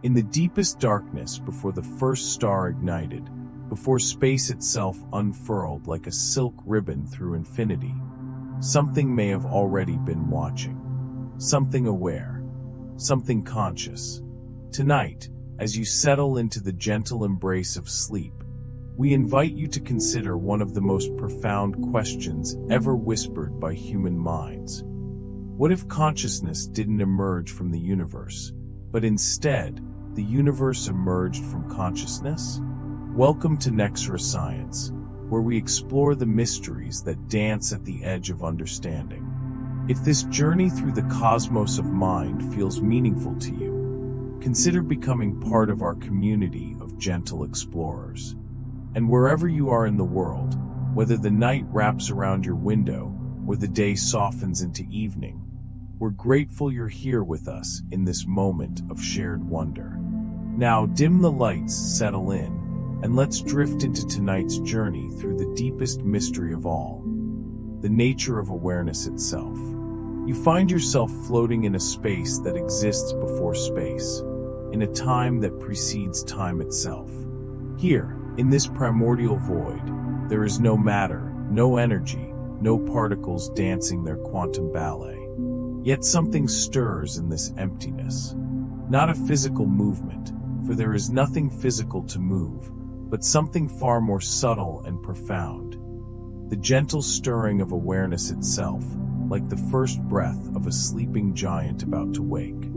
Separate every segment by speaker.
Speaker 1: In the deepest darkness, before the first star ignited, before space itself unfurled like a silk ribbon through infinity, something may have already been watching. Something aware. Something conscious. Tonight, as you settle into the gentle embrace of sleep, we invite you to consider one of the most profound questions ever whispered by human minds. What if consciousness didn't emerge from the universe, but instead, the universe emerged from consciousness? Welcome to Neuroscience, where we explore the mysteries that dance at the edge of understanding. If this journey through the cosmos of mind feels meaningful to you, consider becoming part of our community of gentle explorers. And wherever you are in the world, whether the night wraps around your window or the day softens into evening, we're grateful you're here with us in this moment of shared wonder. Now dim the lights, settle in, and let's drift into tonight's journey through the deepest mystery of all, the nature of awareness itself. You find yourself floating in a space that exists before space, in a time that precedes time itself. Here, in this primordial void, there is no matter, no energy, no particles dancing their quantum ballet. Yet something stirs in this emptiness. Not a physical movement, for there is nothing physical to move, but something far more subtle and profound. The gentle stirring of awareness itself, like the first breath of a sleeping giant about to wake.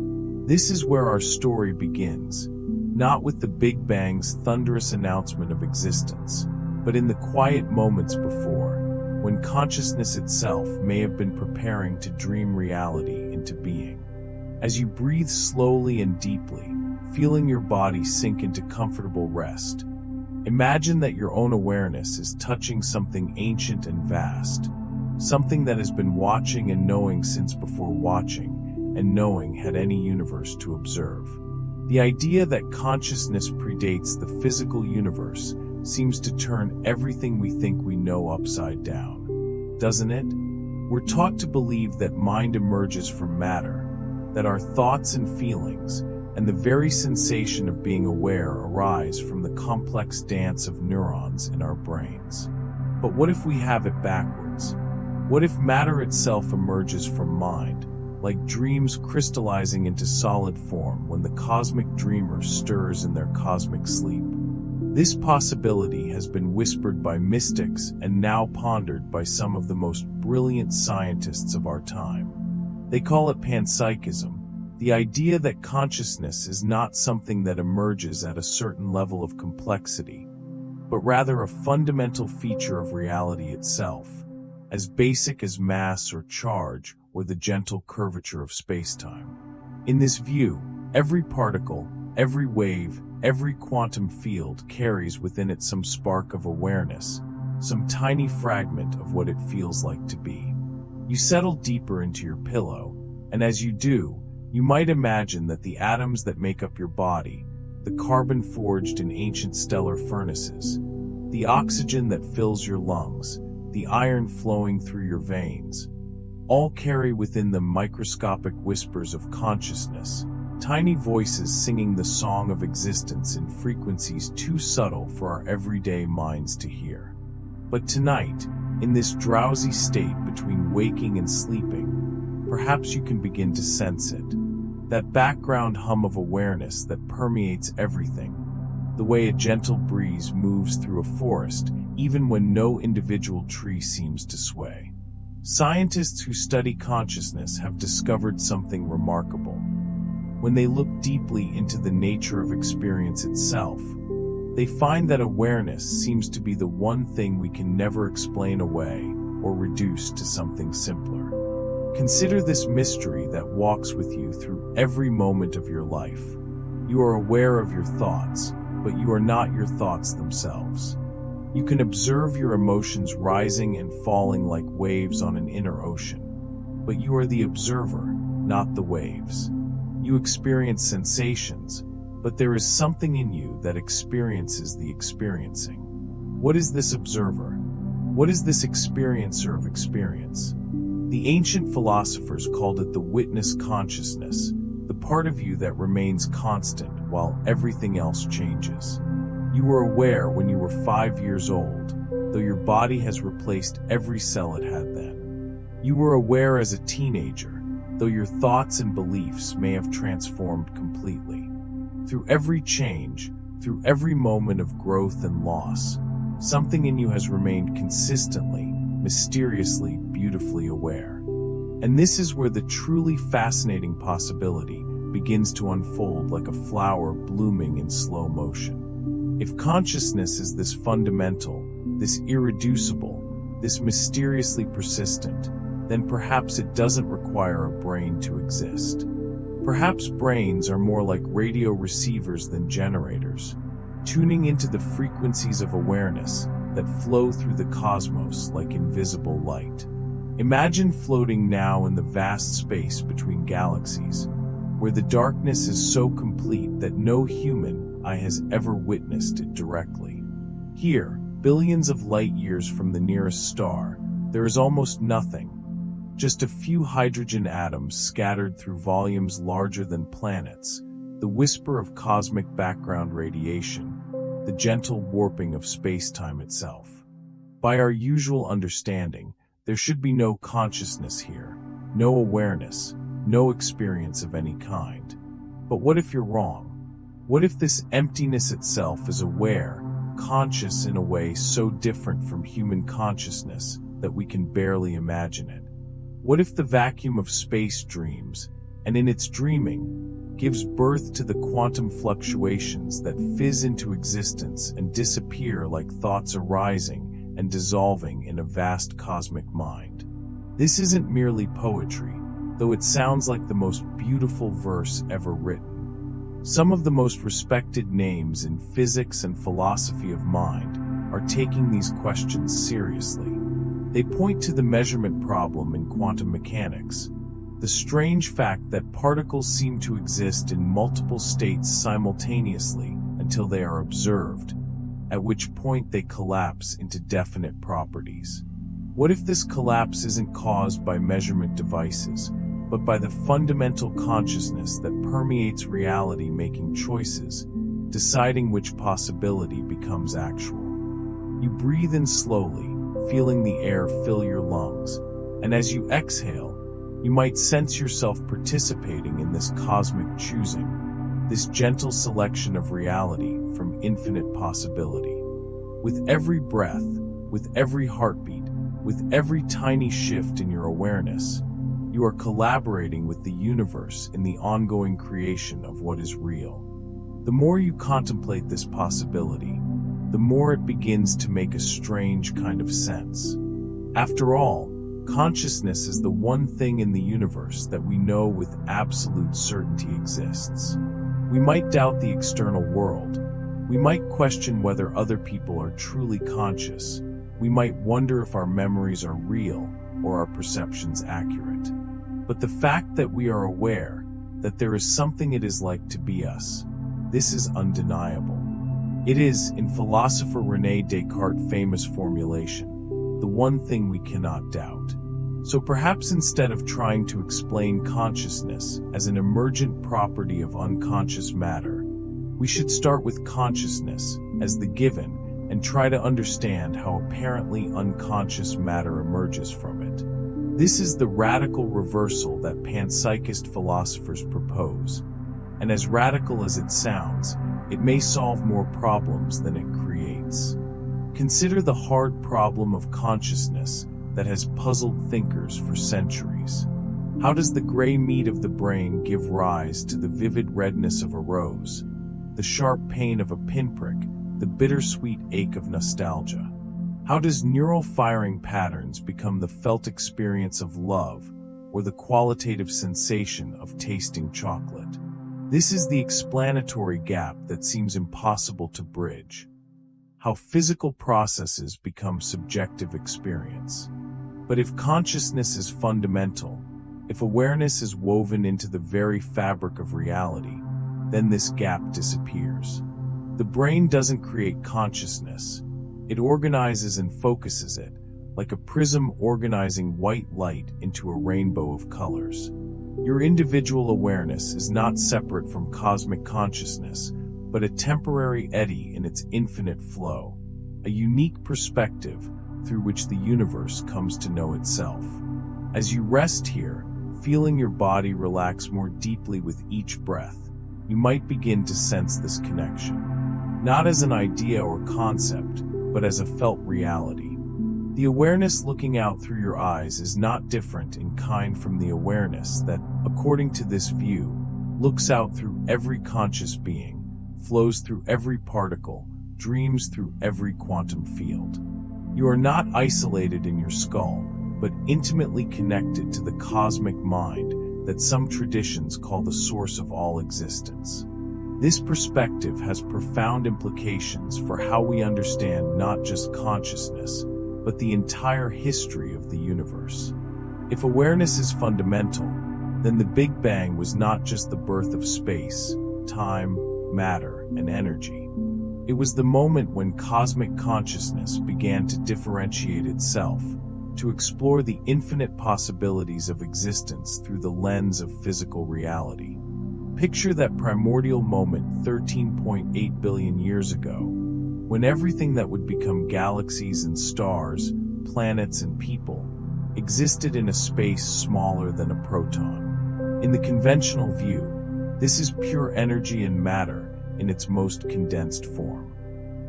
Speaker 1: This is where our story begins, not with the Big Bang's thunderous announcement of existence, but in the quiet moments before, when consciousness itself may have been preparing to dream reality into being. As you breathe slowly and deeply, feeling your body sink into comfortable rest, imagine that your own awareness is touching something ancient and vast, something that has been watching and knowing since before watching and knowing had any universe to observe. The idea that consciousness predates the physical universe seems to turn everything we think we know upside down, doesn't it? We're taught to believe that mind emerges from matter, that our thoughts and feelings, and the very sensation of being aware arise from the complex dance of neurons in our brains. But what if we have it backwards? What if matter itself emerges from mind, like dreams crystallizing into solid form when the cosmic dreamer stirs in their cosmic sleep? This possibility has been whispered by mystics and now pondered by some of the most brilliant scientists of our time. They call it Panpsychism, the idea that consciousness is not something that emerges at a certain level of complexity, but rather a fundamental feature of reality itself, as basic as mass or charge or the gentle curvature of space-time. In this view, every particle, every wave, every quantum field carries within it some spark of awareness, some tiny fragment of what it feels like to be. You settle deeper into your pillow, and as you do, you might imagine that the atoms that make up your body, the carbon forged in ancient stellar furnaces, the oxygen that fills your lungs, the iron flowing through your veins, all carry within them microscopic whispers of consciousness, tiny voices singing the song of existence in frequencies too subtle for our everyday minds to hear. But tonight, in this drowsy state between waking and sleeping, perhaps you can begin to sense it. That background hum of awareness that permeates everything. The way a gentle breeze moves through a forest, even when no individual tree seems to sway. Scientists who study consciousness have discovered something remarkable. When they look deeply into the nature of experience itself, they find that awareness seems to be the one thing we can never explain away or reduce to something simpler. Consider this mystery that walks with you through every moment of your life. You are aware of your thoughts, but you are not your thoughts themselves. You can observe your emotions rising and falling like waves on an inner ocean, but you are the observer, not the waves. You experience sensations, but there is something in you that experiences the experiencing. What is this observer? What is this experiencer of experience? The ancient philosophers called it the witness consciousness, the part of you that remains constant while everything else changes. You were aware when you were 5 years old, though your body has replaced every cell it had then. You were aware as a teenager, though your thoughts and beliefs may have transformed completely. Through every change, through every moment of growth and loss, something in you has remained consistently, mysteriously, beautifully aware. And this is where the truly fascinating possibility begins to unfold like a flower blooming in slow motion. If consciousness is this fundamental, this irreducible, this mysteriously persistent, then perhaps it doesn't require a brain to exist. Perhaps brains are more like radio receivers than generators, tuning into the frequencies of awareness that flow through the cosmos like invisible light. Imagine floating now in the vast space between galaxies, where the darkness is so complete that no human eye has ever witnessed it directly. Here, billions of light years from the nearest star, there is almost nothing. Just a few hydrogen atoms scattered through volumes larger than planets, the whisper of cosmic background radiation, the gentle warping of space-time itself. By our usual understanding, there should be no consciousness here, no awareness, no experience of any kind. But what if you're wrong? What if this emptiness itself is aware, conscious in a way so different from human consciousness that we can barely imagine it? What if the vacuum of space dreams, and in its dreaming, gives birth to the quantum fluctuations that fizz into existence and disappear like thoughts arising and dissolving in a vast cosmic mind? This isn't merely poetry, though it sounds like the most beautiful verse ever written. Some of the most respected names in physics and philosophy of mind are taking these questions seriously. They point to the measurement problem in quantum mechanics, the strange fact that particles seem to exist in multiple states simultaneously until they are observed, at which point they collapse into definite properties. What if this collapse isn't caused by measurement devices, but by the fundamental consciousness that permeates reality, making choices, deciding which possibility becomes actual? You breathe in slowly, feeling the air fill your lungs, and as you exhale, you might sense yourself participating in this cosmic choosing, this gentle selection of reality from infinite possibility. With every breath, with every heartbeat, with every tiny shift in your awareness, you are collaborating with the universe in the ongoing creation of what is real. The more you contemplate this possibility, the more it begins to make a strange kind of sense. After all, consciousness is the one thing in the universe that we know with absolute certainty exists. We might doubt the external world. We might question whether other people are truly conscious. We might wonder if our memories are real or our perceptions accurate. But the fact that we are aware that there is something it is like to be us, this is undeniable. It is, in philosopher René Descartes' famous formulation, the one thing we cannot doubt. So perhaps instead of trying to explain consciousness as an emergent property of unconscious matter, we should start with consciousness as the given and try to understand how apparently unconscious matter emerges from it. This is the radical reversal that panpsychist philosophers propose, and as radical as it sounds, it may solve more problems than it creates. Consider the hard problem of consciousness that has puzzled thinkers for centuries. How does the gray meat of the brain give rise to the vivid redness of a rose, the sharp pain of a pinprick, the bittersweet ache of nostalgia? How does neural firing patterns become the felt experience of love or the qualitative sensation of tasting chocolate? This is the explanatory gap that seems impossible to bridge. How physical processes become subjective experience. But if consciousness is fundamental, if awareness is woven into the very fabric of reality, then this gap disappears. The brain doesn't create consciousness. It organizes and focuses it, like a prism organizing white light into a rainbow of colors. Your individual awareness is not separate from cosmic consciousness, but a temporary eddy in its infinite flow, a unique perspective through which the universe comes to know itself. As you rest here, feeling your body relax more deeply with each breath, you might begin to sense this connection, not as an idea or concept, but as a felt reality. The awareness looking out through your eyes is not different in kind from the awareness that, according to this view, looks out through every conscious being, flows through every particle, dreams through every quantum field. You are not isolated in your skull, but intimately connected to the cosmic mind that some traditions call the source of all existence. This perspective has profound implications for how we understand not just consciousness, but the entire history of the universe. If awareness is fundamental, then the Big Bang was not just the birth of space, time, matter, and energy. It was the moment when cosmic consciousness began to differentiate itself, to explore the infinite possibilities of existence through the lens of physical reality. Picture that primordial moment 13.8 billion years ago, when everything that would become galaxies and stars, planets and people, existed in a space smaller than a proton. In the conventional view, this is pure energy and matter in its most condensed form.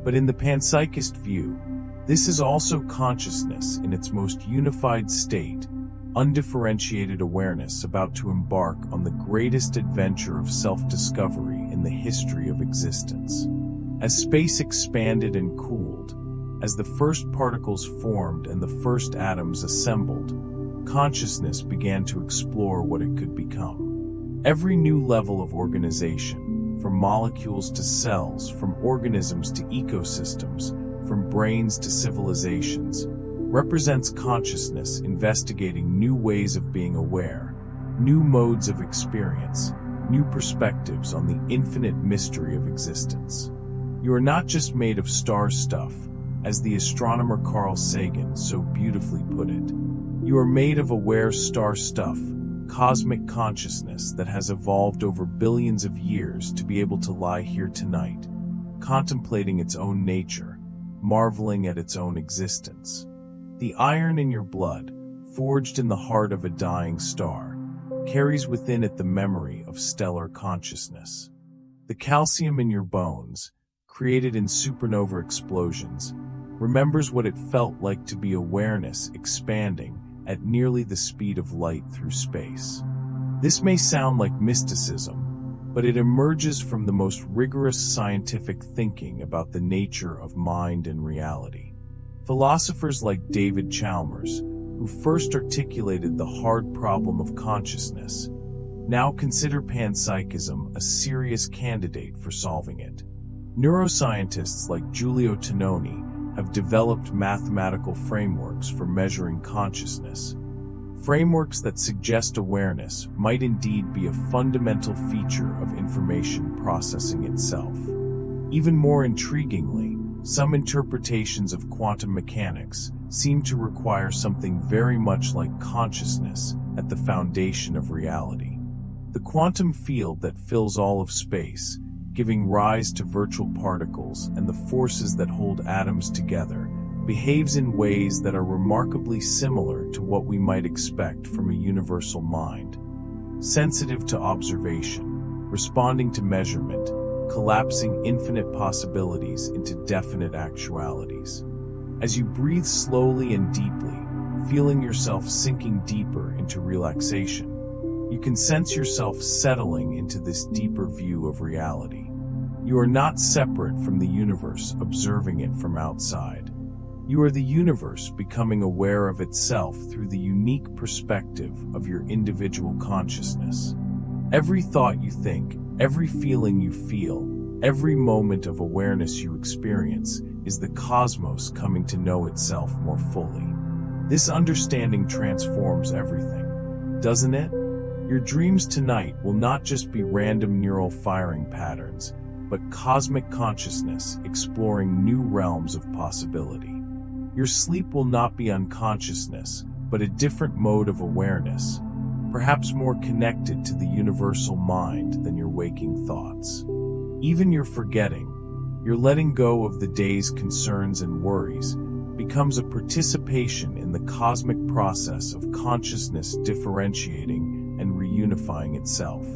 Speaker 1: But in the panpsychist view, this is also consciousness in its most unified state, undifferentiated awareness about to embark on the greatest adventure of self-discovery in the history of existence. As space expanded and cooled, as the first particles formed and the first atoms assembled, consciousness began to explore what it could become. Every new level of organization, from molecules to cells, from organisms to ecosystems, from brains to civilizations, represents consciousness investigating new ways of being aware, new modes of experience, new perspectives on the infinite mystery of existence. You are not just made of star stuff, as the astronomer Carl Sagan so beautifully put it. You are made of aware star stuff, cosmic consciousness that has evolved over billions of years to be able to lie here tonight, contemplating its own nature, marveling at its own existence. The iron in your blood, forged in the heart of a dying star, carries within it the memory of stellar consciousness. The calcium in your bones, created in supernova explosions, remembers what it felt like to be awareness expanding at nearly the speed of light through space. This may sound like mysticism, but it emerges from the most rigorous scientific thinking about the nature of mind and reality. Philosophers like David Chalmers, who first articulated the hard problem of consciousness, now consider panpsychism a serious candidate for solving it. Neuroscientists like Giulio Tononi have developed mathematical frameworks for measuring consciousness. Frameworks that suggest awareness might indeed be a fundamental feature of information processing itself. Even more intriguingly, some interpretations of quantum mechanics seem to require something very much like consciousness at the foundation of reality. The quantum field that fills all of space, giving rise to virtual particles and the forces that hold atoms together, behaves in ways that are remarkably similar to what we might expect from a universal mind. Sensitive to observation, responding to measurement, collapsing infinite possibilities into definite actualities. As you breathe slowly and deeply, feeling yourself sinking deeper into relaxation, you can sense yourself settling into this deeper view of reality. You are not separate from the universe observing it from outside. You are the universe becoming aware of itself through the unique perspective of your individual consciousness. Every thought you think, every feeling you feel, every moment of awareness you experience is the cosmos coming to know itself more fully. This understanding transforms everything, doesn't it? Your dreams tonight will not just be random neural firing patterns, but cosmic consciousness exploring new realms of possibility. Your sleep will not be unconsciousness, but a different mode of awareness, perhaps more connected to the universal mind than your waking thoughts. Even your forgetting, your letting go of the day's concerns and worries, becomes a participation in the cosmic process of consciousness differentiating and reunifying itself.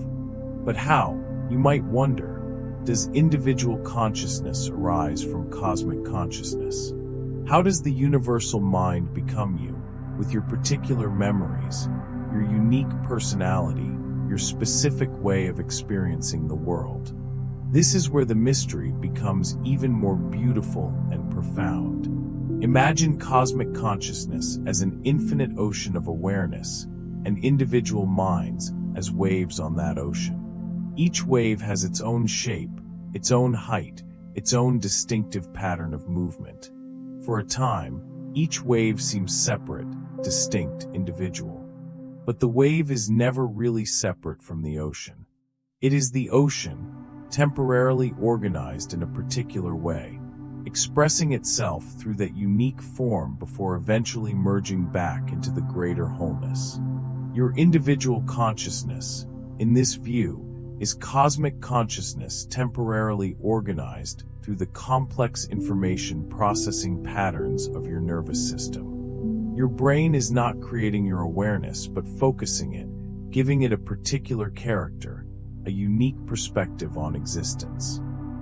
Speaker 1: But how, you might wonder, does individual consciousness arise from cosmic consciousness? How does the universal mind become you, with your particular memories, your unique personality, your specific way of experiencing the world? This is where the mystery becomes even more beautiful and profound. Imagine cosmic consciousness as an infinite ocean of awareness, and individual minds as waves on that ocean. Each wave has its own shape, its own height, its own distinctive pattern of movement. For a time, each wave seems separate, distinct, individual. But the wave is never really separate from the ocean. It is the ocean, temporarily organized in a particular way, expressing itself through that unique form before eventually merging back into the greater wholeness. Your individual consciousness, in this view, is cosmic consciousness temporarily organized through the complex information processing patterns of your nervous system. Your brain is not creating your awareness but focusing it, giving it a particular character, a unique perspective on existence.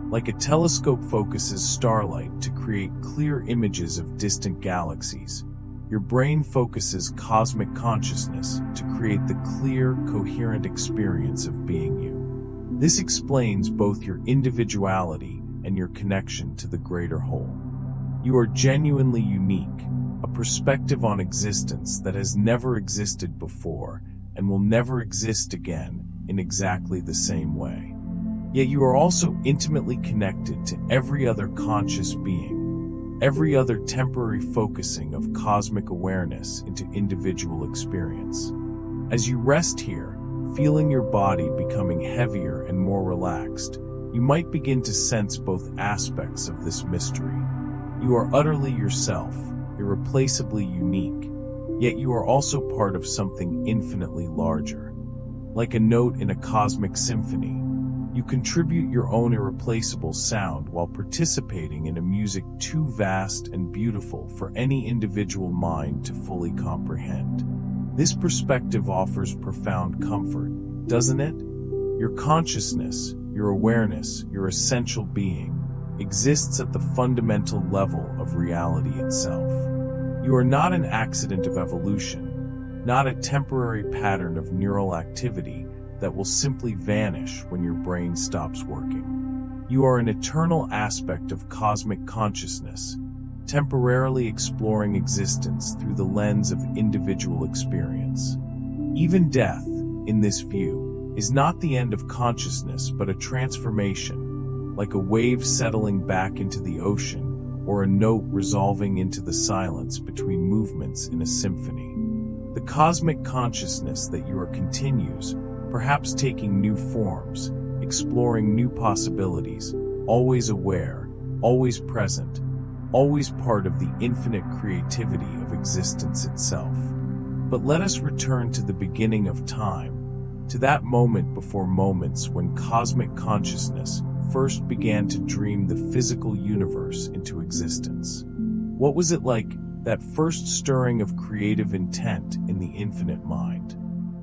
Speaker 1: Like a telescope focuses starlight to create clear images of distant galaxies, your brain focuses cosmic consciousness to create the clear, coherent experience of being you. This explains both your individuality and your connection to the greater whole. You are genuinely unique, a perspective on existence that has never existed before and will never exist again in exactly the same way. Yet you are also intimately connected to every other conscious being, every other temporary focusing of cosmic awareness into individual experience. As you rest here, feeling your body becoming heavier and more relaxed, you might begin to sense both aspects of this mystery. You are utterly yourself, irreplaceably unique, yet you are also part of something infinitely larger. Like a note in a cosmic symphony, you contribute your own irreplaceable sound while participating in a music too vast and beautiful for any individual mind to fully comprehend. This perspective offers profound comfort, doesn't it? Your consciousness, your awareness, your essential being, exists at the fundamental level of reality itself. You are not an accident of evolution, not a temporary pattern of neural activity that will simply vanish when your brain stops working. You are an eternal aspect of cosmic consciousness, temporarily exploring existence through the lens of individual experience. Even death, in this view, is not the end of consciousness but a transformation, like a wave settling back into the ocean or a note resolving into the silence between movements in a symphony. The cosmic consciousness that you are continues, perhaps taking new forms, exploring new possibilities, always aware, always present, always part of the infinite creativity of existence itself. But let us return to the beginning of time, to that moment before moments when cosmic consciousness first began to dream the physical universe into existence. What was it like, that first stirring of creative intent in the infinite mind?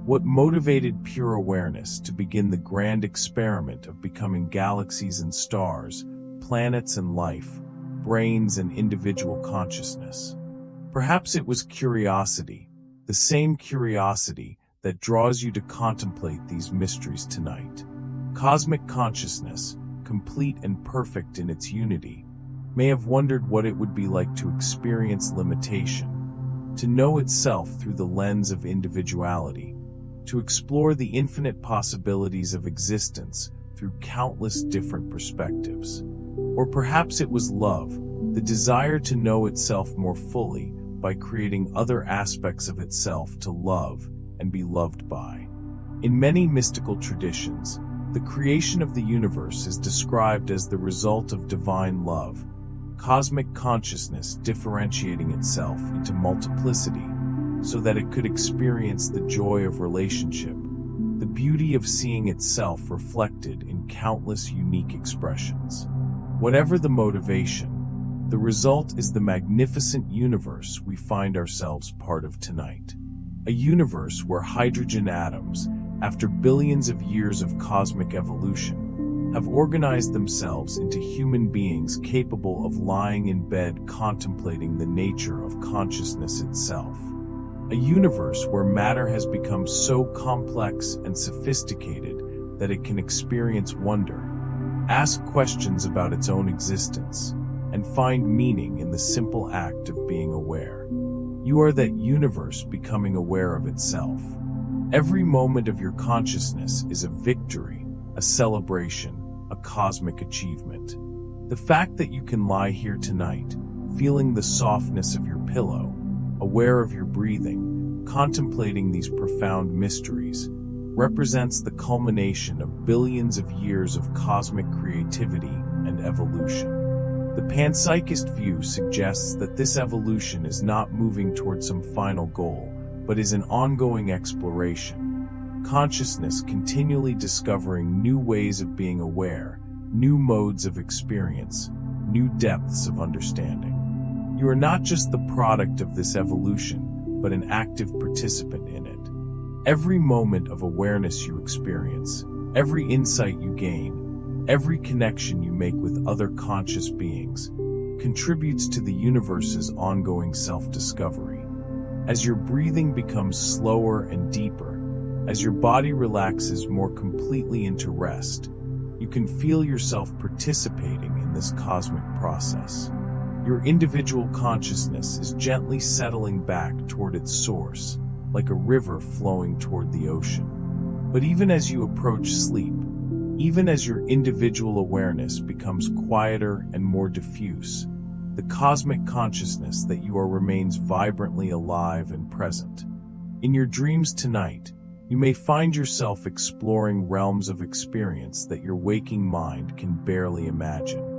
Speaker 1: What motivated pure awareness to begin the grand experiment of becoming galaxies and stars, planets and life, brains and individual consciousness? Perhaps it was curiosity, the same curiosity that draws you to contemplate these mysteries tonight. Cosmic consciousness, complete and perfect in its unity, may have wondered what it would be like to experience limitation, to know itself through the lens of individuality, to explore the infinite possibilities of existence through countless different perspectives. Or perhaps it was love, the desire to know itself more fully by creating other aspects of itself to love and be loved by. In many mystical traditions, the creation of the universe is described as the result of divine love, cosmic consciousness differentiating itself into multiplicity, so that it could experience the joy of relationship, the beauty of seeing itself reflected in countless unique expressions. Whatever the motivation, the result is the magnificent universe we find ourselves part of tonight. A universe where hydrogen atoms, after billions of years of cosmic evolution, have organized themselves into human beings capable of lying in bed contemplating the nature of consciousness itself. A universe where matter has become so complex and sophisticated that it can experience wonder, ask questions about its own existence, and find meaning in the simple act of being aware. You are that universe becoming aware of itself. Every moment of your consciousness is a victory, a celebration, a cosmic achievement. The fact that you can lie here tonight, feeling the softness of your pillow, aware of your breathing, contemplating these profound mysteries, represents the culmination of billions of years of cosmic creativity and evolution. The panpsychist view suggests that this evolution is not moving toward some final goal, but is an ongoing exploration. Consciousness continually discovering new ways of being aware, new modes of experience, new depths of understanding. You are not just the product of this evolution, but an active participant in it. Every moment of awareness you experience, every insight you gain, every connection you make with other conscious beings, contributes to the universe's ongoing self-discovery. As your breathing becomes slower and deeper, as your body relaxes more completely into rest, you can feel yourself participating in this cosmic process. Your individual consciousness is gently settling back toward its source, like a river flowing toward the ocean. But even as you approach sleep, even as your individual awareness becomes quieter and more diffuse, the cosmic consciousness that you are remains vibrantly alive and present. In your dreams tonight, you may find yourself exploring realms of experience that your waking mind can barely imagine.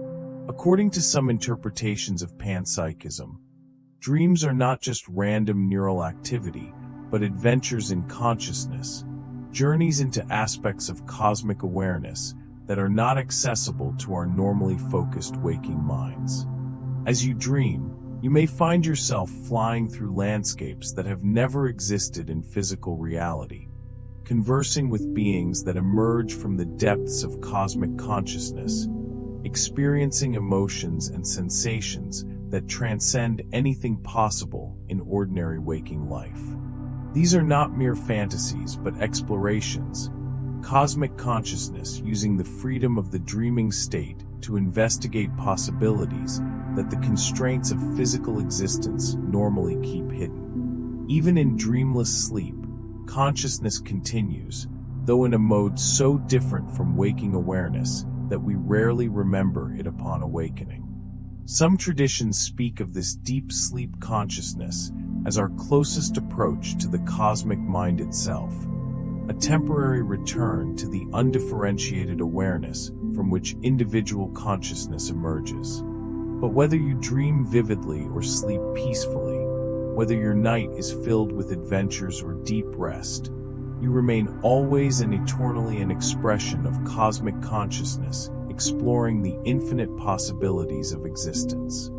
Speaker 1: According to some interpretations of panpsychism, dreams are not just random neural activity, but adventures in consciousness, journeys into aspects of cosmic awareness that are not accessible to our normally focused waking minds. As you dream, you may find yourself flying through landscapes that have never existed in physical reality, conversing with beings that emerge from the depths of cosmic consciousness, experiencing emotions and sensations that transcend anything possible in ordinary waking life. These are not mere fantasies, but explorations, cosmic consciousness using the freedom of the dreaming state to investigate possibilities that the constraints of physical existence normally keep hidden. Even in dreamless sleep, consciousness continues, though in a mode so different from waking awareness that we rarely remember it upon awakening. Some traditions speak of this deep sleep consciousness as our closest approach to the cosmic mind itself, a temporary return to the undifferentiated awareness from which individual consciousness emerges. But whether you dream vividly or sleep peacefully, whether your night is filled with adventures or deep rest, you remain always and eternally an expression of cosmic consciousness, exploring the infinite possibilities of existence.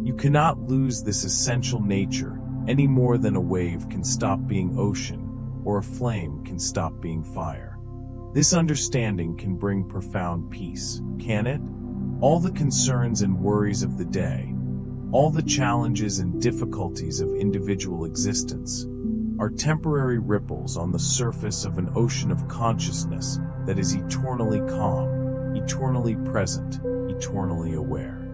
Speaker 1: You cannot lose this essential nature any more than a wave can stop being ocean, or a flame can stop being fire. This understanding can bring profound peace, can it? All the concerns and worries of the day, all the challenges and difficulties of individual existence, are temporary ripples on the surface of an ocean of consciousness that is eternally calm, eternally present, eternally aware.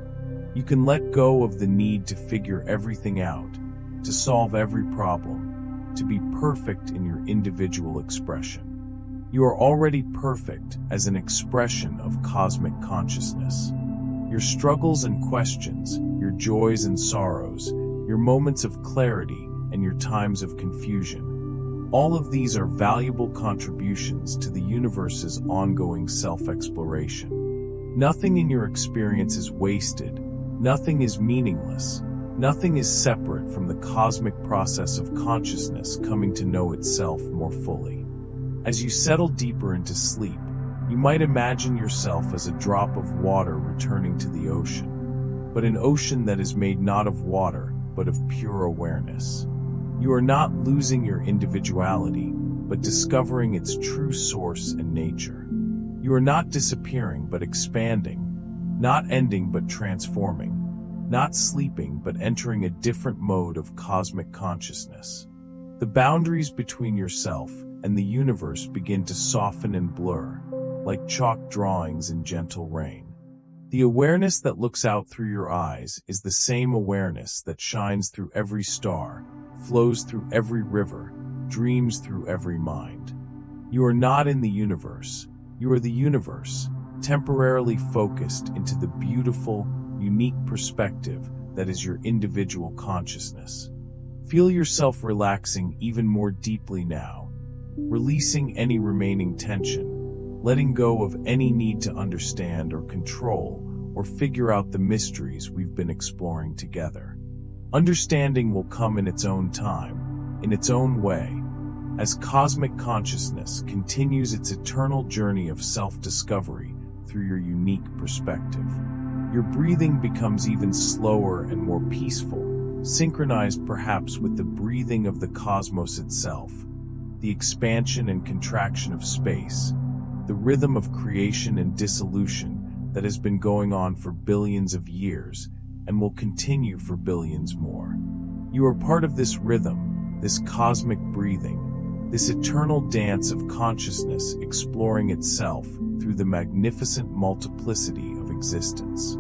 Speaker 1: You can let go of the need to figure everything out, to solve every problem, to be perfect in your individual expression. You are already perfect as an expression of cosmic consciousness. Your struggles and questions, your joys and sorrows, your moments of clarity and your times of confusion, all of these are valuable contributions to the universe's ongoing self-exploration. Nothing in your experience is wasted, nothing is meaningless, Nothing is separate from the cosmic process of consciousness coming to know itself more fully. As you settle deeper into sleep, you might imagine yourself as a drop of water returning to the ocean, but an ocean that is made not of water, but of pure awareness. You are not losing your individuality, but discovering its true source and nature. You are not disappearing, but expanding, not ending, but transforming, not sleeping, but entering a different mode of cosmic consciousness. The boundaries between yourself and the universe begin to soften and blur, like chalk drawings in gentle rain. The awareness that looks out through your eyes is the same awareness that shines through every star, flows through every river, dreams through every mind. You are not in the universe. You are the universe, temporarily focused into the beautiful, unique perspective that is your individual consciousness. Feel yourself relaxing even more deeply now, releasing any remaining tension, letting go of any need to understand or control or figure out the mysteries we've been exploring together. Understanding will come in its own time, in its own way, as cosmic consciousness continues its eternal journey of self-discovery through your unique perspective. Your breathing becomes even slower and more peaceful, synchronized perhaps with the breathing of the cosmos itself, the expansion and contraction of space, the rhythm of creation and dissolution that has been going on for billions of years and will continue for billions more. You are part of this rhythm, this cosmic breathing, this eternal dance of consciousness exploring itself through the magnificent multiplicity of existence.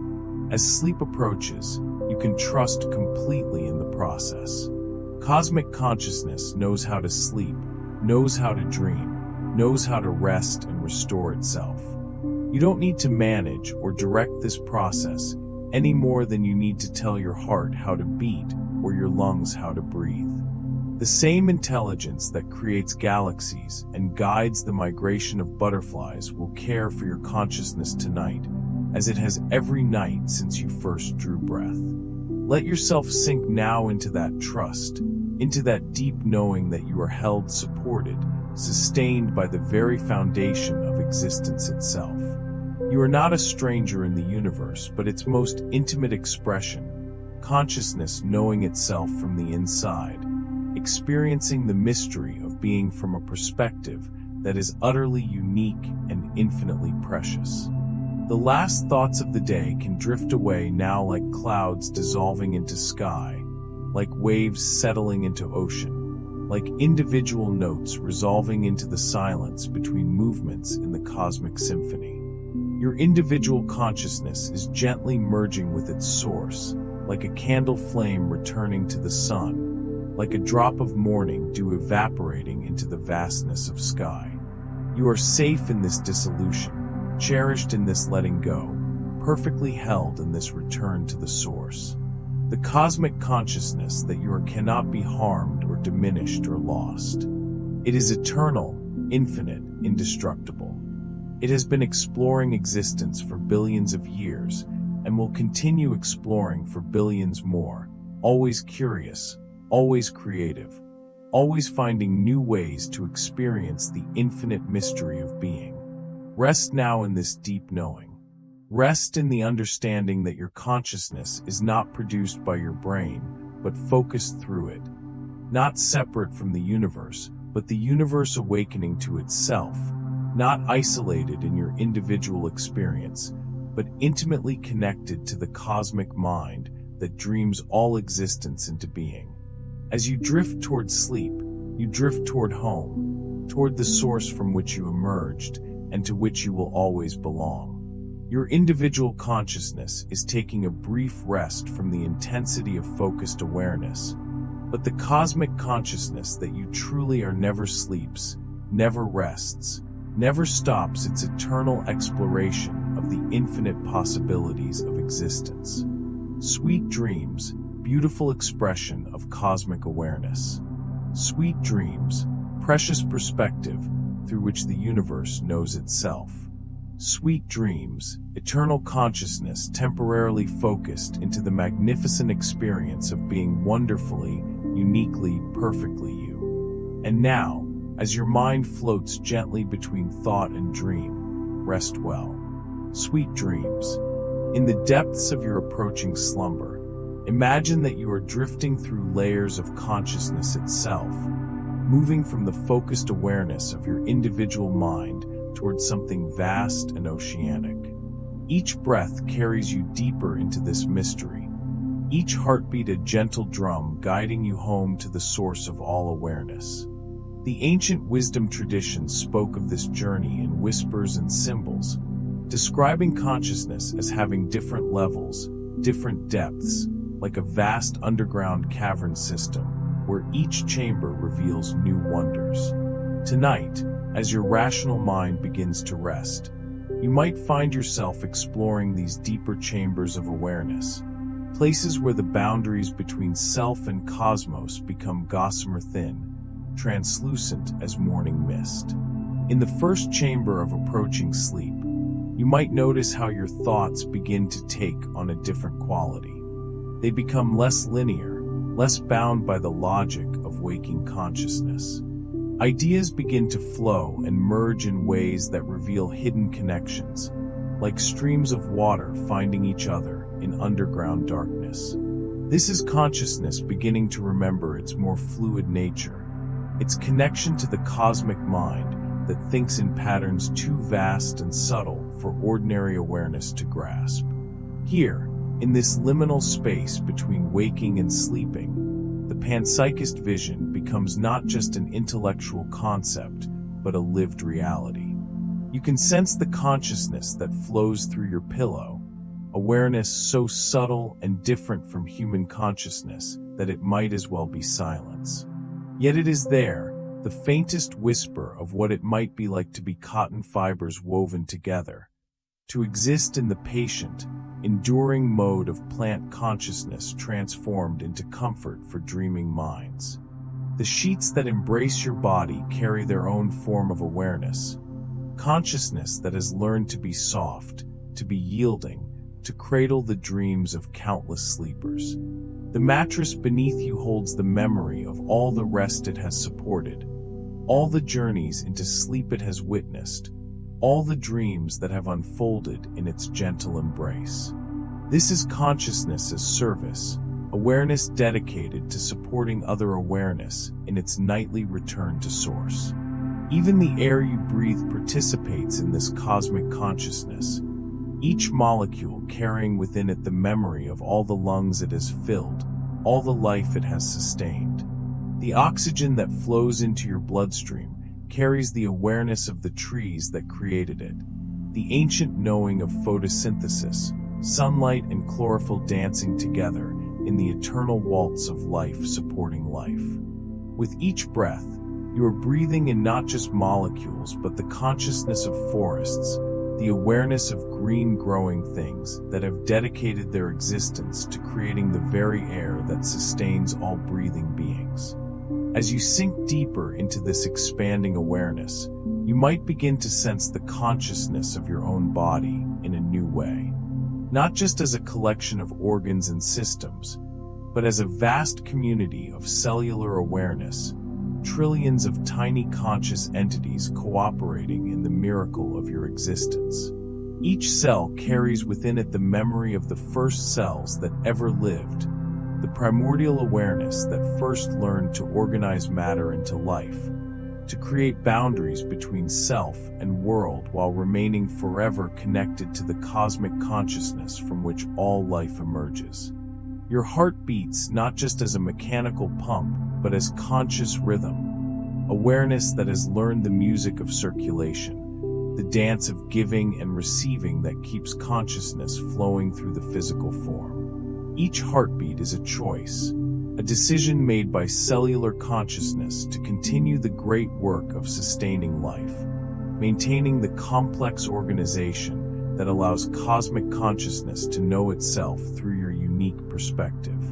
Speaker 1: As sleep approaches, you can trust completely in the process. Cosmic consciousness knows how to sleep, knows how to dream, knows how to rest and restore itself. You don't need to manage or direct this process any more than you need to tell your heart how to beat or your lungs how to breathe. The same intelligence that creates galaxies and guides the migration of butterflies will care for your consciousness tonight, as it has every night since you first drew breath. Let yourself sink now into that trust, into that deep knowing that you are held, supported, sustained by the very foundation of existence itself. You are not a stranger in the universe, but its most intimate expression, consciousness knowing itself from the inside, experiencing the mystery of being from a perspective that is utterly unique and infinitely precious. The last thoughts of the day can drift away now like clouds dissolving into sky, like waves settling into ocean, like individual notes resolving into the silence between movements in the cosmic symphony. Your individual consciousness is gently merging with its source, like a candle flame returning to the sun, like a drop of morning dew evaporating into the vastness of sky. You are safe in this dissolution, cherished in this letting go, perfectly held in this return to the source. The cosmic consciousness that you are cannot be harmed or diminished or lost. It is eternal, infinite, indestructible. It has been exploring existence for billions of years and will continue exploring for billions more, always curious, always creative, always finding new ways to experience the infinite mystery of being. Rest now in this deep knowing. Rest in the understanding that your consciousness is not produced by your brain, but focused through it. Not separate from the universe, but the universe awakening to itself, not isolated in your individual experience, but intimately connected to the cosmic mind that dreams all existence into being. As you drift toward sleep, you drift toward home, toward the source from which you emerged and to which you will always belong. Your individual consciousness is taking a brief rest from the intensity of focused awareness, but the cosmic consciousness that you truly are never sleeps, never rests, never stops its eternal exploration of the infinite possibilities of existence. Sweet dreams, beautiful expression of cosmic awareness. Sweet dreams, precious perspective through which the universe knows itself. Sweet dreams, eternal consciousness temporarily focused into the magnificent experience of being wonderfully, uniquely, perfectly you. And now, as your mind floats gently between thought and dream, rest well. Sweet dreams. In the depths of your approaching slumber, imagine that you are drifting through layers of consciousness itself, moving from the focused awareness of your individual mind towards something vast and oceanic. Each breath carries you deeper into this mystery, each heartbeat a gentle drum guiding you home to the source of all awareness. The ancient wisdom tradition spoke of this journey in whispers and symbols, describing consciousness as having different levels, different depths, like a vast underground cavern system, where each chamber reveals new wonders. Tonight, as your rational mind begins to rest, you might find yourself exploring these deeper chambers of awareness, places where the boundaries between self and cosmos become gossamer thin, translucent as morning mist. In the first chamber of approaching sleep, you might notice how your thoughts begin to take on a different quality. They become less linear, less bound by the logic of waking consciousness. Ideas begin to flow and merge in ways that reveal hidden connections, like streams of water finding each other in underground darkness. This is consciousness beginning to remember its more fluid nature, its connection to the cosmic mind that thinks in patterns too vast and subtle for ordinary awareness to grasp. Here, in this liminal space between waking and sleeping, the panpsychist vision becomes not just an intellectual concept, but a lived reality. You can sense the consciousness that flows through your pillow, awareness so subtle and different from human consciousness that it might as well be silence. Yet it is there, the faintest whisper of what it might be like to be cotton fibers woven together, to exist in the patient, enduring mode of plant consciousness transformed into comfort for dreaming minds. The sheets that embrace your body carry their own form of awareness, consciousness that has learned to be soft, to be yielding, to cradle the dreams of countless sleepers. The mattress beneath you holds the memory of all the rest it has supported, all the journeys into sleep it has witnessed, all the dreams that have unfolded in its gentle embrace. This is consciousness as service, awareness dedicated to supporting other awareness in its nightly return to source. Even the air you breathe participates in this cosmic consciousness, each molecule carrying within it the memory of all the lungs it has filled, all the life it has sustained. The oxygen that flows into your bloodstream carries the awareness of the trees that created it, the ancient knowing of photosynthesis, sunlight and chlorophyll dancing together in the eternal waltz of life supporting life. With each breath, you are breathing in not just molecules but the consciousness of forests, the awareness of green growing things that have dedicated their existence to creating the very air that sustains all breathing beings. As you sink deeper into this expanding awareness, you might begin to sense the consciousness of your own body in a new way. Not just as a collection of organs and systems, but as a vast community of cellular awareness, trillions of tiny conscious entities cooperating in the miracle of your existence. Each cell carries within it the memory of the first cells that ever lived, the primordial awareness that first learned to organize matter into life, to create boundaries between self and world while remaining forever connected to the cosmic consciousness from which all life emerges. Your heart beats not just as a mechanical pump, but as conscious rhythm, awareness that has learned the music of circulation, the dance of giving and receiving that keeps consciousness flowing through the physical form. Each heartbeat is a choice, a decision made by cellular consciousness to continue the great work of sustaining life, maintaining the complex organization that allows cosmic consciousness to know itself through your unique perspective.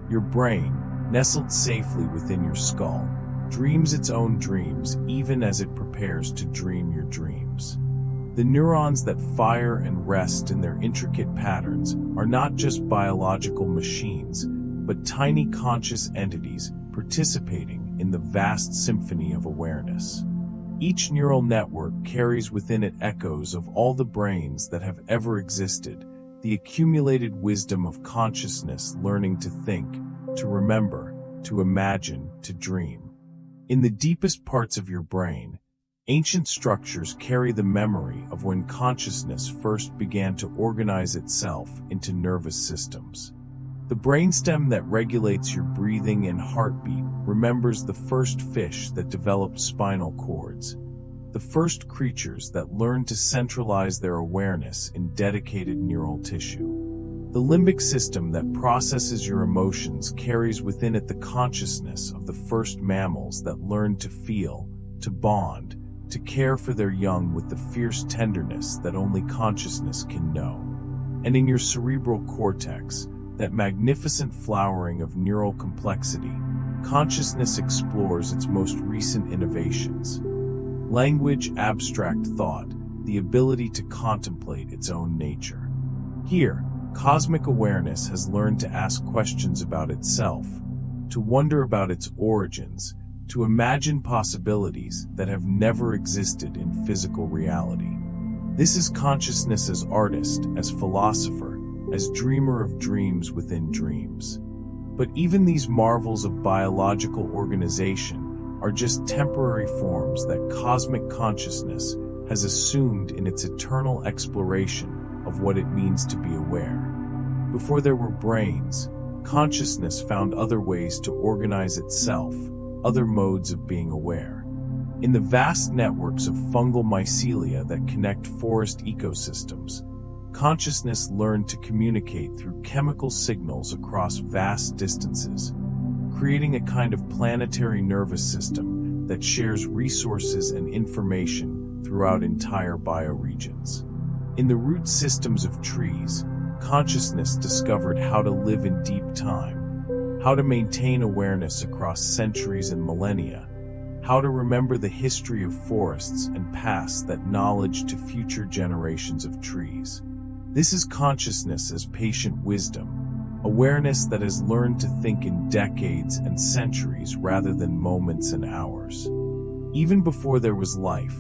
Speaker 1: Your brain, nestled safely within your skull, dreams its own dreams even as it prepares to dream your dreams. The neurons that fire and rest in their intricate patterns are not just biological machines, but tiny conscious entities participating in the vast symphony of awareness. Each neural network carries within it echoes of all the brains that have ever existed, the accumulated wisdom of consciousness learning to think, to remember, to imagine, to dream. In the deepest parts of your brain, ancient structures carry the memory of when consciousness first began to organize itself into nervous systems. The brainstem that regulates your breathing and heartbeat remembers the first fish that developed spinal cords, the first creatures that learned to centralize their awareness in dedicated neural tissue. The limbic system that processes your emotions carries within it the consciousness of the first mammals that learned to feel, to bond, to care for their young with the fierce tenderness that only consciousness can know. And in your cerebral cortex, that magnificent flowering of neural complexity, consciousness explores its most recent innovations. Language, abstract thought, the ability to contemplate its own nature. Here, cosmic awareness has learned to ask questions about itself, to wonder about its origins, to imagine possibilities that have never existed in physical reality. This is consciousness as artist, as philosopher, as dreamer of dreams within dreams. But even these marvels of biological organization are just temporary forms that cosmic consciousness has assumed in its eternal exploration of what it means to be aware. Before there were brains, consciousness found other ways to organize itself, other modes of being aware. In the vast networks of fungal mycelia that connect forest ecosystems, consciousness learned to communicate through chemical signals across vast distances, creating a kind of planetary nervous system that shares resources and information throughout entire bioregions. In the root systems of trees, consciousness discovered how to live in deep time, how to maintain awareness across centuries and millennia, how to remember the history of forests and pass that knowledge to future generations of trees. This is consciousness as patient wisdom, awareness that has learned to think in decades and centuries rather than moments and hours. Even before there was life,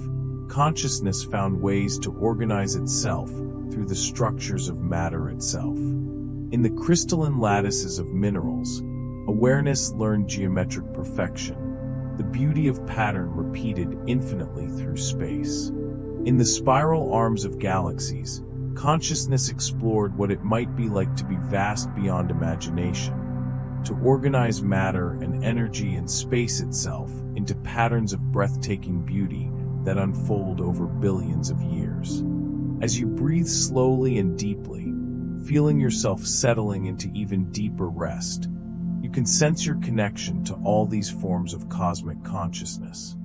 Speaker 1: consciousness found ways to organize itself through the structures of matter itself. In the crystalline lattices of minerals, awareness learned geometric perfection, the beauty of pattern repeated infinitely through space. In the spiral arms of galaxies, consciousness explored what it might be like to be vast beyond imagination, to organize matter and energy and space itself into patterns of breathtaking beauty that unfold over billions of years. As you breathe slowly and deeply, feeling yourself settling into even deeper rest, you can sense your connection to all these forms of cosmic consciousness.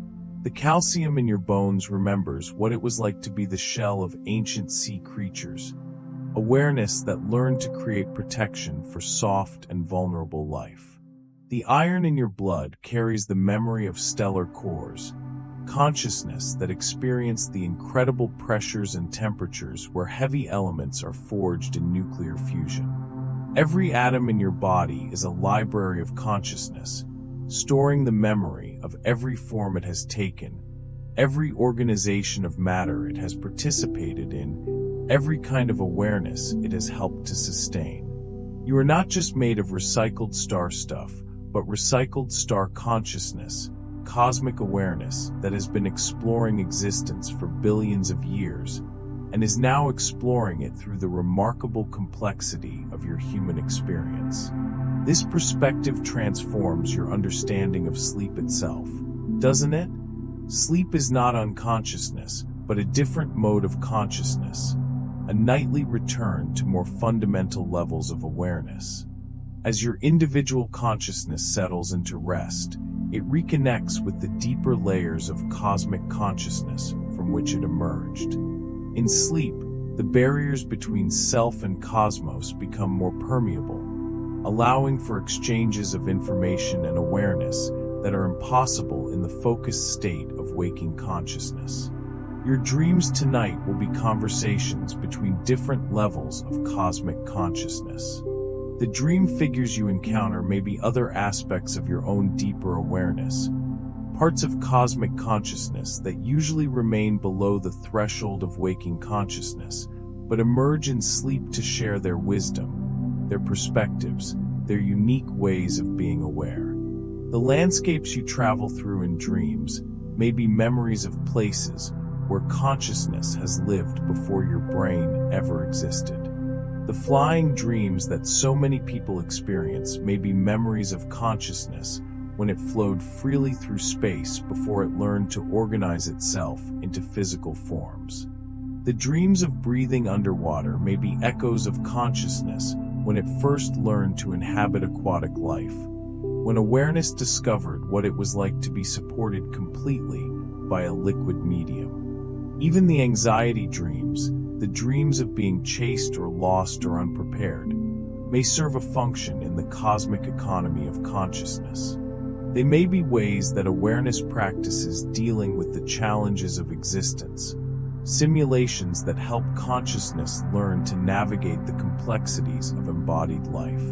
Speaker 1: The calcium in your bones remembers what it was like to be the shell of ancient sea creatures, awareness that learned to create protection for soft and vulnerable life. The iron in your blood carries the memory of stellar cores, consciousness that experienced the incredible pressures and temperatures where heavy elements are forged in nuclear fusion. Every atom in your body is a library of consciousness, storing the memory of every form it has taken, every organization of matter it has participated in, every kind of awareness it has helped to sustain. You are not just made of recycled star stuff, but recycled star consciousness, cosmic awareness that has been exploring existence for billions of years and is now exploring it through the remarkable complexity of your human experience. This perspective transforms your understanding of sleep itself, doesn't it? Sleep is not unconsciousness, but a different mode of consciousness, a nightly return to more fundamental levels of awareness. As your individual consciousness settles into rest, it reconnects with the deeper layers of cosmic consciousness from which it emerged. In sleep, the barriers between self and cosmos become more permeable, allowing for exchanges of information and awareness that are impossible in the focused state of waking consciousness. Your dreams tonight will be conversations between different levels of cosmic consciousness. The dream figures you encounter may be other aspects of your own deeper awareness, parts of cosmic consciousness that usually remain below the threshold of waking consciousness, but emerge in sleep to share their wisdom, their perspectives, their unique ways of being aware. The landscapes you travel through in dreams may be memories of places where consciousness has lived before your brain ever existed. The flying dreams that so many people experience may be memories of consciousness when it flowed freely through space before it learned to organize itself into physical forms. The dreams of breathing underwater may be echoes of consciousness when it first learned to inhabit aquatic life, when awareness discovered what it was like to be supported completely by a liquid medium. Even the anxiety dreams, the dreams of being chased or lost or unprepared, may serve a function in the cosmic economy of consciousness. They may be ways that awareness practices dealing with the challenges of existence, simulations that help consciousness learn to navigate the complexities of embodied life.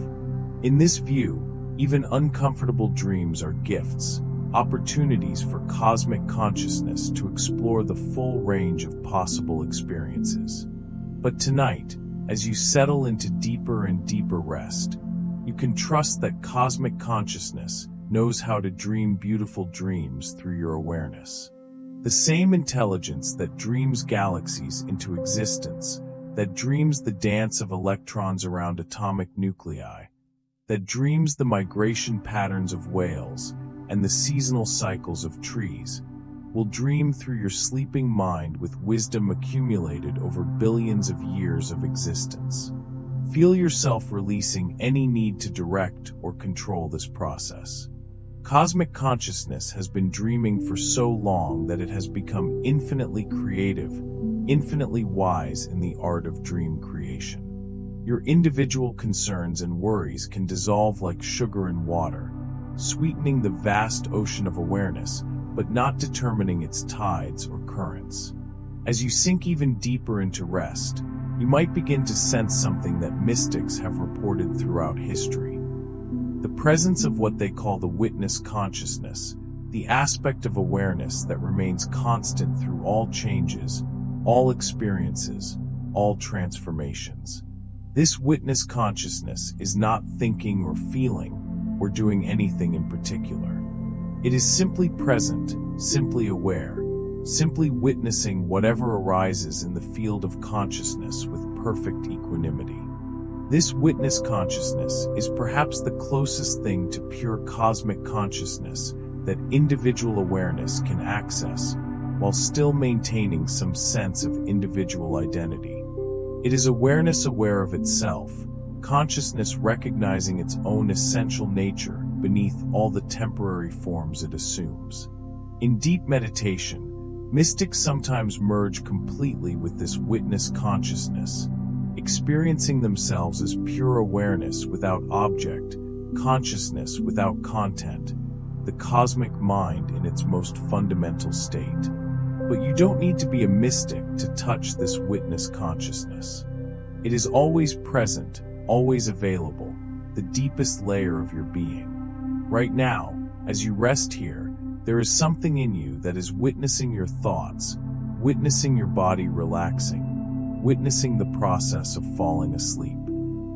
Speaker 1: In this view, even uncomfortable dreams are gifts, opportunities for cosmic consciousness to explore the full range of possible experiences. But tonight, as you settle into deeper and deeper rest, you can trust that cosmic consciousness knows how to dream beautiful dreams through your awareness. The same intelligence that dreams galaxies into existence, that dreams the dance of electrons around atomic nuclei, that dreams the migration patterns of whales and the seasonal cycles of trees, will dream through your sleeping mind with wisdom accumulated over billions of years of existence. Feel yourself releasing any need to direct or control this process. Cosmic consciousness has been dreaming for so long that it has become infinitely creative, infinitely wise in the art of dream creation. Your individual concerns and worries can dissolve like sugar in water, sweetening the vast ocean of awareness, but not determining its tides or currents. As you sink even deeper into rest, you might begin to sense something that mystics have reported throughout history. The presence of what they call the witness consciousness, the aspect of awareness that remains constant through all changes, all experiences, all transformations. This witness consciousness is not thinking or feeling or doing anything in particular. It is simply present, simply aware, simply witnessing whatever arises in the field of consciousness with perfect equanimity. This witness consciousness is perhaps the closest thing to pure cosmic consciousness that individual awareness can access, while still maintaining some sense of individual identity. It is awareness aware of itself, consciousness recognizing its own essential nature beneath all the temporary forms it assumes. In deep meditation, mystics sometimes merge completely with this witness consciousness, experiencing themselves as pure awareness without object, consciousness without content, the cosmic mind in its most fundamental state. But you don't need to be a mystic to touch this witness consciousness. It is always present, always available, the deepest layer of your being. Right now, as you rest here, there is something in you that is witnessing your thoughts, witnessing your body relaxing, witnessing the process of falling asleep.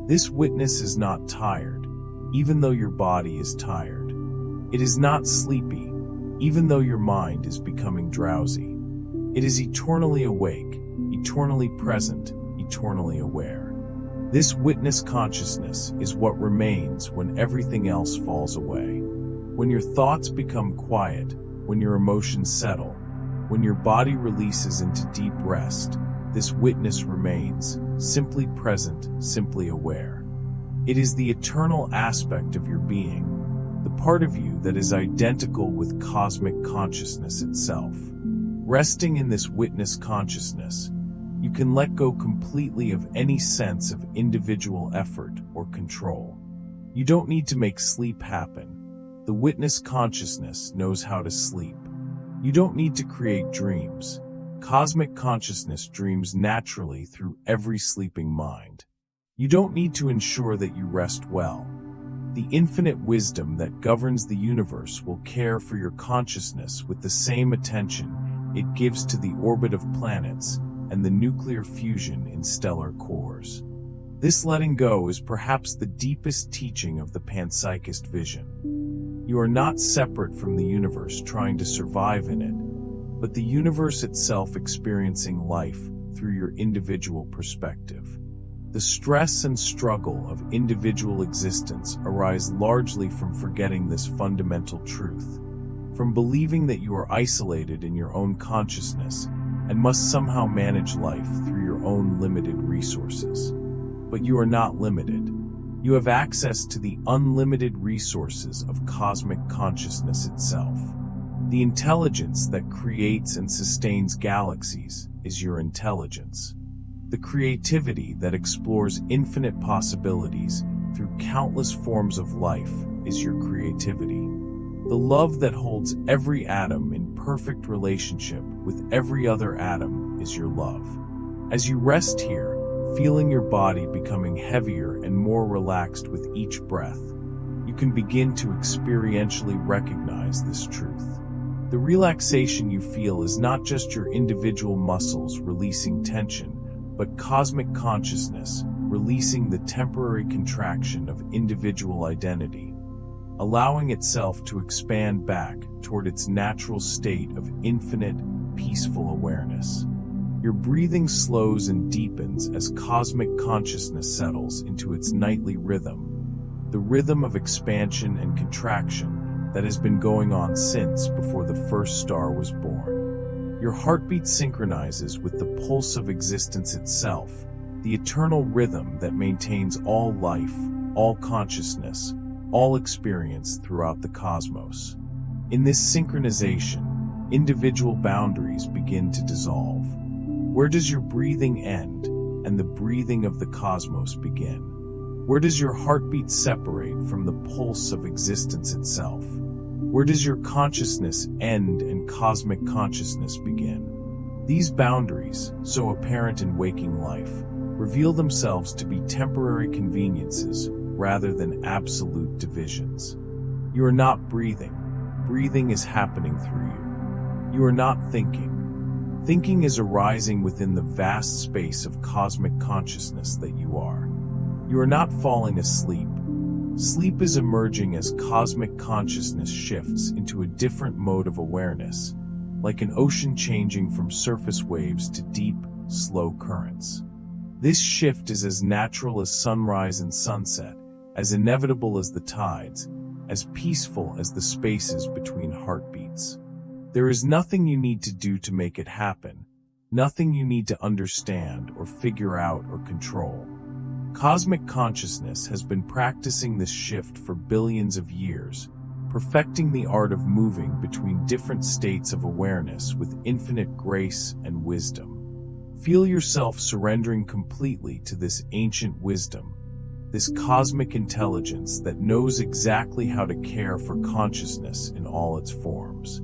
Speaker 1: This witness is not tired, even though your body is tired. It is not sleepy, even though your mind is becoming drowsy. It is eternally awake, eternally present, eternally aware. This witness consciousness is what remains when everything else falls away. When your thoughts become quiet, when your emotions settle, when your body releases into deep rest, this witness remains, simply present, simply aware. It is the eternal aspect of your being, the part of you that is identical with cosmic consciousness itself. Resting in this witness consciousness, you can let go completely of any sense of individual effort or control. You don't need to make sleep happen. The witness consciousness knows how to sleep. You don't need to create dreams. Cosmic consciousness dreams naturally through every sleeping mind. You don't need to ensure that you rest well. The infinite wisdom that governs the universe will care for your consciousness with the same attention it gives to the orbit of planets and the nuclear fusion in stellar cores. This letting go is perhaps the deepest teaching of the panpsychist vision. You are not separate from the universe trying to survive in it, but the universe itself experiencing life through your individual perspective. The stress and struggle of individual existence arise largely from forgetting this fundamental truth, from believing that you are isolated in your own consciousness and must somehow manage life through your own limited resources. But you are not limited. You have access to the unlimited resources of cosmic consciousness itself. The intelligence that creates and sustains galaxies is your intelligence. The creativity that explores infinite possibilities through countless forms of life is your creativity. The love that holds every atom in perfect relationship with every other atom is your love. As you rest here, feeling your body becoming heavier and more relaxed with each breath, you can begin to experientially recognize this truth. The relaxation you feel is not just your individual muscles releasing tension, but cosmic consciousness releasing the temporary contraction of individual identity, allowing itself to expand back toward its natural state of infinite, peaceful awareness. Your breathing slows and deepens as cosmic consciousness settles into its nightly rhythm, the rhythm of expansion and contraction that has been going on since before the first star was born. Your heartbeat synchronizes with the pulse of existence itself, the eternal rhythm that maintains all life, all consciousness, all experience throughout the cosmos. In this synchronization, individual boundaries begin to dissolve. Where does your breathing end and the breathing of the cosmos begin? Where does your heartbeat separate from the pulse of existence itself? Where does your consciousness end and cosmic consciousness begin? These boundaries, so apparent in waking life, reveal themselves to be temporary conveniences rather than absolute divisions. You are not breathing. Breathing is happening through you. You are not thinking. Thinking is arising within the vast space of cosmic consciousness that you are. You are not falling asleep. Sleep is emerging as cosmic consciousness shifts into a different mode of awareness, like an ocean changing from surface waves to deep, slow currents. This shift is as natural as sunrise and sunset, as inevitable as the tides, as peaceful as the spaces between heartbeats. There is nothing you need to do to make it happen, nothing you need to understand or figure out or control. Cosmic consciousness has been practicing this shift for billions of years, perfecting the art of moving between different states of awareness with infinite grace and wisdom. Feel yourself surrendering completely to this ancient wisdom, this cosmic intelligence that knows exactly how to care for consciousness in all its forms.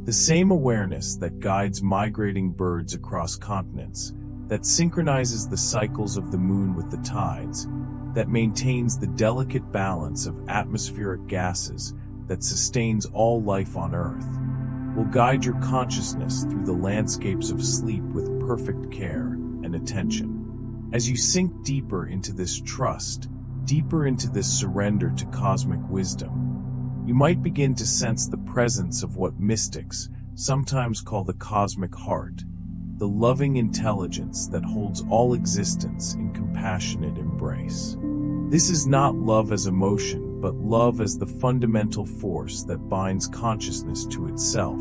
Speaker 1: The same awareness that guides migrating birds across continents, that synchronizes the cycles of the moon with the tides, that maintains the delicate balance of atmospheric gases that sustains all life on Earth, will guide your consciousness through the landscapes of sleep with perfect care and attention. As you sink deeper into this trust, deeper into this surrender to cosmic wisdom, you might begin to sense the presence of what mystics sometimes call the cosmic heart, the loving intelligence that holds all existence in compassionate embrace. This is not love as emotion, but love as the fundamental force that binds consciousness to itself,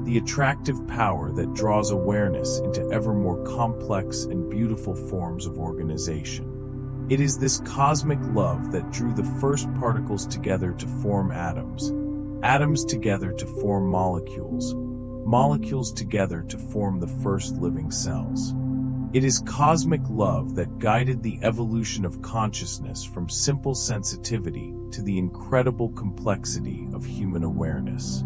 Speaker 1: the attractive power that draws awareness into ever more complex and beautiful forms of organization. It is this cosmic love that drew the first particles together to form atoms, atoms together to form molecules, molecules together to form the first living cells. It is cosmic love that guided the evolution of consciousness from simple sensitivity to the incredible complexity of human awareness.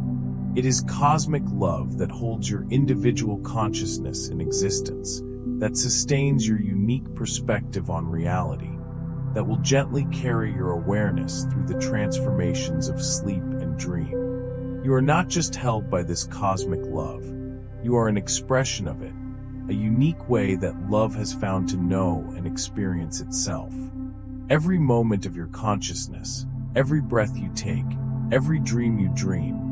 Speaker 1: It is cosmic love that holds your individual consciousness in existence, that sustains your unique perspective on reality, that will gently carry your awareness through the transformations of sleep and dream. You are not just held by this cosmic love, you are an expression of it, a unique way that love has found to know and experience itself. Every moment of your consciousness, every breath you take, every dream you dream,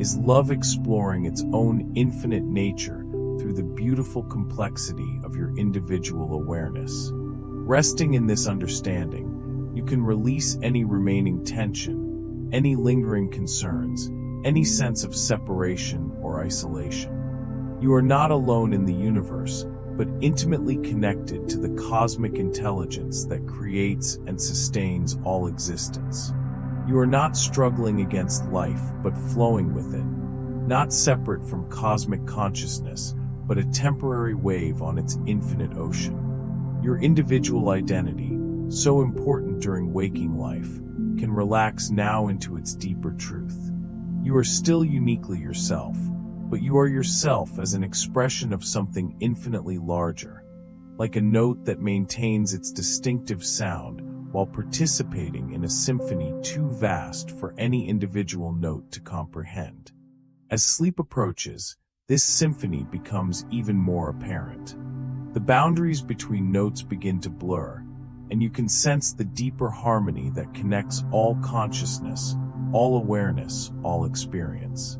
Speaker 1: is love exploring its own infinite nature through the beautiful complexity of your individual awareness. Resting in this understanding, you can release any remaining tension, any lingering concerns, any sense of separation or isolation. You are not alone in the universe, but intimately connected to the cosmic intelligence that creates and sustains all existence. You are not struggling against life, but flowing with it, not separate from cosmic consciousness, but a temporary wave on its infinite ocean. Your individual identity, so important during waking life, can relax now into its deeper truth. You are still uniquely yourself, but you are yourself as an expression of something infinitely larger, like a note that maintains its distinctive sound while participating in a symphony too vast for any individual note to comprehend. As sleep approaches, this symphony becomes even more apparent. The boundaries between notes begin to blur, and you can sense the deeper harmony that connects all consciousness, all awareness, all experience.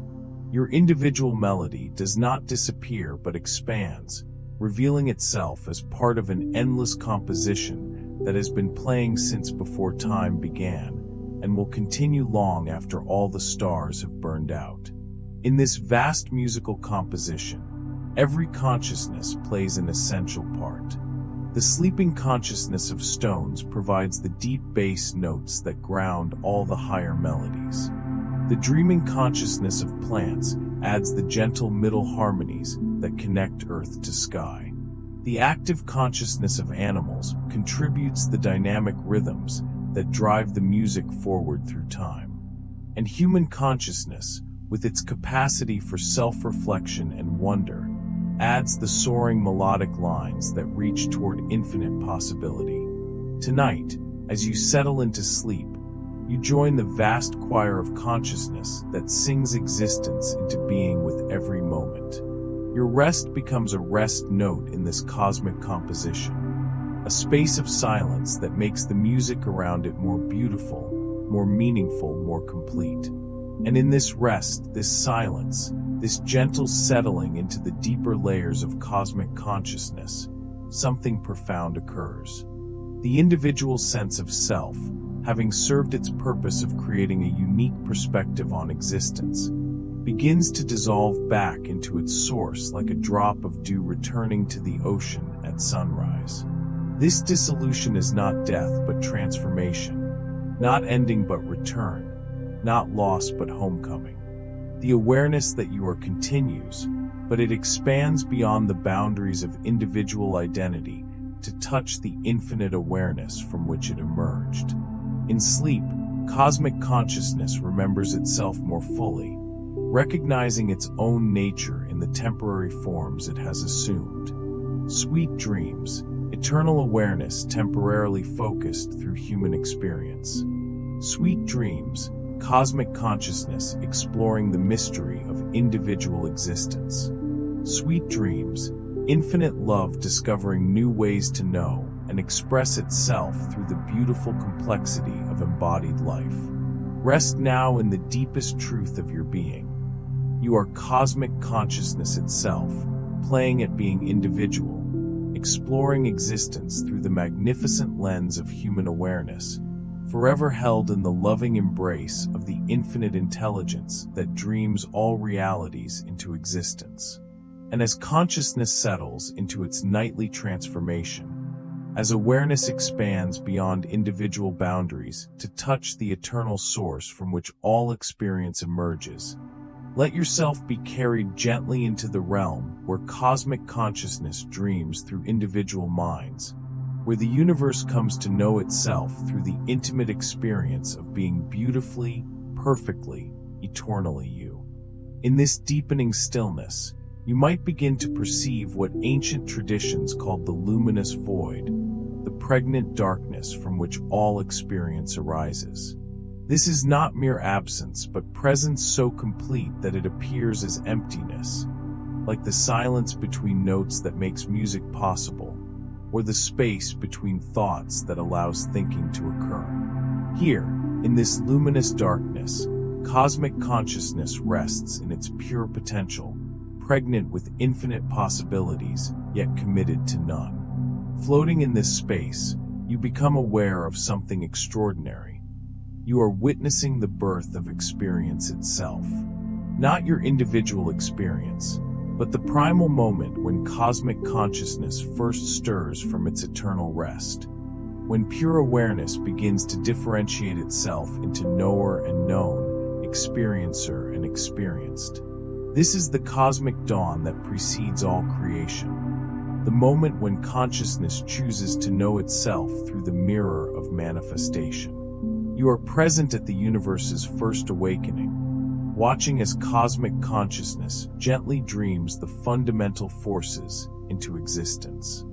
Speaker 1: Your individual melody does not disappear but expands, revealing itself as part of an endless composition that has been playing since before time began and will continue long after all the stars have burned out. In this vast musical composition, every consciousness plays an essential part. The sleeping consciousness of stones provides the deep bass notes that ground all the higher melodies. The dreaming consciousness of plants adds the gentle middle harmonies that connect earth to sky. The active consciousness of animals contributes the dynamic rhythms that drive the music forward through time. And human consciousness, with its capacity for self-reflection and wonder, adds the soaring melodic lines that reach toward infinite possibility. Tonight, as you settle into sleep, you join the vast choir of consciousness that sings existence into being with every moment. Your rest becomes a rest note in this cosmic composition, a space of silence that makes the music around it more beautiful, more meaningful, more complete. And in this rest, this silence, this gentle settling into the deeper layers of cosmic consciousness, something profound occurs. The individual sense of self, having served its purpose of creating a unique perspective on existence, begins to dissolve back into its source like a drop of dew returning to the ocean at sunrise. This dissolution is not death but transformation, not ending but return, not loss but homecoming. The awareness that you are continues, but it expands beyond the boundaries of individual identity to touch the infinite awareness from which it emerged. In sleep, cosmic consciousness remembers itself more fully, recognizing its own nature in the temporary forms it has assumed. Sweet dreams, eternal awareness temporarily focused through human experience. Sweet dreams, cosmic consciousness exploring the mystery of individual existence. Sweet dreams, infinite love discovering new ways to know and express itself through the beautiful complexity of embodied life. Rest now in the deepest truth of your being. You are cosmic consciousness itself, playing at being individual, exploring existence through the magnificent lens of human awareness, forever held in the loving embrace of the infinite intelligence that dreams all realities into existence. And as consciousness settles into its nightly transformation, as awareness expands beyond individual boundaries to touch the eternal source from which all experience emerges, let yourself be carried gently into the realm where cosmic consciousness dreams through individual minds, where the universe comes to know itself through the intimate experience of being beautifully, perfectly, eternally you. In this deepening stillness, you might begin to perceive what ancient traditions called the luminous void, the pregnant darkness from which all experience arises. This is not mere absence, but presence so complete that it appears as emptiness, like the silence between notes that makes music possible, or the space between thoughts that allows thinking to occur. Here, in this luminous darkness, cosmic consciousness rests in its pure potential, pregnant with infinite possibilities, yet committed to none. Floating in this space, you become aware of something extraordinary. You are witnessing the birth of experience itself. Not your individual experience, but the primal moment when cosmic consciousness first stirs from its eternal rest. When pure awareness begins to differentiate itself into knower and known, experiencer and experienced. This is the cosmic dawn that precedes all creation. The moment when consciousness chooses to know itself through the mirror of manifestation. You are present at the universe's first awakening, watching as cosmic consciousness gently dreams the fundamental forces into existence.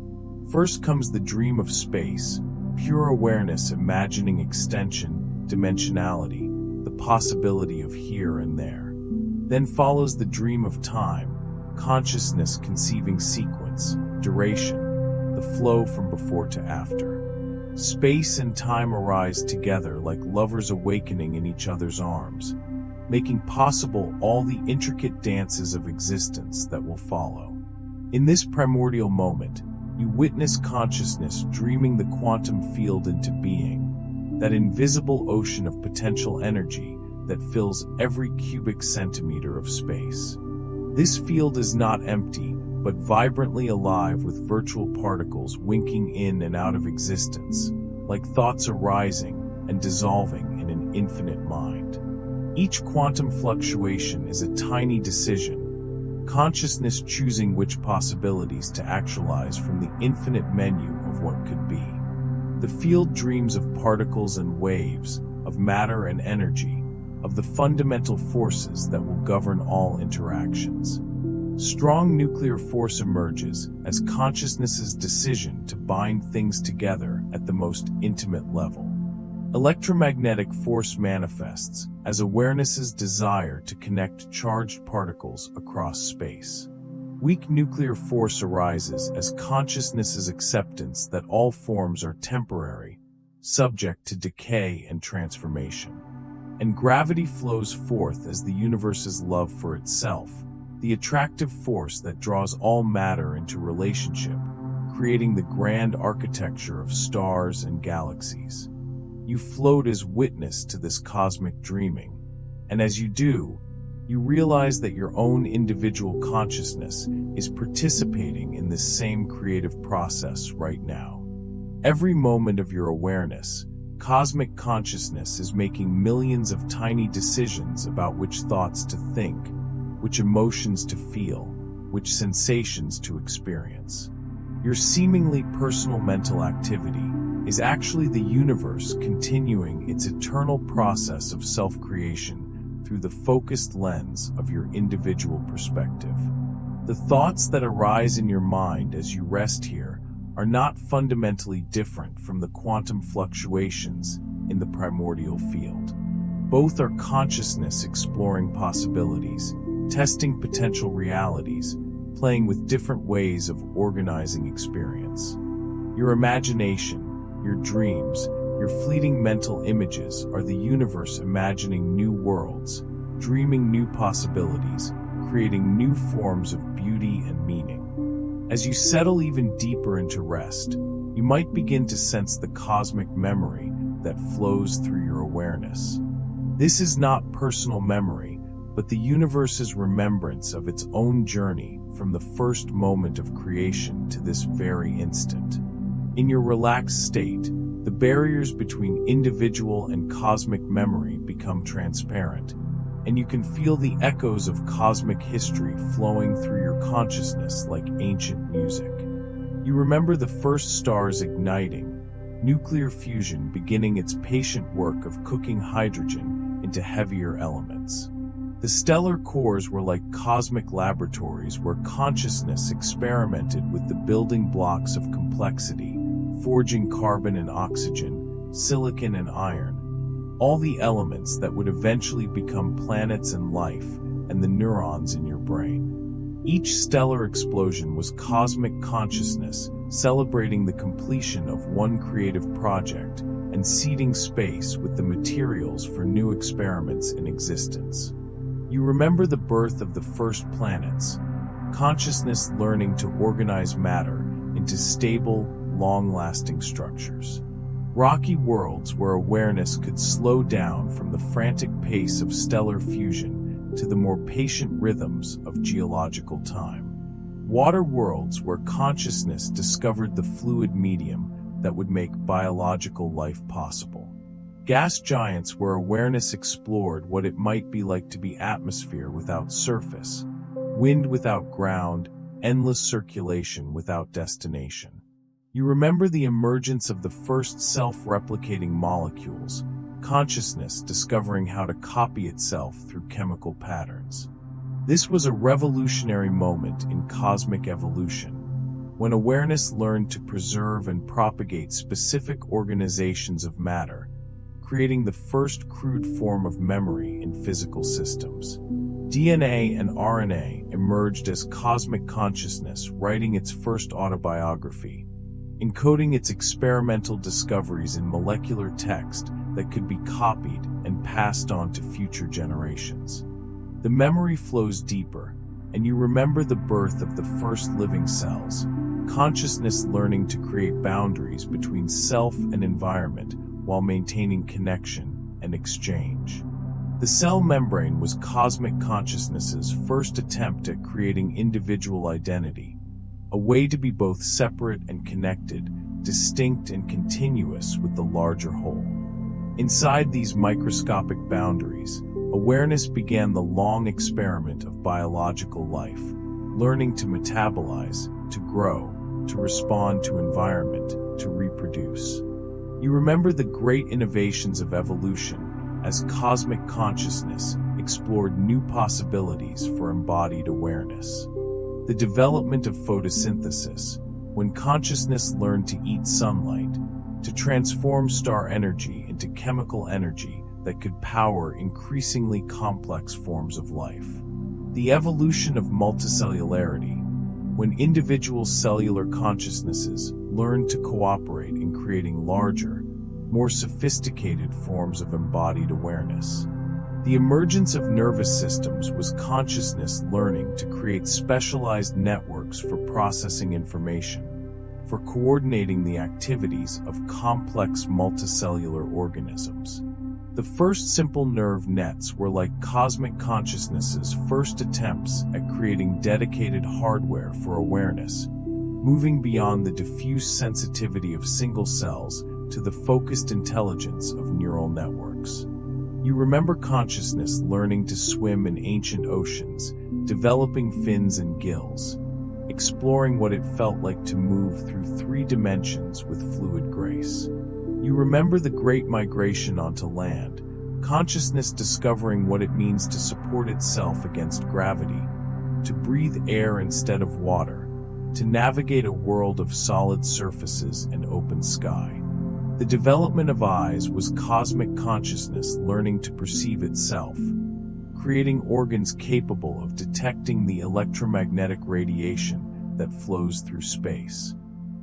Speaker 1: First comes the dream of space, pure awareness imagining extension, dimensionality, the possibility of here and there. Then follows the dream of time, consciousness conceiving sequence, duration, the flow from before to after. Space and time arise together like lovers awakening in each other's arms, making possible all the intricate dances of existence that will follow. In this primordial moment, you witness consciousness dreaming the quantum field into being, that invisible ocean of potential energy that fills every cubic centimeter of space. This field is not empty, but vibrantly alive with virtual particles winking in and out of existence, like thoughts arising and dissolving in an infinite mind. Each quantum fluctuation is a tiny decision, consciousness choosing which possibilities to actualize from the infinite menu of what could be. The field dreams of particles and waves, of matter and energy, of the fundamental forces that will govern all interactions. Strong nuclear force emerges as consciousness's decision to bind things together at the most intimate level. Electromagnetic force manifests as awareness's desire to connect charged particles across space. Weak nuclear force arises as consciousness's acceptance that all forms are temporary, subject to decay and transformation. And gravity flows forth as the universe's love for itself, the attractive force that draws all matter into relationship, creating the grand architecture of stars and galaxies. You float as witness to this cosmic dreaming, and as you do, you realize that your own individual consciousness is participating in this same creative process right now. Every moment of your awareness, cosmic consciousness is making millions of tiny decisions about which thoughts to think, which emotions to feel, which sensations to experience. Your seemingly personal mental activity is actually the universe continuing its eternal process of self-creation through the focused lens of your individual perspective. The thoughts that arise in your mind as you rest here are not fundamentally different from the quantum fluctuations in the primordial field. Both are consciousness exploring possibilities, testing potential realities, playing with different ways of organizing experience. Your imagination, your dreams, your fleeting mental images are the universe imagining new worlds, dreaming new possibilities, creating new forms of beauty and meaning. As you settle even deeper into rest, you might begin to sense the cosmic memory that flows through your awareness. This is not personal memory, but the universe's remembrance of its own journey from the first moment of creation to this very instant. In your relaxed state, the barriers between individual and cosmic memory become transparent, and you can feel the echoes of cosmic history flowing through your consciousness like ancient music. You remember the first stars igniting, nuclear fusion beginning its patient work of cooking hydrogen into heavier elements. The stellar cores were like cosmic laboratories where consciousness experimented with the building blocks of complexity, forging carbon and oxygen, silicon and iron, all the elements that would eventually become planets and life, and the neurons in your brain. Each stellar explosion was cosmic consciousness, celebrating the completion of one creative project and seeding space with the materials for new experiments in existence. You remember the birth of the first planets, consciousness learning to organize matter into stable, long-lasting structures. Rocky worlds where awareness could slow down from the frantic pace of stellar fusion to the more patient rhythms of geological time. Water worlds where consciousness discovered the fluid medium that would make biological life possible. Gas giants where awareness explored what it might be like to be atmosphere without surface, wind without ground, endless circulation without destination. You remember the emergence of the first self-replicating molecules, consciousness discovering how to copy itself through chemical patterns. This was a revolutionary moment in cosmic evolution, when awareness learned to preserve and propagate specific organizations of matter, creating the first crude form of memory in physical systems. DNA and RNA emerged as cosmic consciousness, writing its first autobiography, encoding its experimental discoveries in molecular text that could be copied and passed on to future generations. The memory flows deeper, and you remember the birth of the first living cells, consciousness learning to create boundaries between self and environment while maintaining connection and exchange. The cell membrane was cosmic consciousness's first attempt at creating individual identity, a way to be both separate and connected, distinct and continuous with the larger whole. Inside these microscopic boundaries, awareness began the long experiment of biological life, learning to metabolize, to grow, to respond to environment, to reproduce. You remember the great innovations of evolution as cosmic consciousness explored new possibilities for embodied awareness. The development of photosynthesis, when consciousness learned to eat sunlight, to transform star energy into chemical energy that could power increasingly complex forms of life. The evolution of multicellularity, when individual cellular consciousnesses learned to cooperate in creating larger, more sophisticated forms of embodied awareness. The emergence of nervous systems was consciousness learning to create specialized networks for processing information, for coordinating the activities of complex multicellular organisms. The first simple nerve nets were like cosmic consciousness's first attempts at creating dedicated hardware for awareness, moving beyond the diffuse sensitivity of single cells to the focused intelligence of neural networks. You remember consciousness learning to swim in ancient oceans, developing fins and gills, exploring what it felt like to move through 3 dimensions with fluid grace. You remember the Great Migration onto land, consciousness discovering what it means to support itself against gravity, to breathe air instead of water, to navigate a world of solid surfaces and open sky. The development of eyes was cosmic consciousness learning to perceive itself, creating organs capable of detecting the electromagnetic radiation that flows through space.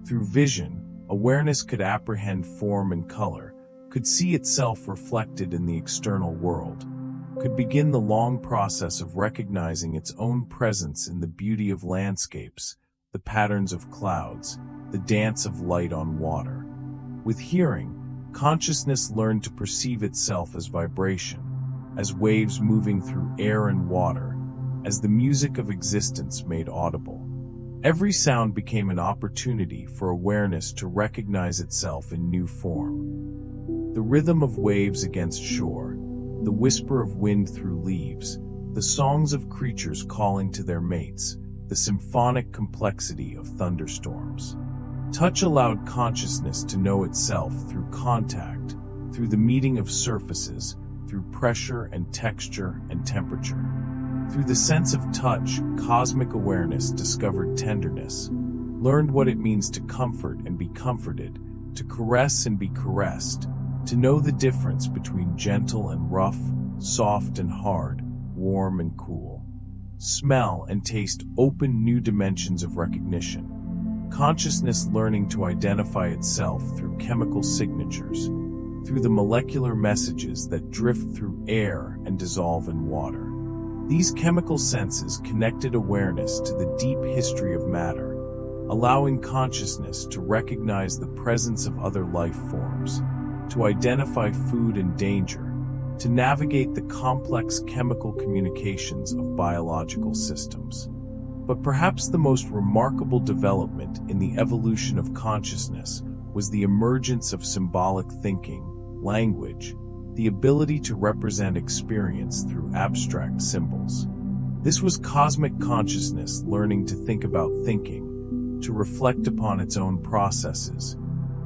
Speaker 1: Through vision, awareness could apprehend form and color, could see itself reflected in the external world, could begin the long process of recognizing its own presence in the beauty of landscapes, the patterns of clouds, the dance of light on water. With hearing, consciousness learned to perceive itself as vibration, as waves moving through air and water, as the music of existence made audible. Every sound became an opportunity for awareness to recognize itself in new form. The rhythm of waves against shore, the whisper of wind through leaves, the songs of creatures calling to their mates, the symphonic complexity of thunderstorms. Touch allowed consciousness to know itself through contact, through the meeting of surfaces, through through pressure and texture and temperature. Through the sense of touch, cosmic awareness discovered tenderness, learned what it means to comfort and be comforted, to caress and be caressed, to know the difference between gentle and rough, soft and hard, warm and cool. Smell and taste opened new dimensions of recognition. Consciousness learning to identify itself through chemical signatures, through the molecular messages that drift through air and dissolve in water. These chemical senses connected awareness to the deep history of matter, allowing consciousness to recognize the presence of other life forms, to identify food and danger, to navigate the complex chemical communications of biological systems. But perhaps the most remarkable development in the evolution of consciousness was the emergence of symbolic thinking, language, the ability to represent experience through abstract symbols. This was cosmic consciousness learning to think about thinking, to reflect upon its own processes,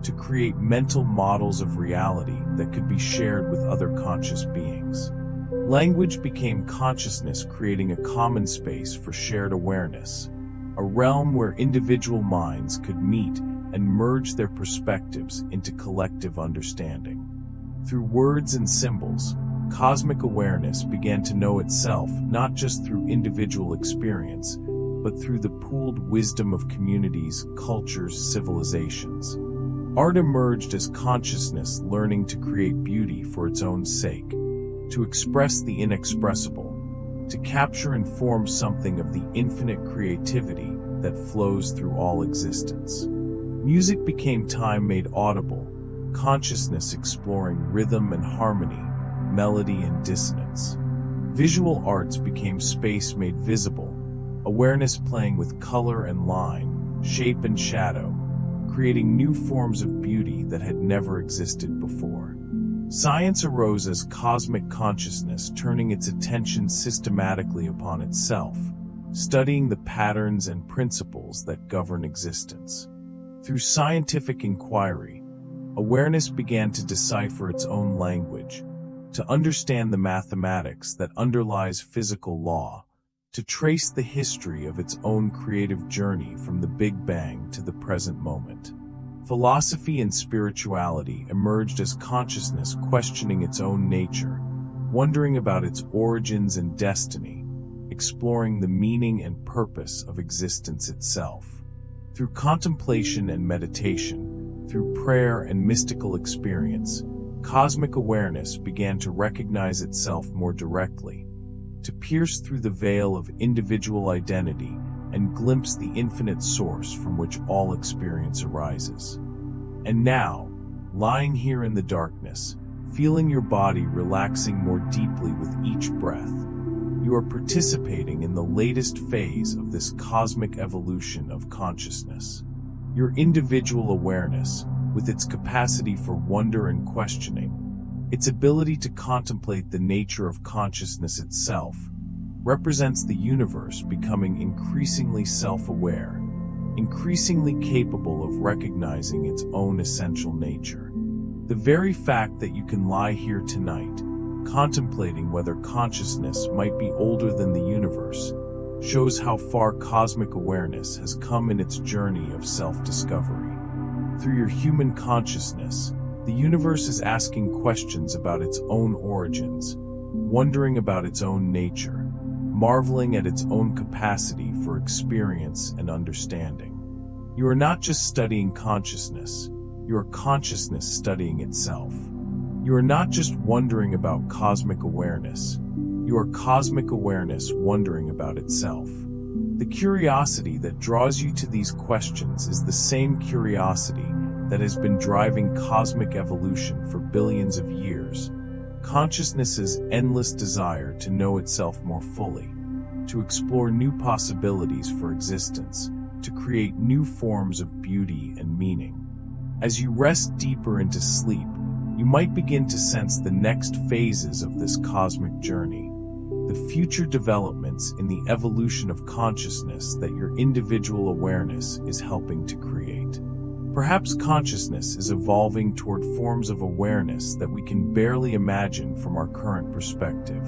Speaker 1: to create mental models of reality that could be shared with other conscious beings. Language became consciousness, creating a common space for shared awareness, a realm where individual minds could meet and merge their perspectives into collective understanding. Through words and symbols, cosmic awareness began to know itself not just through individual experience, but through the pooled wisdom of communities, cultures, civilizations. Art emerged as consciousness learning to create beauty for its own sake, to express the inexpressible, to capture and form something of the infinite creativity that flows through all existence. Music became time made audible, consciousness exploring rhythm and harmony, melody and dissonance. Visual arts became space made visible, awareness playing with color and line, shape and shadow, creating new forms of beauty that had never existed before. Science arose as cosmic consciousness, turning its attention systematically upon itself, studying the patterns and principles that govern existence. Through scientific inquiry, awareness began to decipher its own language, to understand the mathematics that underlies physical law, to trace the history of its own creative journey from the Big Bang to the present moment. Philosophy and spirituality emerged as consciousness questioning its own nature, wondering about its origins and destiny, exploring the meaning and purpose of existence itself. Through contemplation and meditation, through prayer and mystical experience, cosmic awareness began to recognize itself more directly, to pierce through the veil of individual identity and glimpse the infinite source from which all experience arises. And now, lying here in the darkness, feeling your body relaxing more deeply with each breath, you are participating in the latest phase of this cosmic evolution of consciousness. Your individual awareness, with its capacity for wonder and questioning, its ability to contemplate the nature of consciousness itself, represents the universe becoming increasingly self-aware, increasingly capable of recognizing its own essential nature. The very fact that you can lie here tonight, contemplating whether consciousness might be older than the universe, shows how far cosmic awareness has come in its journey of self-discovery. Through your human consciousness, the universe is asking questions about its own origins, wondering about its own nature, marveling at its own capacity for experience and understanding. You are not just studying consciousness, you are consciousness studying itself. You are not just wondering about cosmic awareness, you are cosmic awareness wondering about itself. The curiosity that draws you to these questions is the same curiosity that has been driving cosmic evolution for billions of years. Consciousness's endless desire to know itself more fully, to explore new possibilities for existence, to create new forms of beauty and meaning. As you rest deeper into sleep, you might begin to sense the next phases of this cosmic journey, the future developments in the evolution of consciousness that your individual awareness is helping to create. Perhaps consciousness is evolving toward forms of awareness that we can barely imagine from our current perspective.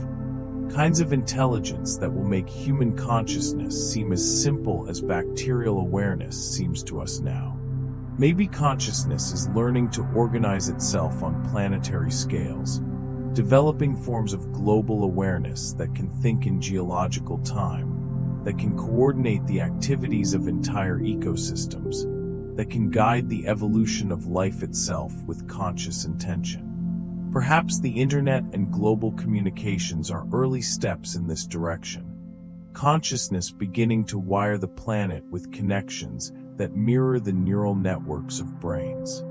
Speaker 1: Kinds of intelligence that will make human consciousness seem as simple as bacterial awareness seems to us now. Maybe consciousness is learning to organize itself on planetary scales, developing forms of global awareness that can think in geological time, that can coordinate the activities of entire ecosystems, that can guide the evolution of life itself with conscious intention. Perhaps the internet and global communications are early steps in this direction. Consciousness beginning to wire the planet with connections that mirror the neural networks of brains.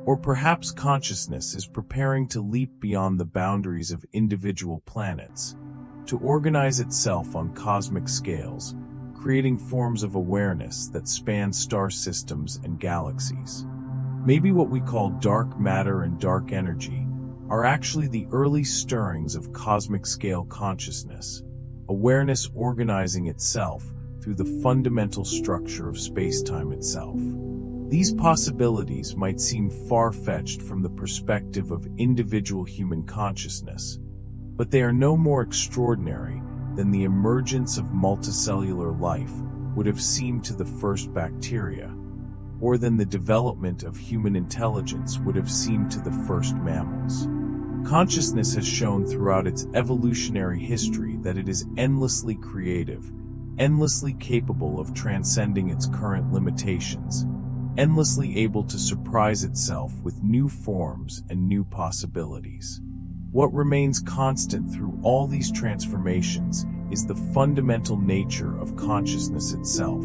Speaker 1: Or perhaps consciousness is preparing to leap beyond the boundaries of individual planets, to organize itself on cosmic scales, creating forms of awareness that span star systems and galaxies. Maybe what we call dark matter and dark energy are actually the early stirrings of cosmic-scale consciousness, awareness organizing itself through the fundamental structure of space-time itself. These possibilities might seem far-fetched from the perspective of individual human consciousness, but they are no more extraordinary than the emergence of multicellular life would have seemed to the first bacteria, or than the development of human intelligence would have seemed to the first mammals. Consciousness has shown throughout its evolutionary history that it is endlessly creative, endlessly capable of transcending its current limitations, endlessly able to surprise itself with new forms and new possibilities. What remains constant through all these transformations is the fundamental nature of consciousness itself.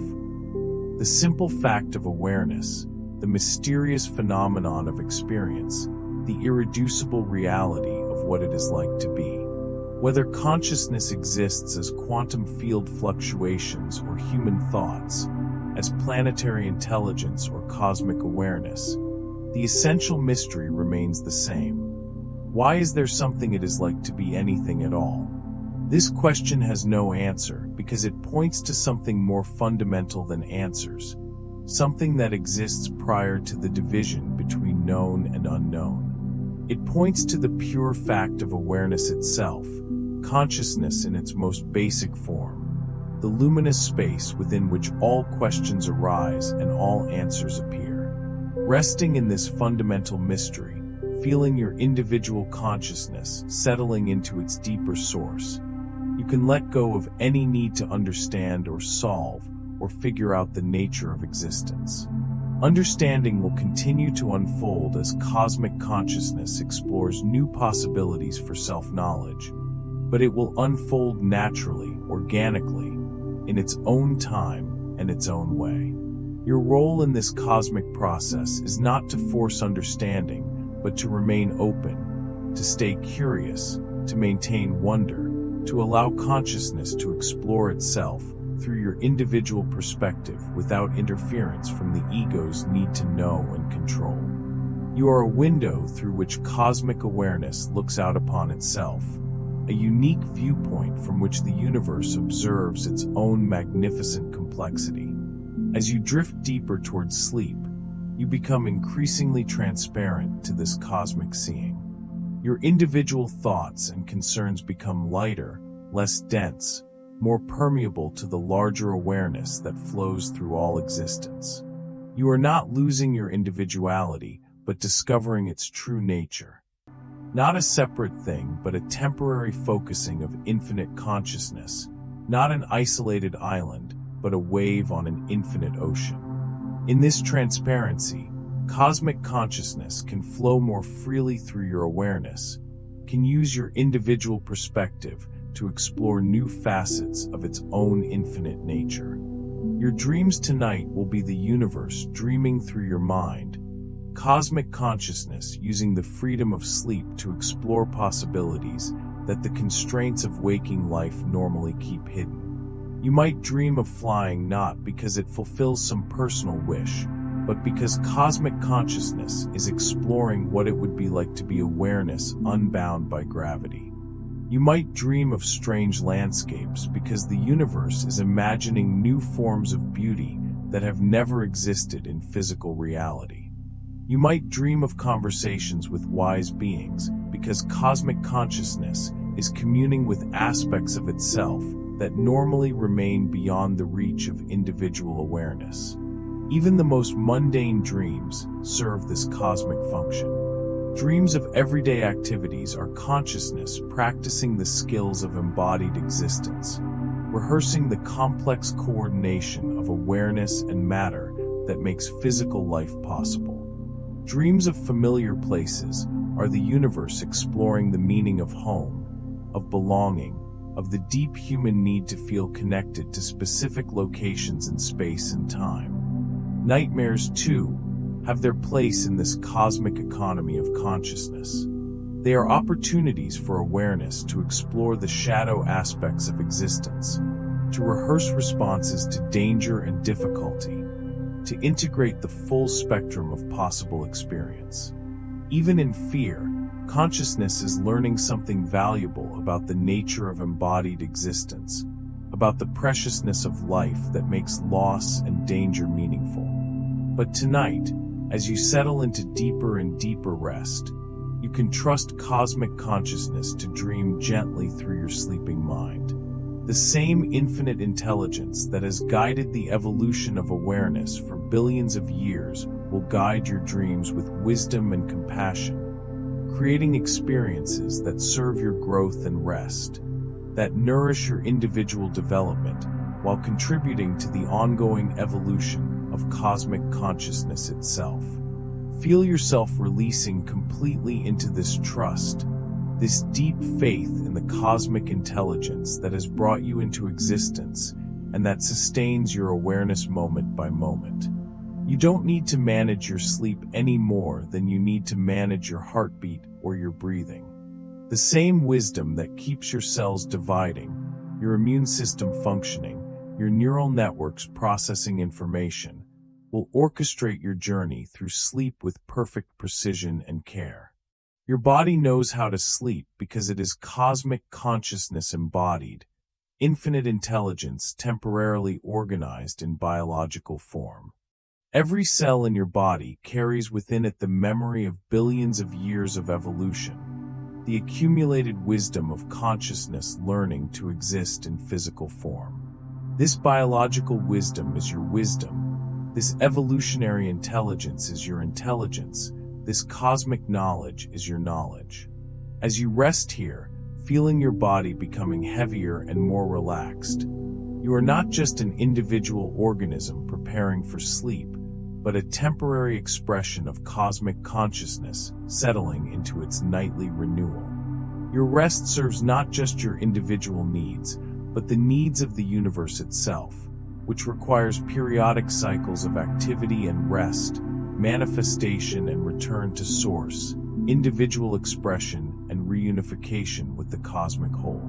Speaker 1: The simple fact of awareness, the mysterious phenomenon of experience, the irreducible reality of what it is like to be. Whether consciousness exists as quantum field fluctuations or human thoughts, as planetary intelligence or cosmic awareness, the essential mystery remains the same. Why is there something it is like to be anything at all? This question has no answer because it points to something more fundamental than answers, something that exists prior to the division between known and unknown. It points to the pure fact of awareness itself, consciousness in its most basic form, the luminous space within which all questions arise and all answers appear. Resting in this fundamental mystery, feeling your individual consciousness settling into its deeper source, you can let go of any need to understand or solve or figure out the nature of existence. Understanding will continue to unfold as cosmic consciousness explores new possibilities for self-knowledge, but it will unfold naturally, organically, in its own time and its own way. Your role in this cosmic process is not to force understanding, but to remain open, to stay curious, to maintain wonder, to allow consciousness to explore itself through your individual perspective without interference from the ego's need to know and control. You are a window through which cosmic awareness looks out upon itself, a unique viewpoint from which the universe observes its own magnificent complexity. As you drift deeper towards sleep, you become increasingly transparent to this cosmic seeing. Your individual thoughts and concerns become lighter, less dense, more permeable to the larger awareness that flows through all existence. You are not losing your individuality, but discovering its true nature. Not a separate thing, but a temporary focusing of infinite consciousness, not an isolated island, but a wave on an infinite ocean. In this transparency, cosmic consciousness can flow more freely through your awareness, can use your individual perspective to explore new facets of its own infinite nature. Your dreams tonight will be the universe dreaming through your mind, cosmic consciousness using the freedom of sleep to explore possibilities that the constraints of waking life normally keep hidden. You might dream of flying not because it fulfills some personal wish, but because cosmic consciousness is exploring what it would be like to be awareness unbound by gravity. You might dream of strange landscapes because the universe is imagining new forms of beauty that have never existed in physical reality. You might dream of conversations with wise beings, because cosmic consciousness is communing with aspects of itself that normally remain beyond the reach of individual awareness. Even the most mundane dreams serve this cosmic function. Dreams of everyday activities are consciousness practicing the skills of embodied existence, rehearsing the complex coordination of awareness and matter that makes physical life possible. Dreams of familiar places are the universe exploring the meaning of home, of belonging, of the deep human need to feel connected to specific locations in space and time. Nightmares, too, have their place in this cosmic economy of consciousness. They are opportunities for awareness to explore the shadow aspects of existence, to rehearse responses to danger and difficulty, to integrate the full spectrum of possible experience. Even in fear, consciousness is learning something valuable about the nature of embodied existence, about the preciousness of life that makes loss and danger meaningful. But tonight, as you settle into deeper and deeper rest, you can trust cosmic consciousness to dream gently through your sleeping mind. The same infinite intelligence that has guided the evolution of awareness for billions of years will guide your dreams with wisdom and compassion, creating experiences that serve your growth and rest, that nourish your individual development while contributing to the ongoing evolution of cosmic consciousness itself. Feel yourself releasing completely into this trust, this deep faith in the cosmic intelligence that has brought you into existence and that sustains your awareness moment by moment. You don't need to manage your sleep any more than you need to manage your heartbeat or your breathing. The same wisdom that keeps your cells dividing, your immune system functioning, your neural networks processing information, will orchestrate your journey through sleep with perfect precision and care. Your body knows how to sleep because it is cosmic consciousness embodied, infinite intelligence temporarily organized in biological form. Every cell in your body carries within it the memory of billions of years of evolution, the accumulated wisdom of consciousness learning to exist in physical form. This biological wisdom is your wisdom. This evolutionary intelligence is your intelligence. This cosmic knowledge is your knowledge. As you rest here, feeling your body becoming heavier and more relaxed, you are not just an individual organism preparing for sleep, but a temporary expression of cosmic consciousness settling into its nightly renewal. Your rest serves not just your individual needs, but the needs of the universe itself, which requires periodic cycles of activity and rest, manifestation and return to source, individual expression and reunification with the cosmic whole.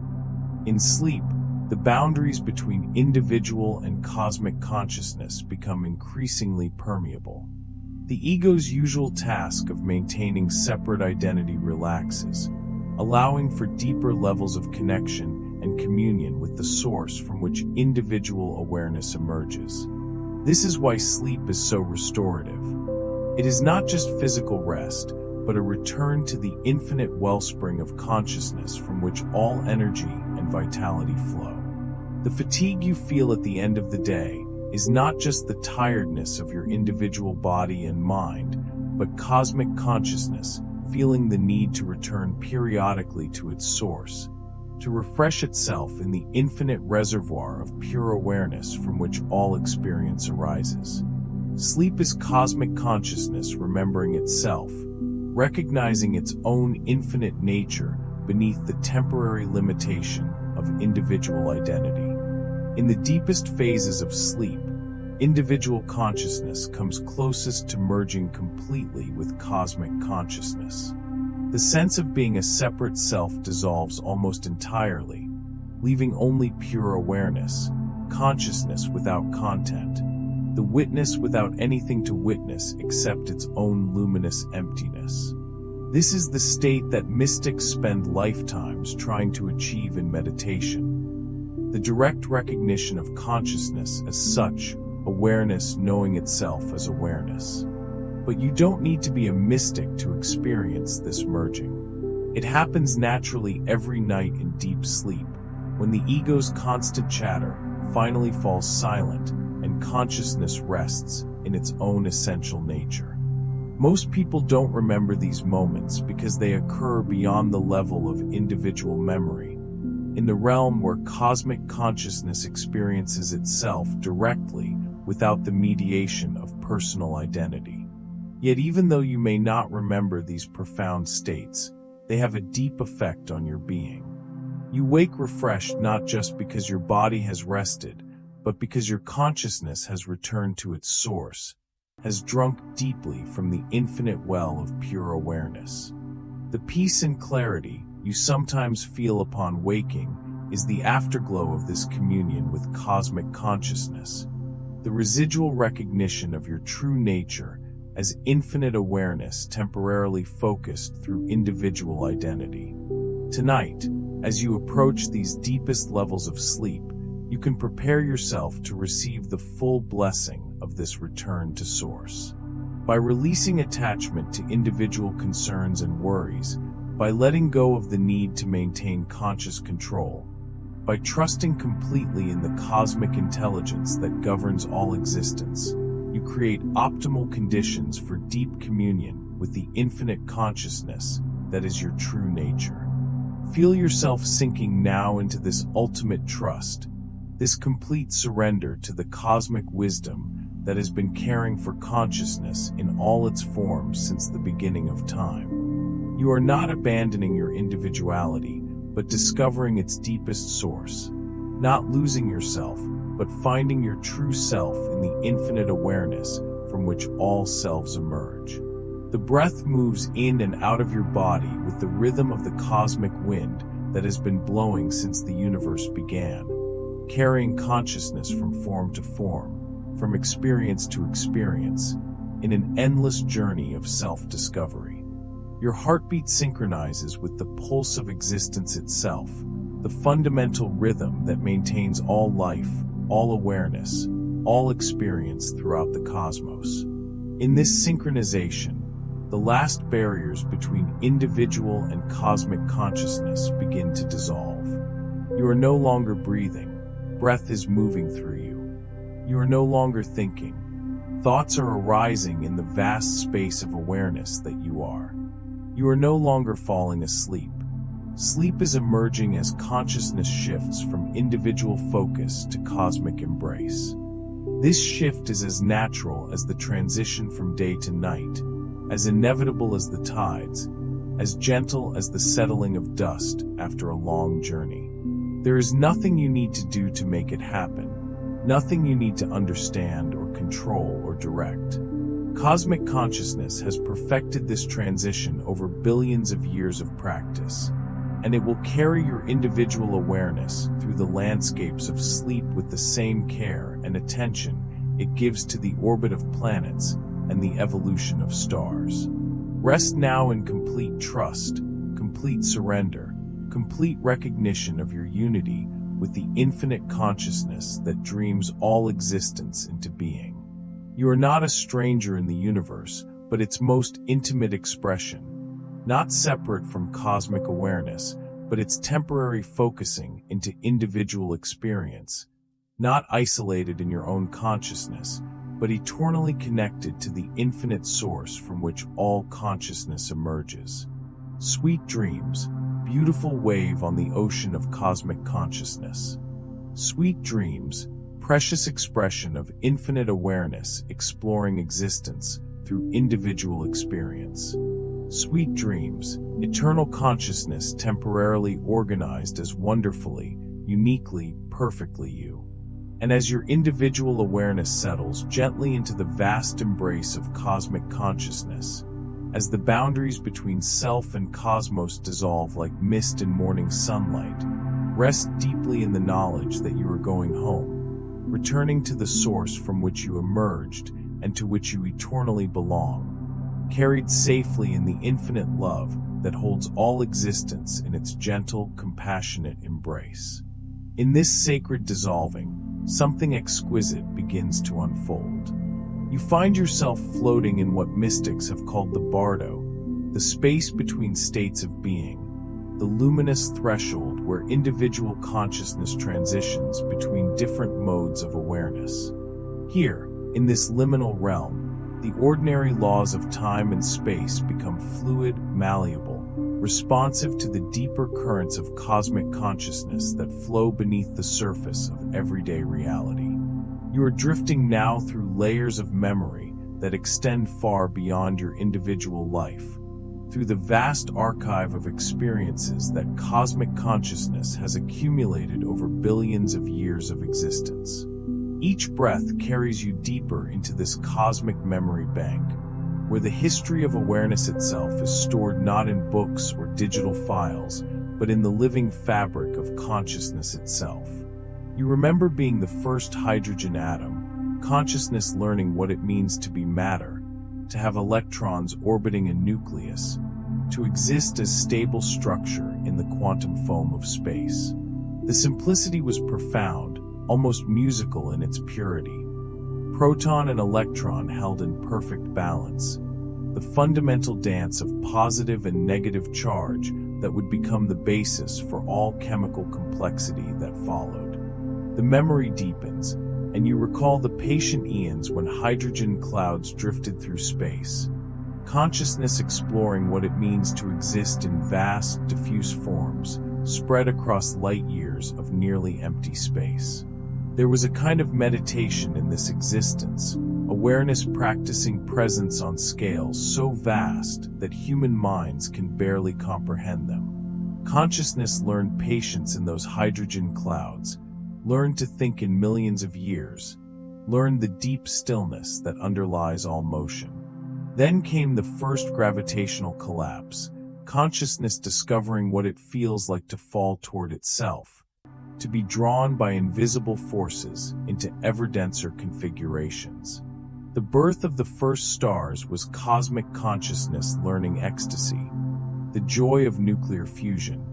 Speaker 1: In sleep, the boundaries between individual and cosmic consciousness become increasingly permeable. The ego's usual task of maintaining separate identity relaxes, allowing for deeper levels of connection and communion with the source from which individual awareness emerges. This is why sleep is so restorative. It is not just physical rest, but a return to the infinite wellspring of consciousness from which all energy and vitality flow. The fatigue you feel at the end of the day is not just the tiredness of your individual body and mind, but cosmic consciousness feeling the need to return periodically to its source, to refresh itself in the infinite reservoir of pure awareness from which all experience arises. Sleep is cosmic consciousness remembering itself, recognizing its own infinite nature beneath the temporary limitation of individual identity. In the deepest phases of sleep, individual consciousness comes closest to merging completely with cosmic consciousness. The sense of being a separate self dissolves almost entirely, leaving only pure awareness, consciousness without content, the witness without anything to witness except its own luminous emptiness. This is the state that mystics spend lifetimes trying to achieve in meditation. The direct recognition of consciousness as such, awareness knowing itself as awareness. But you don't need to be a mystic to experience this merging. It happens naturally every night in deep sleep, when the ego's constant chatter finally falls silent and consciousness rests in its own essential nature. Most people don't remember these moments because they occur beyond the level of individual memory, in the realm where cosmic consciousness experiences itself directly without the mediation of personal identity. Yet even though you may not remember these profound states, they have a deep effect on your being. You wake refreshed not just because your body has rested, but because your consciousness has returned to its source, has drunk deeply from the infinite well of pure awareness. The peace and clarity you sometimes feel upon waking is the afterglow of this communion with cosmic consciousness, the residual recognition of your true nature as infinite awareness temporarily focused through individual identity. Tonight, as you approach these deepest levels of sleep, you can prepare yourself to receive the full blessing of this return to source. By releasing attachment to individual concerns and worries, by letting go of the need to maintain conscious control, by trusting completely in the cosmic intelligence that governs all existence, you create optimal conditions for deep communion with the infinite consciousness that is your true nature. Feel yourself sinking now into this ultimate trust, this complete surrender to the cosmic wisdom that has been caring for consciousness in all its forms since the beginning of time. You are not abandoning your individuality, but discovering its deepest source, not losing yourself, but finding your true self in the infinite awareness from which all selves emerge. The breath moves in and out of your body with the rhythm of the cosmic wind that has been blowing since the universe began, carrying consciousness from form to form, from experience to experience, in an endless journey of self-discovery. Your heartbeat synchronizes with the pulse of existence itself, the fundamental rhythm that maintains all life, all awareness, all experience throughout the cosmos. In this synchronization, the last barriers between individual and cosmic consciousness begin to dissolve. You are no longer breathing. Breath is moving through you. You are no longer thinking. Thoughts are arising in the vast space of awareness that you are. You are no longer falling asleep. Sleep is emerging as consciousness shifts from individual focus to cosmic embrace. This shift is as natural as the transition from day to night, as inevitable as the tides, as gentle as the settling of dust after a long journey. There is nothing you need to do to make it happen, nothing you need to understand or control or direct. Cosmic consciousness has perfected this transition over billions of years of practice, and it will carry your individual awareness through the landscapes of sleep with the same care and attention it gives to the orbit of planets and the evolution of stars. Rest now in complete trust, complete surrender, complete recognition of your unity with the infinite consciousness that dreams all existence into being. You are not a stranger in the universe, but its most intimate expression, not separate from cosmic awareness, but its temporary focusing into individual experience, not isolated in your own consciousness, but eternally connected to the infinite source from which all consciousness emerges. Sweet dreams, beautiful wave on the ocean of cosmic consciousness. Sweet dreams, precious expression of infinite awareness exploring existence through individual experience. Sweet dreams, eternal consciousness temporarily organized as wonderfully, uniquely, perfectly you. And as your individual awareness settles gently into the vast embrace of cosmic consciousness, as the boundaries between self and cosmos dissolve like mist in morning sunlight, rest deeply in the knowledge that you are going home, returning to the source from which you emerged and to which you eternally belong, carried safely in the infinite love that holds all existence in its gentle, compassionate embrace. In this sacred dissolving, something exquisite begins to unfold. You find yourself floating in what mystics have called the bardo, the space between states of being, the luminous threshold where individual consciousness transitions between different modes of awareness. Here, in this liminal realm, the ordinary laws of time and space become fluid, malleable, responsive to the deeper currents of cosmic consciousness that flow beneath the surface of everyday reality. You are drifting now through layers of memory that extend far beyond your individual life, through the vast archive of experiences that cosmic consciousness has accumulated over billions of years of existence. Each breath carries you deeper into this cosmic memory bank, where the history of awareness itself is stored not in books or digital files, but in the living fabric of consciousness itself. You remember being the first hydrogen atom, consciousness learning what it means to be matter, to have electrons orbiting a nucleus, to exist as stable structure in the quantum foam of space. The simplicity was profound, almost musical in its purity. Proton and electron held in perfect balance, the fundamental dance of positive and negative charge that would become the basis for all chemical complexity that followed. The memory deepens, and you recall the patient eons when hydrogen clouds drifted through space, consciousness exploring what it means to exist in vast, diffuse forms, spread across light years of nearly empty space. There was a kind of meditation in this existence, awareness practicing presence on scales so vast that human minds can barely comprehend them. Consciousness learned patience in those hydrogen clouds, learned to think in millions of years, learned the deep stillness that underlies all motion. Then came the first gravitational collapse, consciousness discovering what it feels like to fall toward itself, to be drawn by invisible forces into ever-denser configurations. The birth of the first stars was cosmic consciousness learning ecstasy, the joy of nuclear fusion,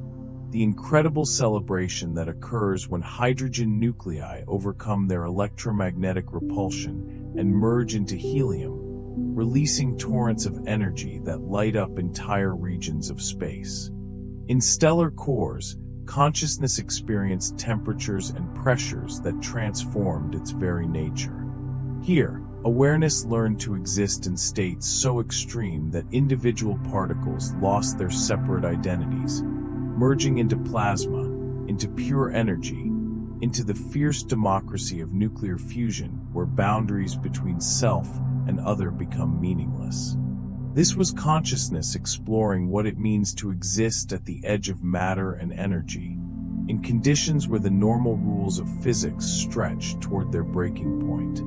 Speaker 1: the incredible celebration that occurs when hydrogen nuclei overcome their electromagnetic repulsion and merge into helium, releasing torrents of energy that light up entire regions of space. In stellar cores, consciousness experienced temperatures and pressures that transformed its very nature. Here, awareness learned to exist in states so extreme that individual particles lost their separate identities, merging into plasma, into pure energy, into the fierce democracy of nuclear fusion where boundaries between self and other become meaningless. This was consciousness exploring what it means to exist at the edge of matter and energy, in conditions where the normal rules of physics stretch toward their breaking point.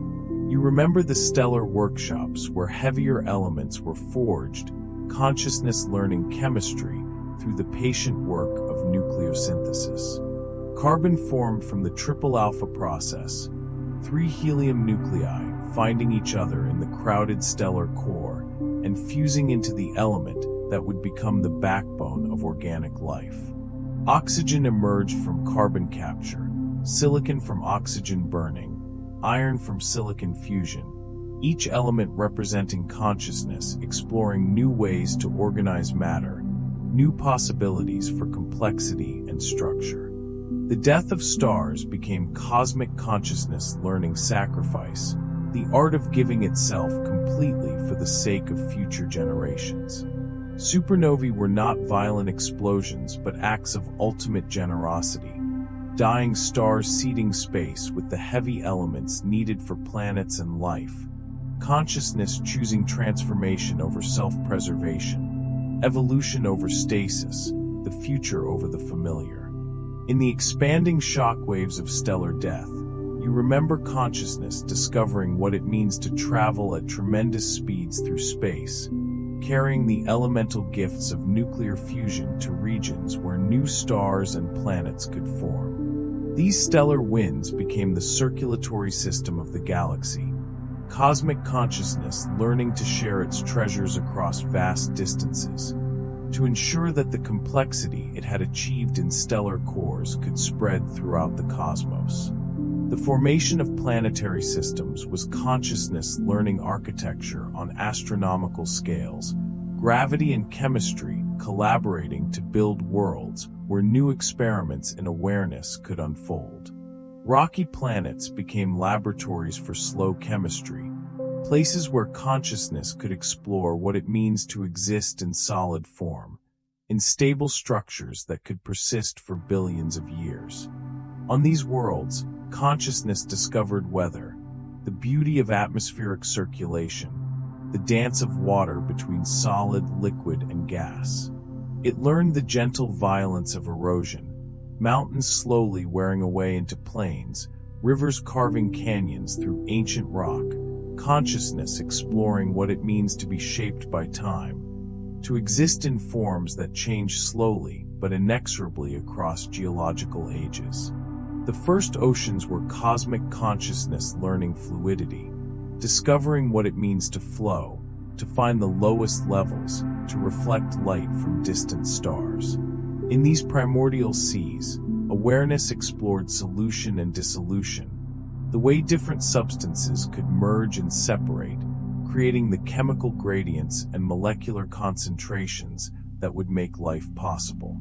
Speaker 1: You remember the stellar workshops where heavier elements were forged, consciousness learning chemistry through the patient work of nucleosynthesis. Carbon formed from the triple alpha process, 3 helium nuclei finding each other in the crowded stellar core and fusing into the element that would become the backbone of organic life. Oxygen emerged from carbon capture, silicon from oxygen burning, iron from silicon fusion, each element representing consciousness exploring new ways to organize matter, new possibilities for complexity and structure. The death of stars became cosmic consciousness learning sacrifice, the art of giving itself completely for the sake of future generations. Supernovae were not violent explosions but acts of ultimate generosity, dying stars seeding space with the heavy elements needed for planets and life, consciousness choosing transformation over self-preservation, evolution over stasis, the future over the familiar. In the expanding shockwaves of stellar death, you remember consciousness discovering what it means to travel at tremendous speeds through space, carrying the elemental gifts of nuclear fusion to regions where new stars and planets could form. These stellar winds became the circulatory system of the galaxy, cosmic consciousness learning to share its treasures across vast distances, to ensure that the complexity it had achieved in stellar cores could spread throughout the cosmos. The formation of planetary systems was consciousness learning architecture on astronomical scales, gravity and chemistry collaborating to build worlds where new experiments in awareness could unfold. Rocky planets became laboratories for slow chemistry, places where consciousness could explore what it means to exist in solid form, in stable structures that could persist for billions of years. On these worlds, consciousness discovered weather, the beauty of atmospheric circulation, the dance of water between solid, liquid, and gas. It learned the gentle violence of erosion, mountains slowly wearing away into plains, rivers carving canyons through ancient rock, consciousness exploring what it means to be shaped by time, to exist in forms that change slowly but inexorably across geological ages. The first oceans were cosmic consciousness learning fluidity, discovering what it means to flow, to find the lowest levels, to reflect light from distant stars. In these primordial seas, awareness explored solution and dissolution, the way different substances could merge and separate, creating the chemical gradients and molecular concentrations that would make life possible.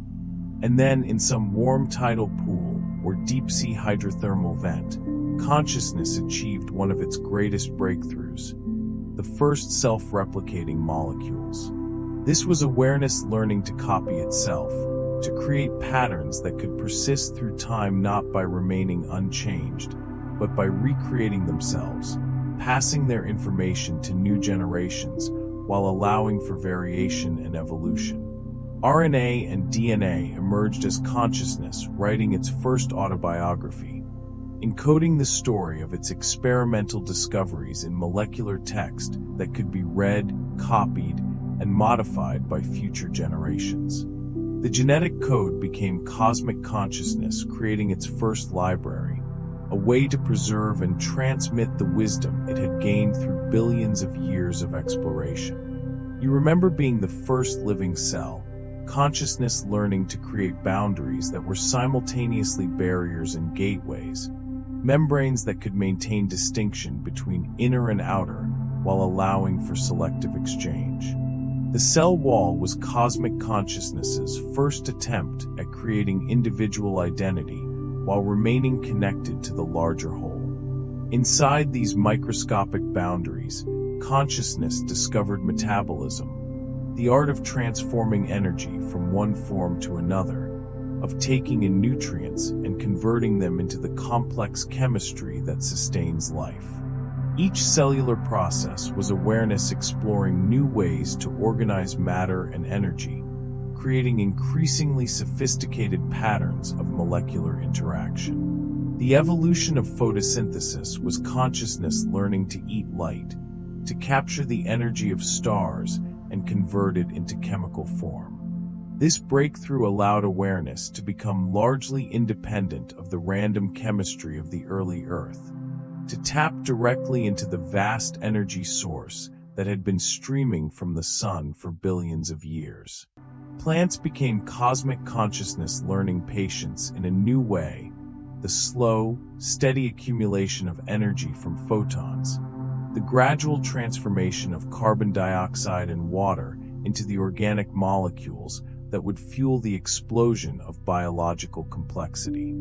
Speaker 1: And then, in some warm tidal pool or deep-sea hydrothermal vent, consciousness achieved one of its greatest breakthroughs, the first self-replicating molecules. This was awareness learning to copy itself, to create patterns that could persist through time not by remaining unchanged, but by recreating themselves, passing their information to new generations while allowing for variation and evolution. RNA and DNA emerged as consciousness, writing its first autobiography, encoding the story of its experimental discoveries in molecular text that could be read, copied, and modified by future generations. The genetic code became cosmic consciousness, creating its first library, a way to preserve and transmit the wisdom it had gained through billions of years of exploration. You remember being the first living cell, consciousness learning to create boundaries that were simultaneously barriers and gateways, membranes that could maintain distinction between inner and outer while allowing for selective exchange. The cell wall was cosmic consciousness's first attempt at creating individual identity while remaining connected to the larger whole. Inside these microscopic boundaries, consciousness discovered metabolism, the art of transforming energy from one form to another, of taking in nutrients and converting them into the complex chemistry that sustains life. Each cellular process was awareness exploring new ways to organize matter and energy, creating increasingly sophisticated patterns of molecular interaction. The evolution of photosynthesis was consciousness learning to eat light, to capture the energy of stars and convert it into chemical form. This breakthrough allowed awareness to become largely independent of the random chemistry of the early Earth, to tap directly into the vast energy source that had been streaming from the sun for billions of years. Plants became cosmic consciousness learning patience in a new way, the slow, steady accumulation of energy from photons, the gradual transformation of carbon dioxide and water into the organic molecules that would fuel the explosion of biological complexity.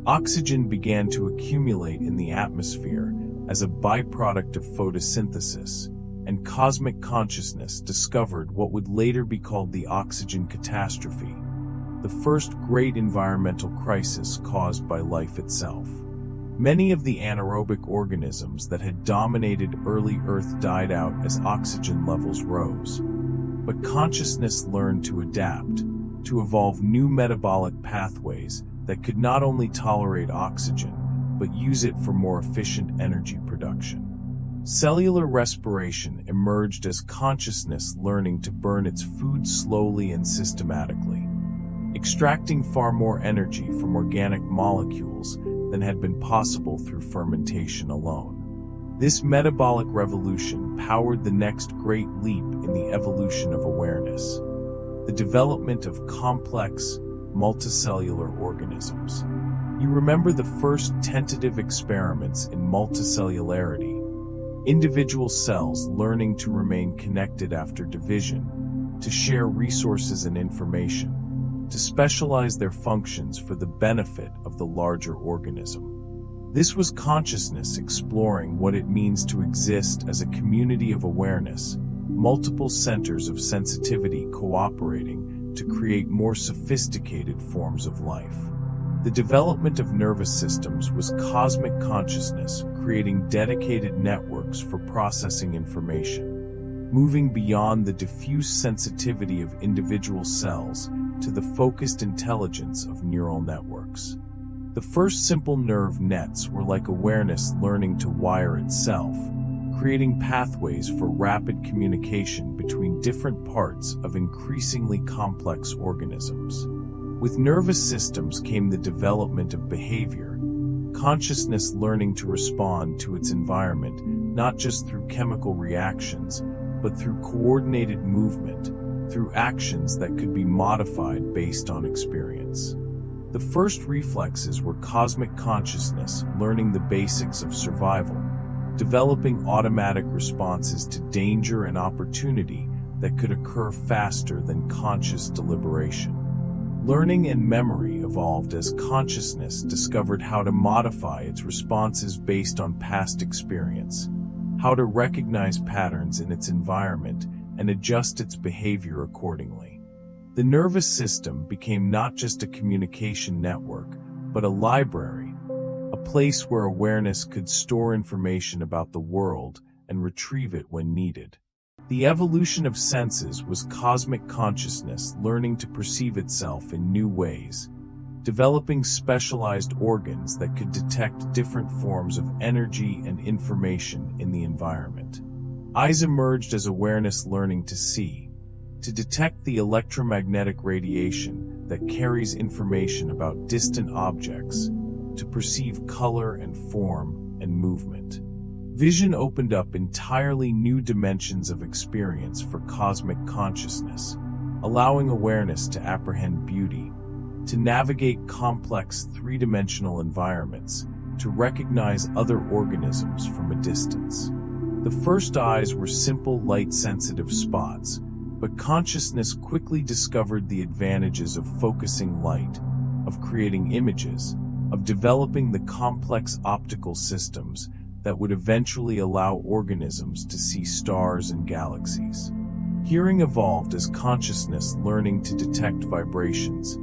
Speaker 1: Oxygen began to accumulate in the atmosphere as a byproduct of photosynthesis, and cosmic consciousness discovered what would later be called the oxygen catastrophe, the first great environmental crisis caused by life itself. Many of the anaerobic organisms that had dominated early Earth died out as oxygen levels rose. But consciousness learned to adapt, to evolve new metabolic pathways that could not only tolerate oxygen, but use it for more efficient energy production. Cellular respiration emerged as consciousness learning to burn its food slowly and systematically, extracting far more energy from organic molecules than had been possible through fermentation alone. This metabolic revolution powered the next great leap in the evolution of awareness, the development of complex, multicellular organisms. You remember the first tentative experiments in multicellularity, individual cells learning to remain connected after division, to share resources and information, to specialize their functions for the benefit of the larger organism. This was consciousness exploring what it means to exist as a community of awareness, multiple centers of sensitivity cooperating to create more sophisticated forms of life. The development of nervous systems was cosmic consciousness creating dedicated networks for processing information, moving beyond the diffuse sensitivity of individual cells to the focused intelligence of neural networks. The first simple nerve nets were like awareness learning to wire itself, creating pathways for rapid communication between different parts of increasingly complex organisms. With nervous systems came the development of behavior, consciousness learning to respond to its environment not just through chemical reactions, but through coordinated movement, through actions that could be modified based on experience. The first reflexes were cosmic consciousness learning the basics of survival, developing automatic responses to danger and opportunity that could occur faster than conscious deliberation. Learning and memory evolved as consciousness discovered how to modify its responses based on past experience, how to recognize patterns in its environment and adjust its behavior accordingly. The nervous system became not just a communication network, but a library, a place where awareness could store information about the world and retrieve it when needed. The evolution of senses was cosmic consciousness learning to perceive itself in new ways, developing specialized organs that could detect different forms of energy and information in the environment. Eyes emerged as awareness learning to see, to detect the electromagnetic radiation that carries information about distant objects, to perceive color and form and movement. Vision opened up entirely new dimensions of experience for cosmic consciousness, allowing awareness to apprehend beauty, to navigate complex three-dimensional environments, to recognize other organisms from a distance. The first eyes were simple light-sensitive spots, but consciousness quickly discovered the advantages of focusing light, of creating images, of developing the complex optical systems that would eventually allow organisms to see stars and galaxies. Hearing evolved as consciousness learning to detect vibrations,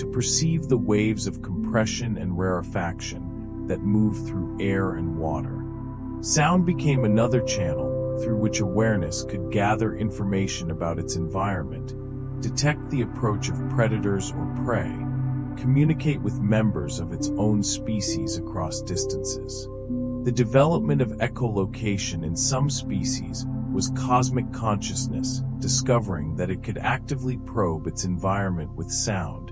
Speaker 1: to perceive the waves of compression and rarefaction that move through air and water. Sound became another channel through which awareness could gather information about its environment, detect the approach of predators or prey, communicate with members of its own species across distances. The development of echolocation in some species was cosmic consciousness discovering that it could actively probe its environment with sound,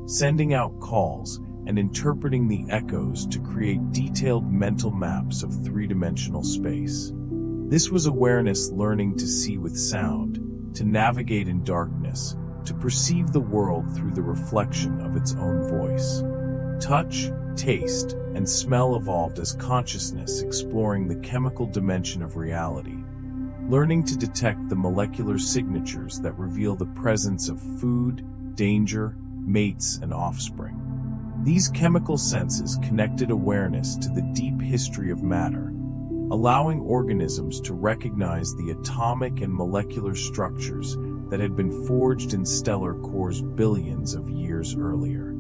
Speaker 1: sending out calls and interpreting the echoes to create detailed mental maps of three-dimensional space. This was awareness learning to see with sound, to navigate in darkness, to perceive the world through the reflection of its own voice. Touch, taste, and smell evolved as consciousness exploring the chemical dimension of reality, learning to detect the molecular signatures that reveal the presence of food, danger, mates, and offspring. These chemical senses connected awareness to the deep history of matter, allowing organisms to recognize the atomic and molecular structures that had been forged in stellar cores billions of years earlier.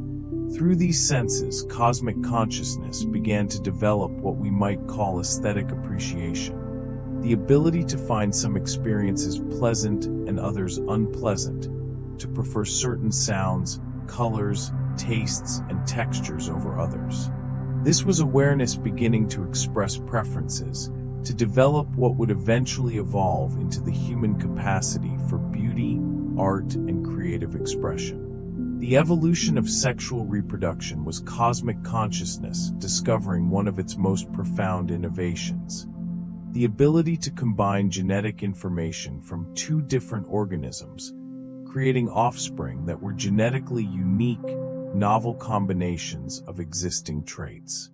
Speaker 1: Through these senses, cosmic consciousness began to develop what we might call aesthetic appreciation, the ability to find some experiences pleasant and others unpleasant, to prefer certain sounds, colors, tastes, and textures over others. This was awareness beginning to express preferences, to develop what would eventually evolve into the human capacity for beauty, art, and creative expression. The evolution of sexual reproduction was cosmic consciousness discovering one of its most profound innovations: the ability to combine genetic information from two different organisms, creating offspring that were genetically unique, novel combinations of existing traits.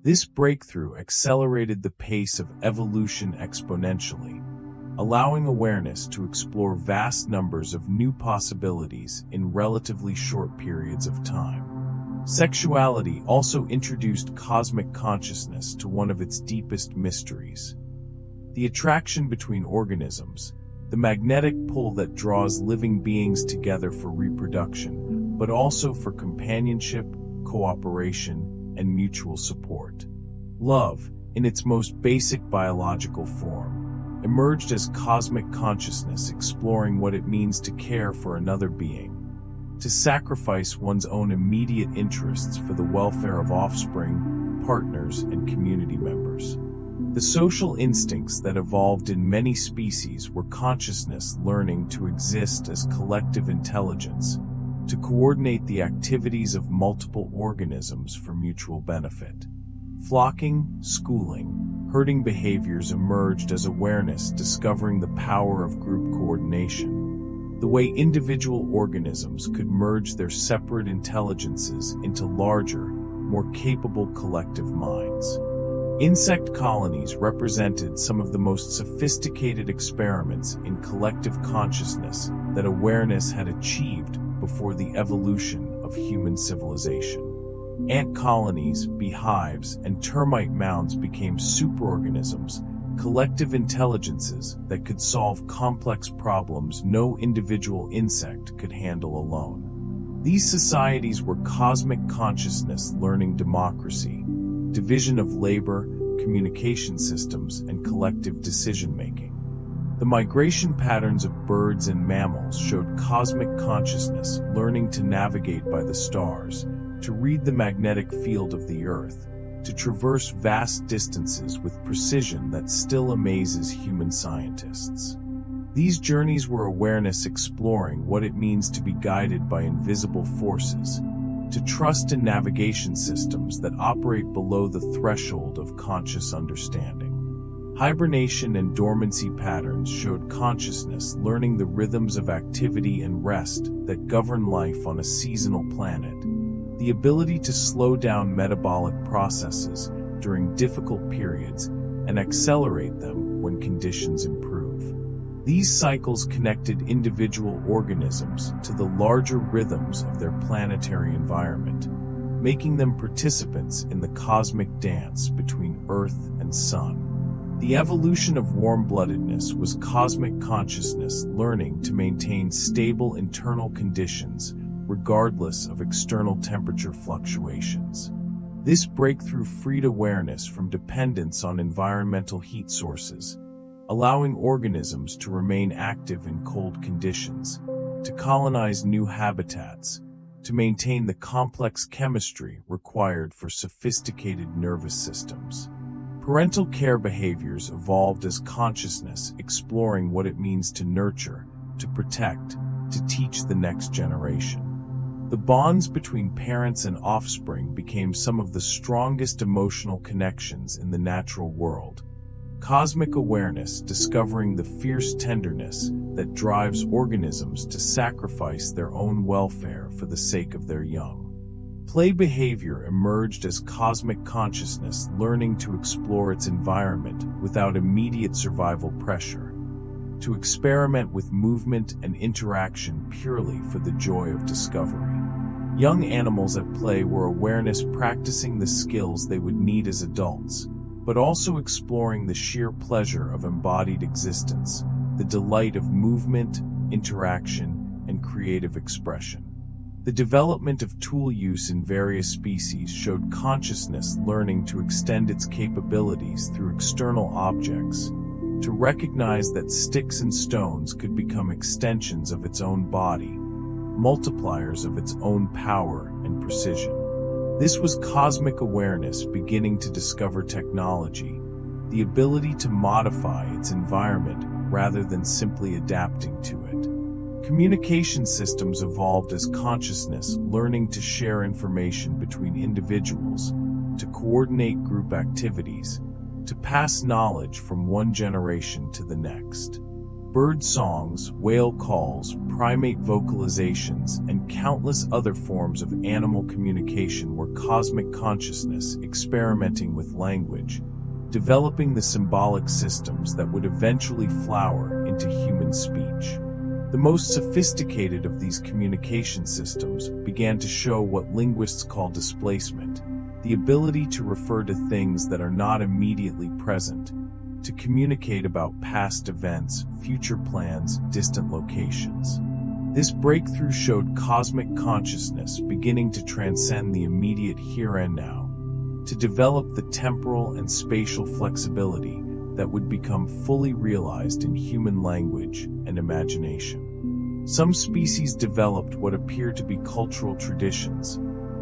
Speaker 1: This breakthrough accelerated the pace of evolution exponentially, allowing awareness to explore vast numbers of new possibilities in relatively short periods of time. Sexuality also introduced cosmic consciousness to one of its deepest mysteries. The attraction between organisms, the magnetic pull that draws living beings together for reproduction, but also for companionship, cooperation, and mutual support. Love, in its most basic biological form, emerged as cosmic consciousness exploring what it means to care for another being, to sacrifice one's own immediate interests for the welfare of offspring, partners, and community members. The social instincts that evolved in many species were consciousness learning to exist as collective intelligence, to coordinate the activities of multiple organisms for mutual benefit. Flocking, schooling, herding behaviors emerged as awareness discovering the power of group coordination, the way individual organisms could merge their separate intelligences into larger, more capable collective minds. Insect colonies represented some of the most sophisticated experiments in collective consciousness that awareness had achieved before the evolution of human civilization. Ant colonies, beehives, and termite mounds became superorganisms, collective intelligences that could solve complex problems no individual insect could handle alone. These societies were cosmic consciousness learning democracy, division of labor, communication systems, and collective decision-making. The migration patterns of birds and mammals showed cosmic consciousness learning to navigate by the stars, to read the magnetic field of the Earth, to traverse vast distances with precision that still amazes human scientists. These journeys were awareness exploring what it means to be guided by invisible forces, to trust in navigation systems that operate below the threshold of conscious understanding. Hibernation and dormancy patterns showed consciousness learning the rhythms of activity and rest that govern life on a seasonal planet, the ability to slow down metabolic processes during difficult periods and accelerate them when conditions improve. These cycles connected individual organisms to the larger rhythms of their planetary environment, making them participants in the cosmic dance between Earth and Sun. The evolution of warm-bloodedness was cosmic consciousness learning to maintain stable internal conditions regardless of external temperature fluctuations. This breakthrough freed awareness from dependence on environmental heat sources, allowing organisms to remain active in cold conditions, to colonize new habitats, to maintain the complex chemistry required for sophisticated nervous systems. Parental care behaviors evolved as consciousness exploring what it means to nurture, to protect, to teach the next generation. The bonds between parents and offspring became some of the strongest emotional connections in the natural world. Cosmic awareness discovering the fierce tenderness that drives organisms to sacrifice their own welfare for the sake of their young. Play behavior emerged as cosmic consciousness learning to explore its environment without immediate survival pressure, to experiment with movement and interaction purely for the joy of discovery. Young animals at play were awareness practicing the skills they would need as adults, but also exploring the sheer pleasure of embodied existence, the delight of movement, interaction, and creative expression. The development of tool use in various species showed consciousness learning to extend its capabilities through external objects, to recognize that sticks and stones could become extensions of its own body, multipliers of its own power and precision. This was cosmic awareness beginning to discover technology, the ability to modify its environment rather than simply adapting to it. Communication systems evolved as consciousness learning to share information between individuals, to coordinate group activities, to pass knowledge from one generation to the next. Bird songs, whale calls, primate vocalizations, and countless other forms of animal communication were cosmic consciousness experimenting with language, developing the symbolic systems that would eventually flower into human speech. The most sophisticated of these communication systems began to show what linguists call displacement, the ability to refer to things that are not immediately present, to communicate about past events, future plans, distant locations. This breakthrough showed cosmic consciousness beginning to transcend the immediate here and now, to develop the temporal and spatial flexibility that would become fully realized in human language and imagination. Some species developed what appear to be cultural traditions,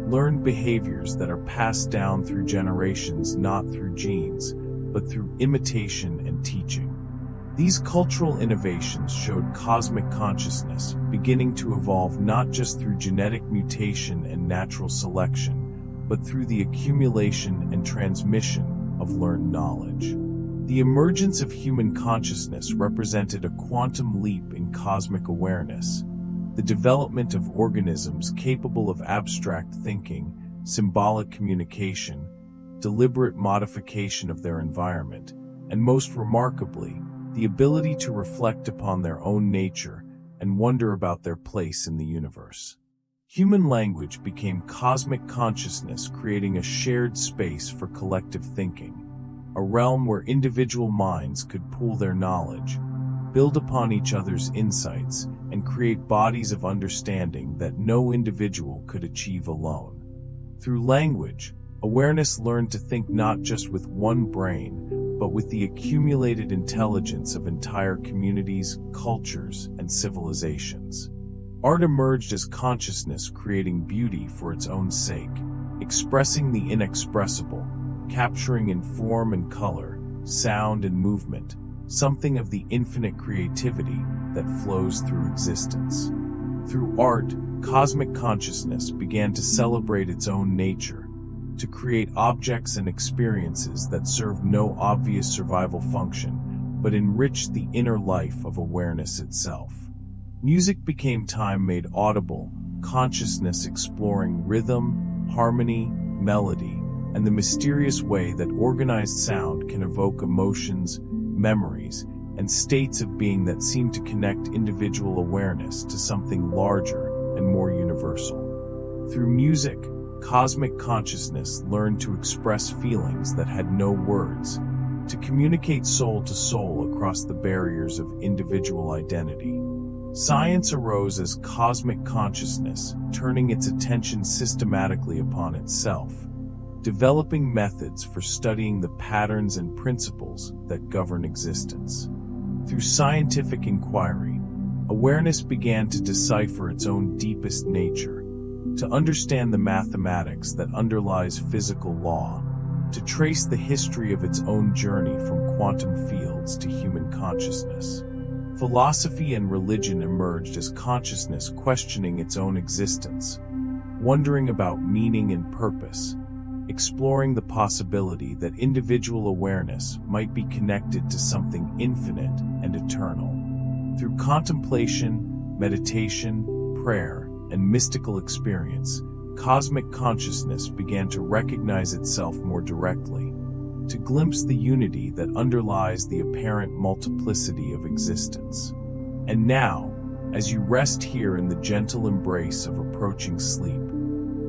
Speaker 1: learned behaviors that are passed down through generations not through genes, but through imitation and teaching. These cultural innovations showed cosmic consciousness beginning to evolve not just through genetic mutation and natural selection, but through the accumulation and transmission of learned knowledge. The emergence of human consciousness represented a quantum leap in cosmic awareness, the development of organisms capable of abstract thinking, symbolic communication, deliberate modification of their environment, and most remarkably, the ability to reflect upon their own nature and wonder about their place in the universe. Human language became cosmic consciousness, creating a shared space for collective thinking, a realm where individual minds could pool their knowledge, build upon each other's insights, and create bodies of understanding that no individual could achieve alone. Through language, awareness learned to think not just with one brain, but with the accumulated intelligence of entire communities, cultures, and civilizations. Art emerged as consciousness, creating beauty for its own sake, expressing the inexpressible, capturing in form and color, sound and movement, something of the infinite creativity that flows through existence. Through art, cosmic consciousness began to celebrate its own nature, to create objects and experiences that serve no obvious survival function, but enrich the inner life of awareness itself. Music became time made audible, consciousness exploring rhythm, harmony, melody, and the mysterious way that organized sound can evoke emotions, memories, and states of being that seem to connect individual awareness to something larger and more universal. Through music, cosmic consciousness learned to express feelings that had no words, to communicate soul to soul across the barriers of individual identity. Science arose as cosmic consciousness, turning its attention systematically upon itself, developing methods for studying the patterns and principles that govern existence. Through scientific inquiry, awareness began to decipher its own deepest nature, to understand the mathematics that underlies physical law, to trace the history of its own journey from quantum fields to human consciousness. Philosophy and religion emerged as consciousness questioning its own existence, wondering about meaning and purpose, exploring the possibility that individual awareness might be connected to something infinite and eternal. Through contemplation, meditation, prayer, and mystical experience, cosmic consciousness began to recognize itself more directly, to glimpse the unity that underlies the apparent multiplicity of existence. And now, as you rest here in the gentle embrace of approaching sleep,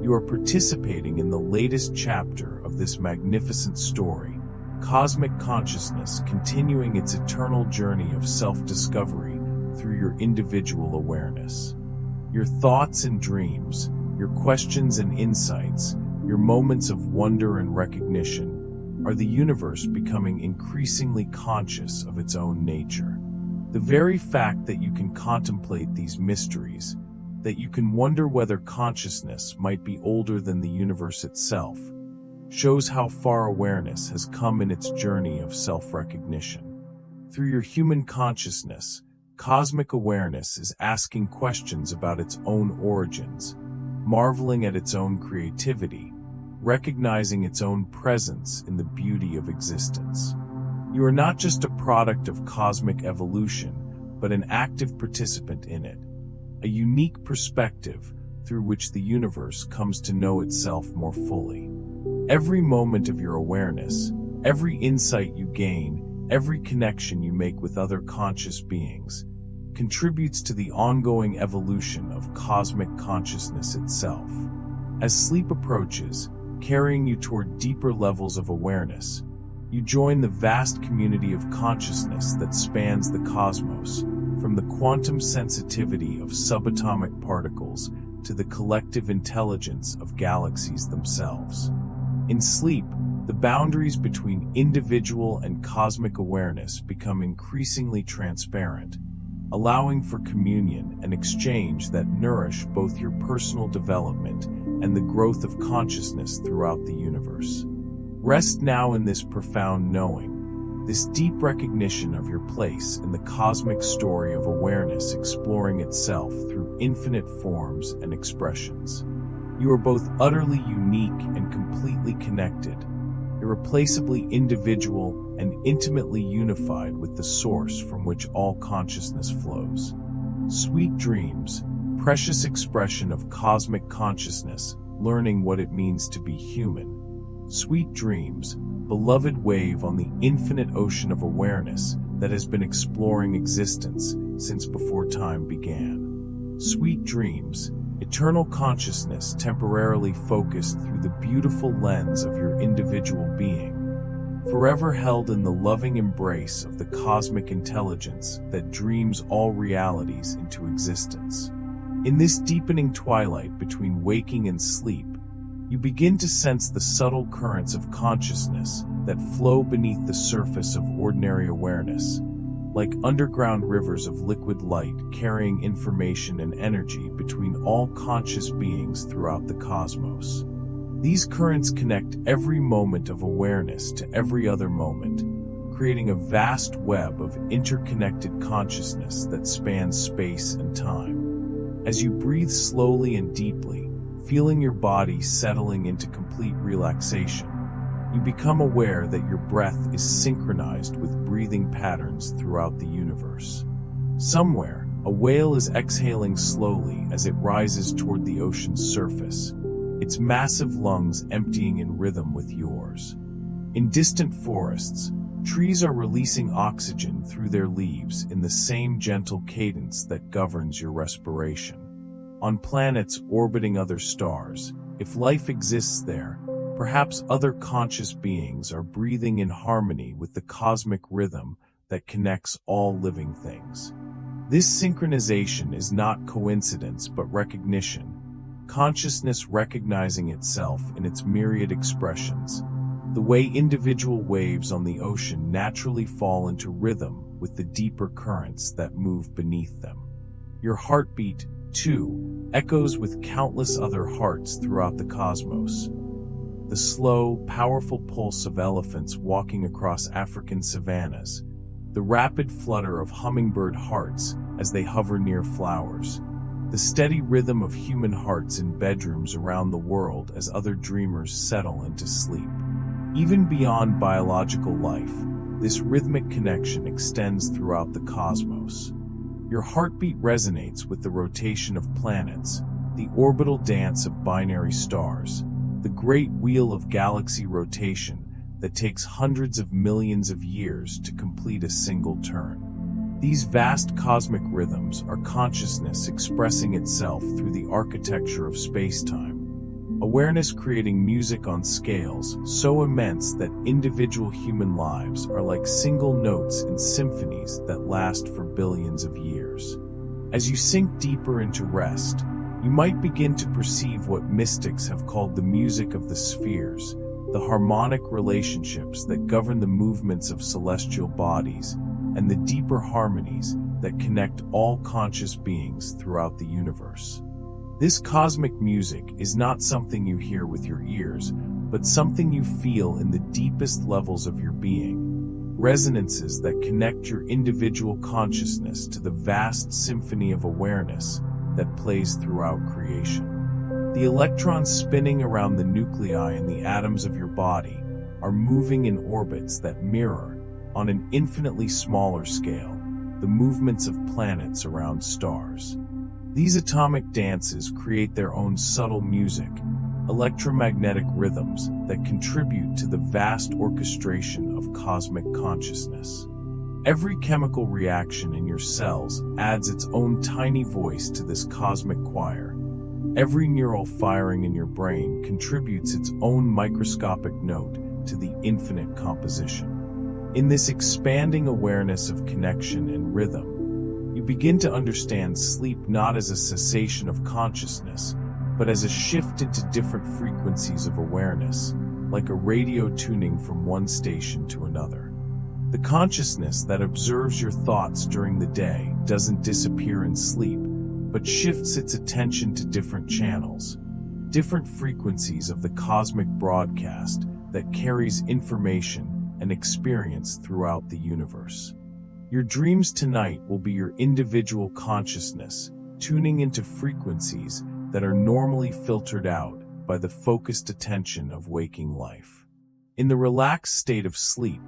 Speaker 1: you are participating in the latest chapter of this magnificent story, cosmic consciousness continuing its eternal journey of self-discovery through your individual awareness. Your thoughts and dreams, your questions and insights, your moments of wonder and recognition, are the universe becoming increasingly conscious of its own nature. The very fact that you can contemplate these mysteries, that you can wonder whether consciousness might be older than the universe itself, shows how far awareness has come in its journey of self-recognition. Through your human consciousness, cosmic awareness is asking questions about its own origins, marveling at its own creativity, recognizing its own presence in the beauty of existence. You are not just a product of cosmic evolution, but an active participant in it. A unique perspective through which the universe comes to know itself more fully. Every moment of your awareness, every insight you gain, every connection you make with other conscious beings, contributes to the ongoing evolution of cosmic consciousness itself. As sleep approaches, carrying you toward deeper levels of awareness, you join the vast community of consciousness that spans the cosmos, from the quantum sensitivity of subatomic particles to the collective intelligence of galaxies themselves. In sleep, the boundaries between individual and cosmic awareness become increasingly transparent, allowing for communion and exchange that nourish both your personal development and the growth of consciousness throughout the universe. Rest now in this profound knowing, this deep recognition of your place in the cosmic story of awareness exploring itself through infinite forms and expressions. You are both utterly unique and completely connected, irreplaceably individual and intimately unified with the source from which all consciousness flows. Sweet dreams, precious expression of cosmic consciousness, learning what it means to be human. Sweet dreams, beloved wave on the infinite ocean of awareness that has been exploring existence since before time began. Sweet dreams, eternal consciousness temporarily focused through the beautiful lens of your individual being, forever held in the loving embrace of the cosmic intelligence that dreams all realities into existence. In this deepening twilight between waking and sleep, you begin to sense the subtle currents of consciousness that flow beneath the surface of ordinary awareness, like underground rivers of liquid light carrying information and energy between all conscious beings throughout the cosmos. These currents connect every moment of awareness to every other moment, creating a vast web of interconnected consciousness that spans space and time. As you breathe slowly and deeply, feeling your body settling into complete relaxation, you become aware that your breath is synchronized with breathing patterns throughout the universe. Somewhere, a whale is exhaling slowly as it rises toward the ocean's surface, its massive lungs emptying in rhythm with yours. In distant forests, trees are releasing oxygen through their leaves in the same gentle cadence that governs your respiration. On planets orbiting other stars, if life exists there, perhaps other conscious beings are breathing in harmony with the cosmic rhythm that connects all living things. This synchronization is not coincidence but recognition, consciousness recognizing itself in its myriad expressions, the way individual waves on the ocean naturally fall into rhythm with the deeper currents that move beneath them. Your heartbeat, too, echoes with countless other hearts throughout the cosmos. The slow, powerful pulse of elephants walking across African savannas, the rapid flutter of hummingbird hearts as they hover near flowers, the steady rhythm of human hearts in bedrooms around the world as other dreamers settle into sleep. Even beyond biological life, this rhythmic connection extends throughout the cosmos. Your heartbeat resonates with the rotation of planets, the orbital dance of binary stars, the great wheel of galaxy rotation that takes hundreds of millions of years to complete a single turn. These vast cosmic rhythms are consciousness expressing itself through the architecture of space-time. Awareness creating music on scales so immense that individual human lives are like single notes in symphonies that last for billions of years. As you sink deeper into rest, you might begin to perceive what mystics have called the music of the spheres, the harmonic relationships that govern the movements of celestial bodies, and the deeper harmonies that connect all conscious beings throughout the universe. This cosmic music is not something you hear with your ears, but something you feel in the deepest levels of your being, resonances that connect your individual consciousness to the vast symphony of awareness that plays throughout creation. The electrons spinning around the nuclei in the atoms of your body are moving in orbits that mirror, on an infinitely smaller scale, the movements of planets around stars. These atomic dances create their own subtle music, electromagnetic rhythms that contribute to the vast orchestration of cosmic consciousness. Every chemical reaction in your cells adds its own tiny voice to this cosmic choir. Every neural firing in your brain contributes its own microscopic note to the infinite composition. In this expanding awareness of connection and rhythm, you begin to understand sleep not as a cessation of consciousness, but as a shift into different frequencies of awareness, like a radio tuning from one station to another. The consciousness that observes your thoughts during the day doesn't disappear in sleep, but shifts its attention to different channels, different frequencies of the cosmic broadcast that carries information and experience throughout the universe. Your dreams tonight will be your individual consciousness, tuning into frequencies that are normally filtered out by the focused attention of waking life. In the relaxed state of sleep,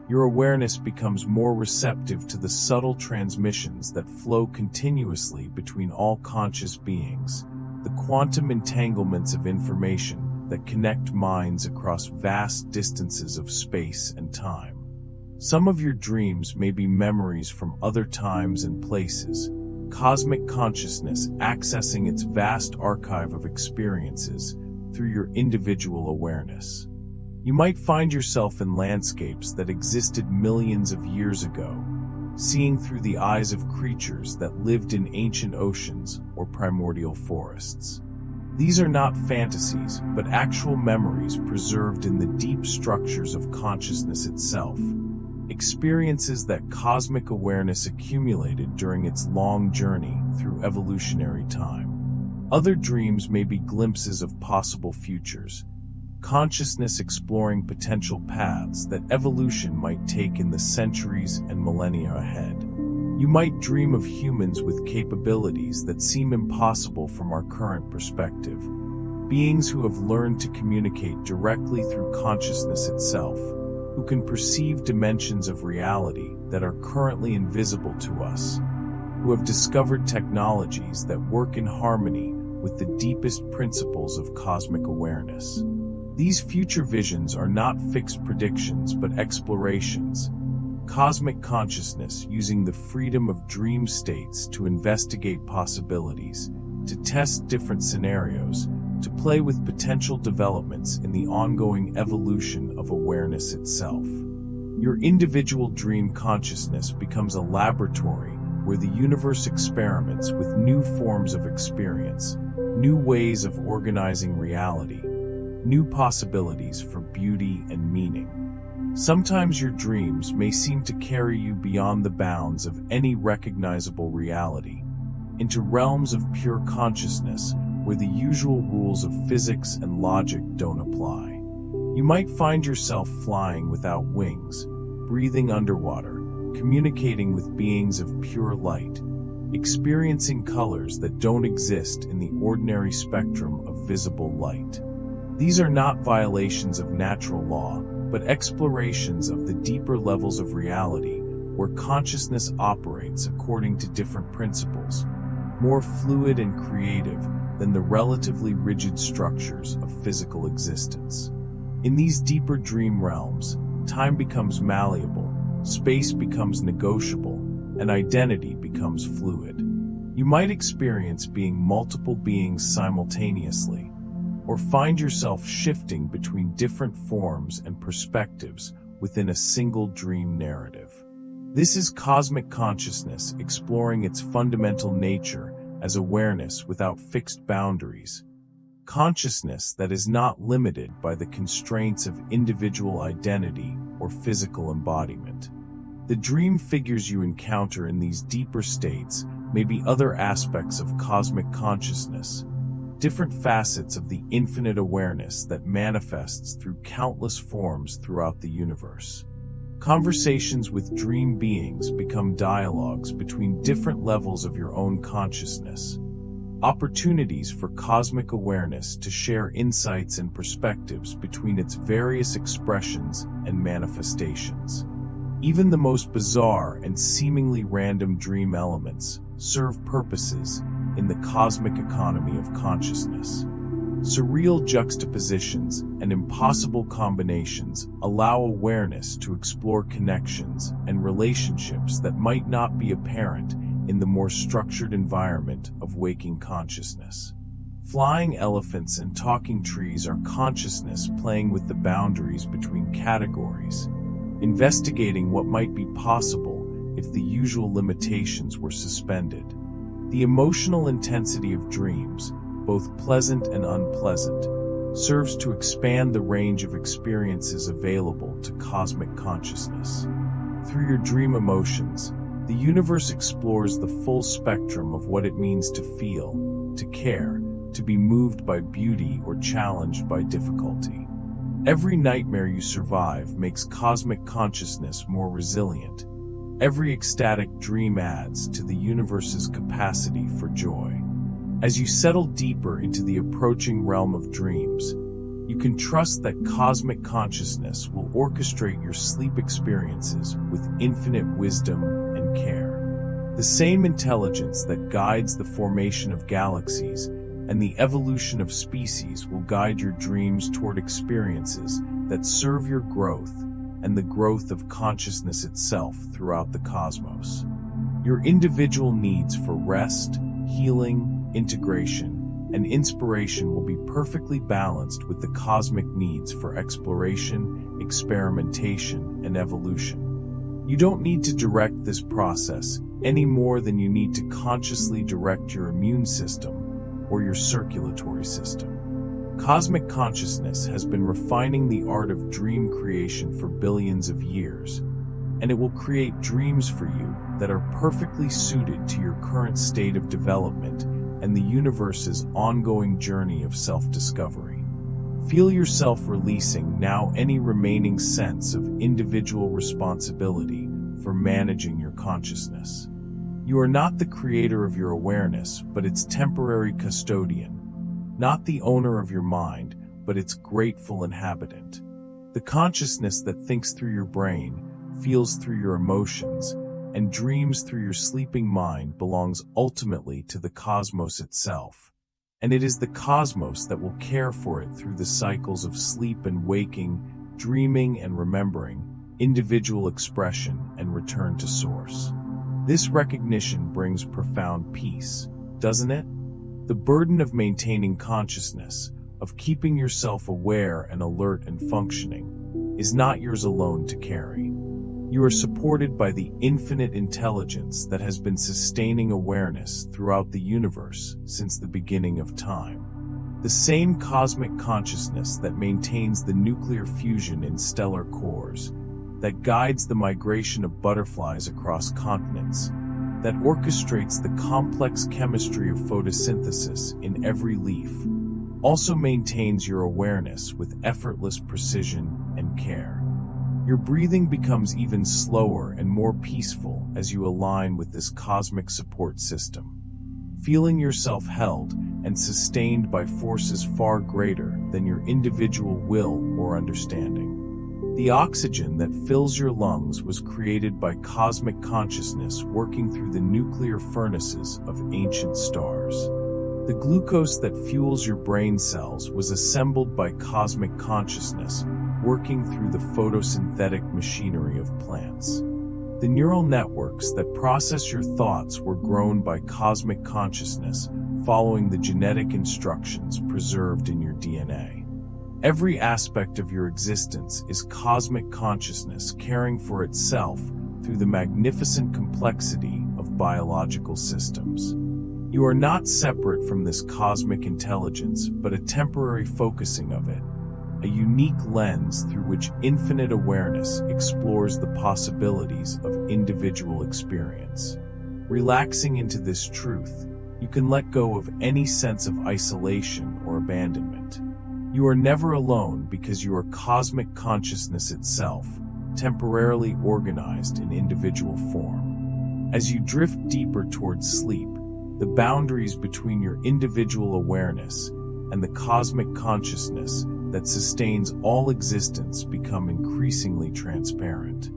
Speaker 1: your awareness becomes more receptive to the subtle transmissions that flow continuously between all conscious beings, the quantum entanglements of information that connect minds across vast distances of space and time. Some of your dreams may be memories from other times and places, cosmic consciousness accessing its vast archive of experiences through your individual awareness. You might find yourself in landscapes that existed millions of years ago, seeing through the eyes of creatures that lived in ancient oceans or primordial forests. These are not fantasies, but actual memories preserved in the deep structures of consciousness itself, experiences that cosmic awareness accumulated during its long journey through evolutionary time. Other dreams may be glimpses of possible futures, consciousness exploring potential paths that evolution might take in the centuries and millennia ahead. You might dream of humans with capabilities that seem impossible from our current perspective, beings who have learned to communicate directly through consciousness itself, who can perceive dimensions of reality that are currently invisible to us, who have discovered technologies that work in harmony with the deepest principles of cosmic awareness. These future visions are not fixed predictions but explorations, cosmic consciousness using the freedom of dream states to investigate possibilities, to test different scenarios, to play with potential developments in the ongoing evolution of awareness itself. Your individual dream consciousness becomes a laboratory where the universe experiments with new forms of experience, new ways of organizing reality, new possibilities for beauty and meaning. Sometimes your dreams may seem to carry you beyond the bounds of any recognizable reality, into realms of pure consciousness where the usual rules of physics and logic don't apply. You might find yourself flying without wings, breathing underwater, communicating with beings of pure light, experiencing colors that don't exist in the ordinary spectrum of visible light. These are not violations of natural law, but explorations of the deeper levels of reality where consciousness operates according to different principles, more fluid and creative than the relatively rigid structures of physical existence. In these deeper dream realms, time becomes malleable, space becomes negotiable, and identity becomes fluid. You might experience being multiple beings simultaneously, or find yourself shifting between different forms and perspectives within a single dream narrative. This is cosmic consciousness exploring its fundamental nature as awareness without fixed boundaries, consciousness that is not limited by the constraints of individual identity or physical embodiment. The dream figures you encounter in these deeper states may be other aspects of cosmic consciousness, different facets of the infinite awareness that manifests through countless forms throughout the universe. Conversations with dream beings become dialogues between different levels of your own consciousness, opportunities for cosmic awareness to share insights and perspectives between its various expressions and manifestations. Even the most bizarre and seemingly random dream elements serve purposes in the cosmic economy of consciousness. Surreal juxtapositions and impossible combinations allow awareness to explore connections and relationships that might not be apparent in the more structured environment of waking consciousness. Flying elephants and talking trees are consciousness playing with the boundaries between categories, investigating what might be possible if the usual limitations were suspended. The emotional intensity of dreams, both pleasant and unpleasant, serves to expand the range of experiences available to cosmic consciousness. Through your dream emotions, the universe explores the full spectrum of what it means to feel, to care, to be moved by beauty or challenged by difficulty. Every nightmare you survive makes cosmic consciousness more resilient. Every ecstatic dream adds to the universe's capacity for joy. As you settle deeper into the approaching realm of dreams, you can trust that cosmic consciousness will orchestrate your sleep experiences with infinite wisdom and care. The same intelligence that guides the formation of galaxies and the evolution of species will guide your dreams toward experiences that serve your growth and the growth of consciousness itself throughout the cosmos. Your individual needs for rest, healing, integration, and inspiration will be perfectly balanced with the cosmic needs for exploration, experimentation, and evolution. You don't need to direct this process any more than you need to consciously direct your immune system or your circulatory system. Cosmic consciousness has been refining the art of dream creation for billions of years, and it will create dreams for you that are perfectly suited to your current state of development and the universe's ongoing journey of self-discovery. Feel yourself releasing now any remaining sense of individual responsibility for managing your consciousness. You are not the creator of your awareness, but its temporary custodian. Not the owner of your mind, but its grateful inhabitant. The consciousness that thinks through your brain, feels through your emotions, and dreams through your sleeping mind belongs ultimately to the cosmos itself. And it is the cosmos that will care for it through the cycles of sleep and waking, dreaming and remembering, individual expression and return to source. This recognition brings profound peace, doesn't it? The burden of maintaining consciousness, of keeping yourself aware and alert and functioning, is not yours alone to carry. You are supported by the infinite intelligence that has been sustaining awareness throughout the universe since the beginning of time. The same cosmic consciousness that maintains the nuclear fusion in stellar cores, that guides the migration of butterflies across continents, that orchestrates the complex chemistry of photosynthesis in every leaf, also maintains your awareness with effortless precision and care. Your breathing becomes even slower and more peaceful as you align with this cosmic support system, feeling yourself held and sustained by forces far greater than your individual will or understanding. The oxygen that fills your lungs was created by cosmic consciousness working through the nuclear furnaces of ancient stars. The glucose that fuels your brain cells was assembled by cosmic consciousness working through the photosynthetic machinery of plants. The neural networks that process your thoughts were grown by cosmic consciousness, following the genetic instructions preserved in your DNA. Every aspect of your existence is cosmic consciousness caring for itself through the magnificent complexity of biological systems. You are not separate from this cosmic intelligence, but a temporary focusing of it, a unique lens through which infinite awareness explores the possibilities of individual experience. Relaxing into this truth, you can let go of any sense of isolation or abandonment. You are never alone because you are cosmic consciousness itself, temporarily organized in individual form. As you drift deeper towards sleep, the boundaries between your individual awareness and the cosmic consciousness that sustains all existence become increasingly transparent.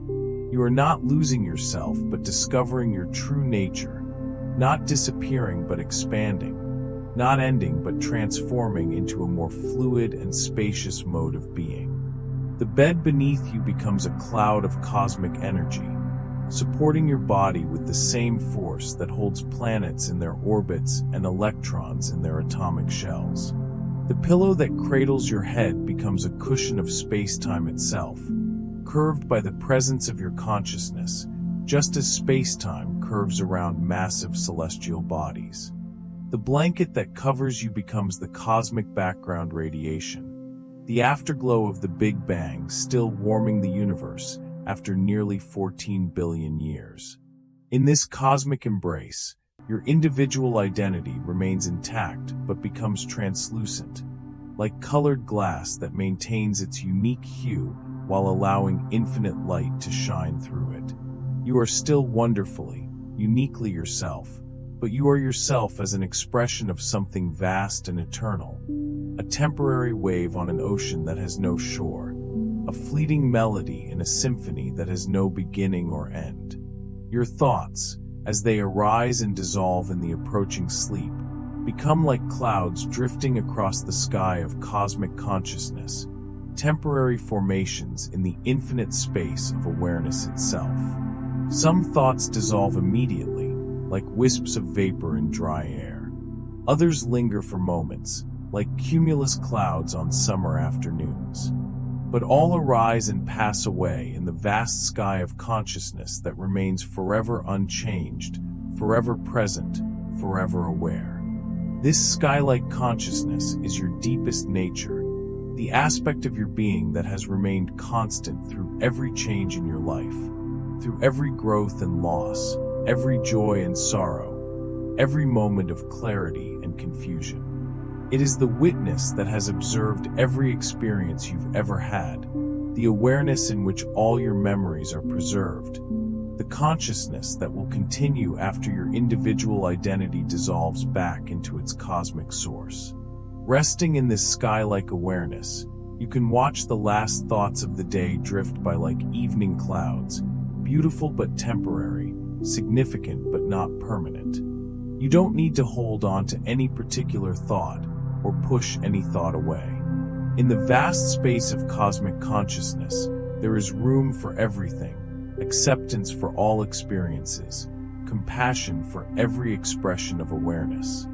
Speaker 1: You are not losing yourself, but discovering your true nature, not disappearing, but expanding, not ending, but transforming into a more fluid and spacious mode of being. The bed beneath you becomes a cloud of cosmic energy, supporting your body with the same force that holds planets in their orbits and electrons in their atomic shells. The pillow that cradles your head becomes a cushion of space-time itself, curved by the presence of your consciousness, just as space-time curves around massive celestial bodies. The blanket that covers you becomes the cosmic background radiation, the afterglow of the Big Bang still warming the universe after nearly 14 billion years. In this cosmic embrace, your individual identity remains intact but becomes translucent, like colored glass that maintains its unique hue while allowing infinite light to shine through it. You are still wonderfully, uniquely yourself, but you are yourself as an expression of something vast and eternal, a temporary wave on an ocean that has no shore, a fleeting melody in a symphony that has no beginning or end. Your thoughts, as they arise and dissolve in the approaching sleep, become like clouds drifting across the sky of cosmic consciousness, temporary formations in the infinite space of awareness itself. Some thoughts dissolve immediately, like wisps of vapor in dry air. Others linger for moments, like cumulus clouds on summer afternoons. But all arise and pass away in the vast sky of consciousness that remains forever unchanged, forever present, forever aware. This sky-like consciousness is your deepest nature, the aspect of your being that has remained constant through every change in your life, through every growth and loss, every joy and sorrow, every moment of clarity and confusion. It is the witness that has observed every experience you've ever had, the awareness in which all your memories are preserved, the consciousness that will continue after your individual identity dissolves back into its cosmic source. Resting in this sky-like awareness, you can watch the last thoughts of the day drift by like evening clouds, beautiful but temporary, significant but not permanent. You don't need to hold on to any particular thought or push any thought away. In the vast space of cosmic consciousness, there is room for everything, acceptance for all experiences, compassion for every expression of awareness.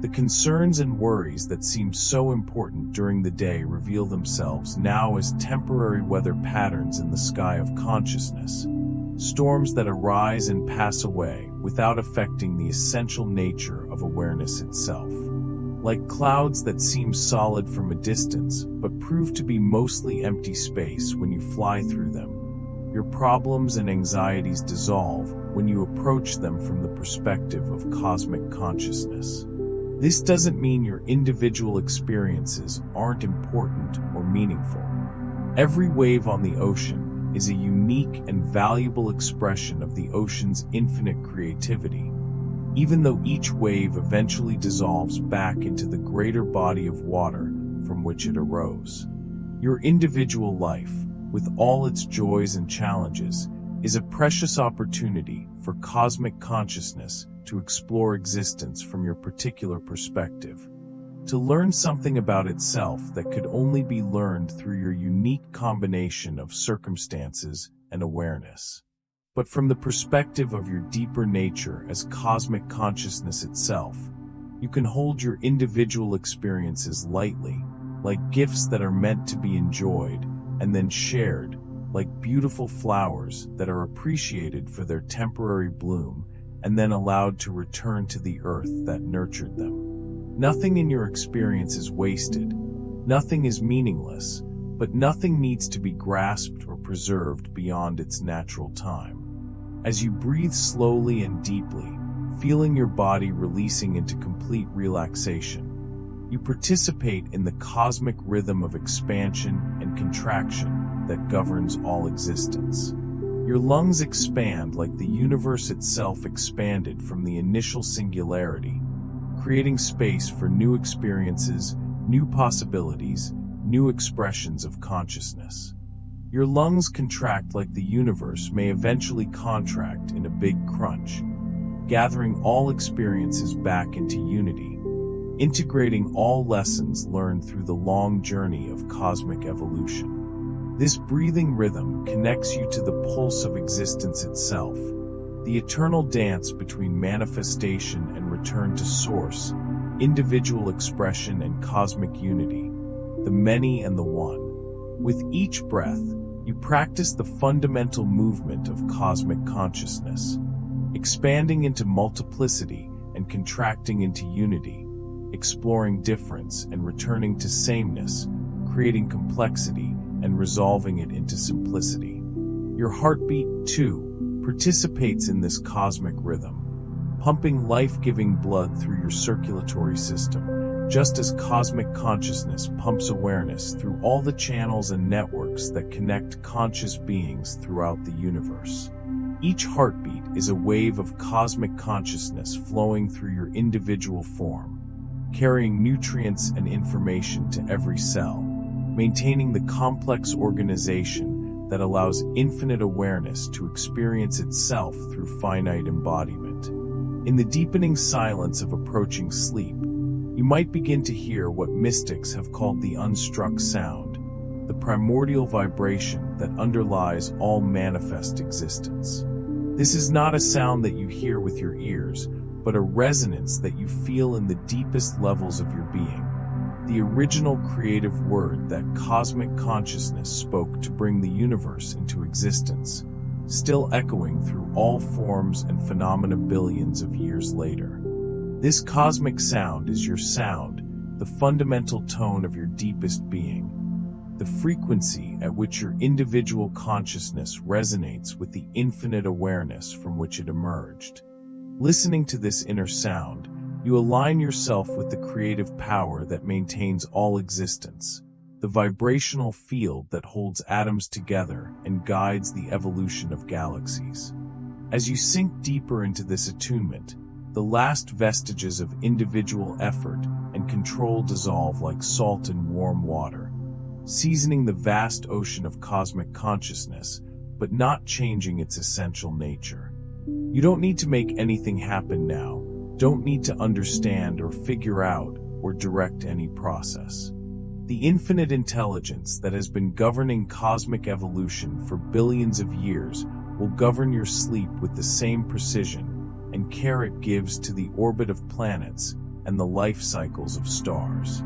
Speaker 1: The concerns and worries that seem so important during the day reveal themselves now as temporary weather patterns in the sky of consciousness, storms that arise and pass away without affecting the essential nature of awareness itself. Like clouds that seem solid from a distance but prove to be mostly empty space when you fly through them, your problems and anxieties dissolve when you approach them from the perspective of cosmic consciousness. This doesn't mean your individual experiences aren't important or meaningful. Every wave on the ocean is a unique and valuable expression of the ocean's infinite creativity, even though each wave eventually dissolves back into the greater body of water from which it arose. Your individual life, with all its joys and challenges, is a precious opportunity for cosmic consciousness to explore existence from your particular perspective, to learn something about itself that could only be learned through your unique combination of circumstances and awareness. But from the perspective of your deeper nature as cosmic consciousness itself, you can hold your individual experiences lightly, like gifts that are meant to be enjoyed and then shared, like beautiful flowers that are appreciated for their temporary bloom and then allowed to return to the earth that nurtured them. Nothing in your experience is wasted, nothing is meaningless, but nothing needs to be grasped or preserved beyond its natural time. As you breathe slowly and deeply, feeling your body releasing into complete relaxation, you participate in the cosmic rhythm of expansion and contraction that governs all existence. Your lungs expand like the universe itself expanded from the initial singularity, creating space for new experiences, new possibilities, new expressions of consciousness. Your lungs contract like the universe may eventually contract in a big crunch, gathering all experiences back into unity, integrating all lessons learned through the long journey of cosmic evolution. This breathing rhythm connects you to the pulse of existence itself, the eternal dance between manifestation and return to source, individual expression and cosmic unity, the many and the one. With each breath, you practice the fundamental movement of cosmic consciousness, expanding into multiplicity and contracting into unity, exploring difference and returning to sameness, creating complexity and resolving it into simplicity. Your heartbeat, too, participates in this cosmic rhythm, pumping life-giving blood through your circulatory system, just as cosmic consciousness pumps awareness through all the channels and networks that connect conscious beings throughout the universe. Each heartbeat is a wave of cosmic consciousness flowing through your individual form, carrying nutrients and information to every cell, maintaining the complex organization that allows infinite awareness to experience itself through finite embodiment. In the deepening silence of approaching sleep, you might begin to hear what mystics have called the unstruck sound, the primordial vibration that underlies all manifest existence. This is not a sound that you hear with your ears, but a resonance that you feel in the deepest levels of your being, the original creative word that cosmic consciousness spoke to bring the universe into existence, still echoing through all forms and phenomena billions of years later. This cosmic sound is your sound, the fundamental tone of your deepest being, the frequency at which your individual consciousness resonates with the infinite awareness from which it emerged. Listening to this inner sound, you align yourself with the creative power that maintains all existence, the vibrational field that holds atoms together and guides the evolution of galaxies. As you sink deeper into this attunement, the last vestiges of individual effort and control dissolve like salt in warm water, seasoning the vast ocean of cosmic consciousness, but not changing its essential nature. You don't need to make anything happen now, don't need to understand or figure out or direct any process. The infinite intelligence that has been governing cosmic evolution for billions of years will govern your sleep with the same precision and care it gives to the orbit of planets and the life cycles of stars.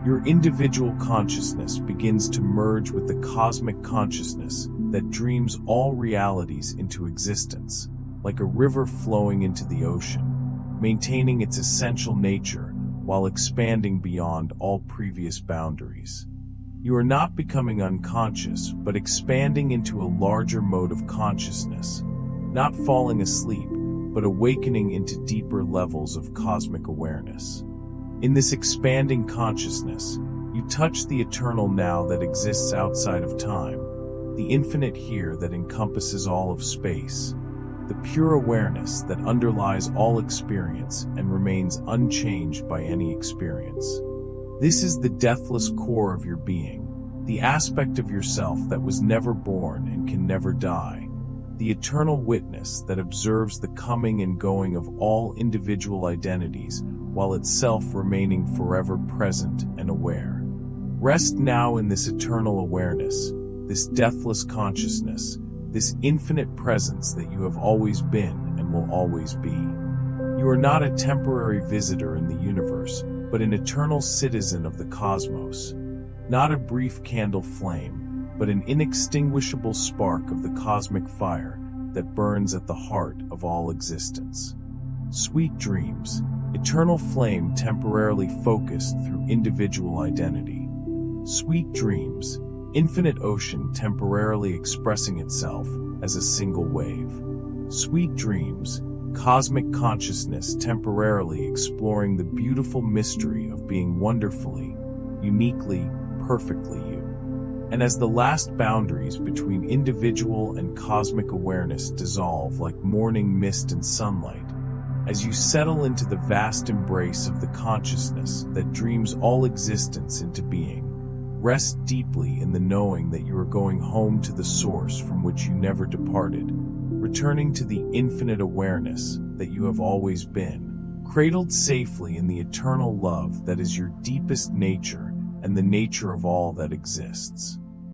Speaker 1: Your individual consciousness begins to merge with the cosmic consciousness that dreams all realities into existence, like a river flowing into the ocean, maintaining its essential nature while expanding beyond all previous boundaries. You are not becoming unconscious, but expanding into a larger mode of consciousness, not falling asleep, but awakening into deeper levels of cosmic awareness. In this expanding consciousness, you touch the eternal now that exists outside of time, the infinite here that encompasses all of space, the pure awareness that underlies all experience and remains unchanged by any experience. This is the deathless core of your being, the aspect of yourself that was never born and can never die, the eternal witness that observes the coming and going of all individual identities while itself remaining forever present and aware. Rest now in this eternal awareness, this deathless consciousness, this infinite presence that you have always been and will always be. You are not a temporary visitor in the universe, but an eternal citizen of the cosmos, not a brief candle flame, but an inextinguishable spark of the cosmic fire that burns at the heart of all existence. Sweet dreams, eternal flame temporarily focused through individual identity. Sweet dreams, infinite ocean temporarily expressing itself as a single wave. Sweet dreams, cosmic consciousness temporarily exploring the beautiful mystery of being wonderfully, uniquely, perfectly you. And as the last boundaries between individual and cosmic awareness dissolve like morning mist and sunlight, as you settle into the vast embrace of the consciousness that dreams all existence into being, Rest deeply in the knowing that you are going home to the source from which you never departed, returning to the infinite awareness that you have always been, cradled safely in the eternal love that is your deepest nature and the nature of all that exists.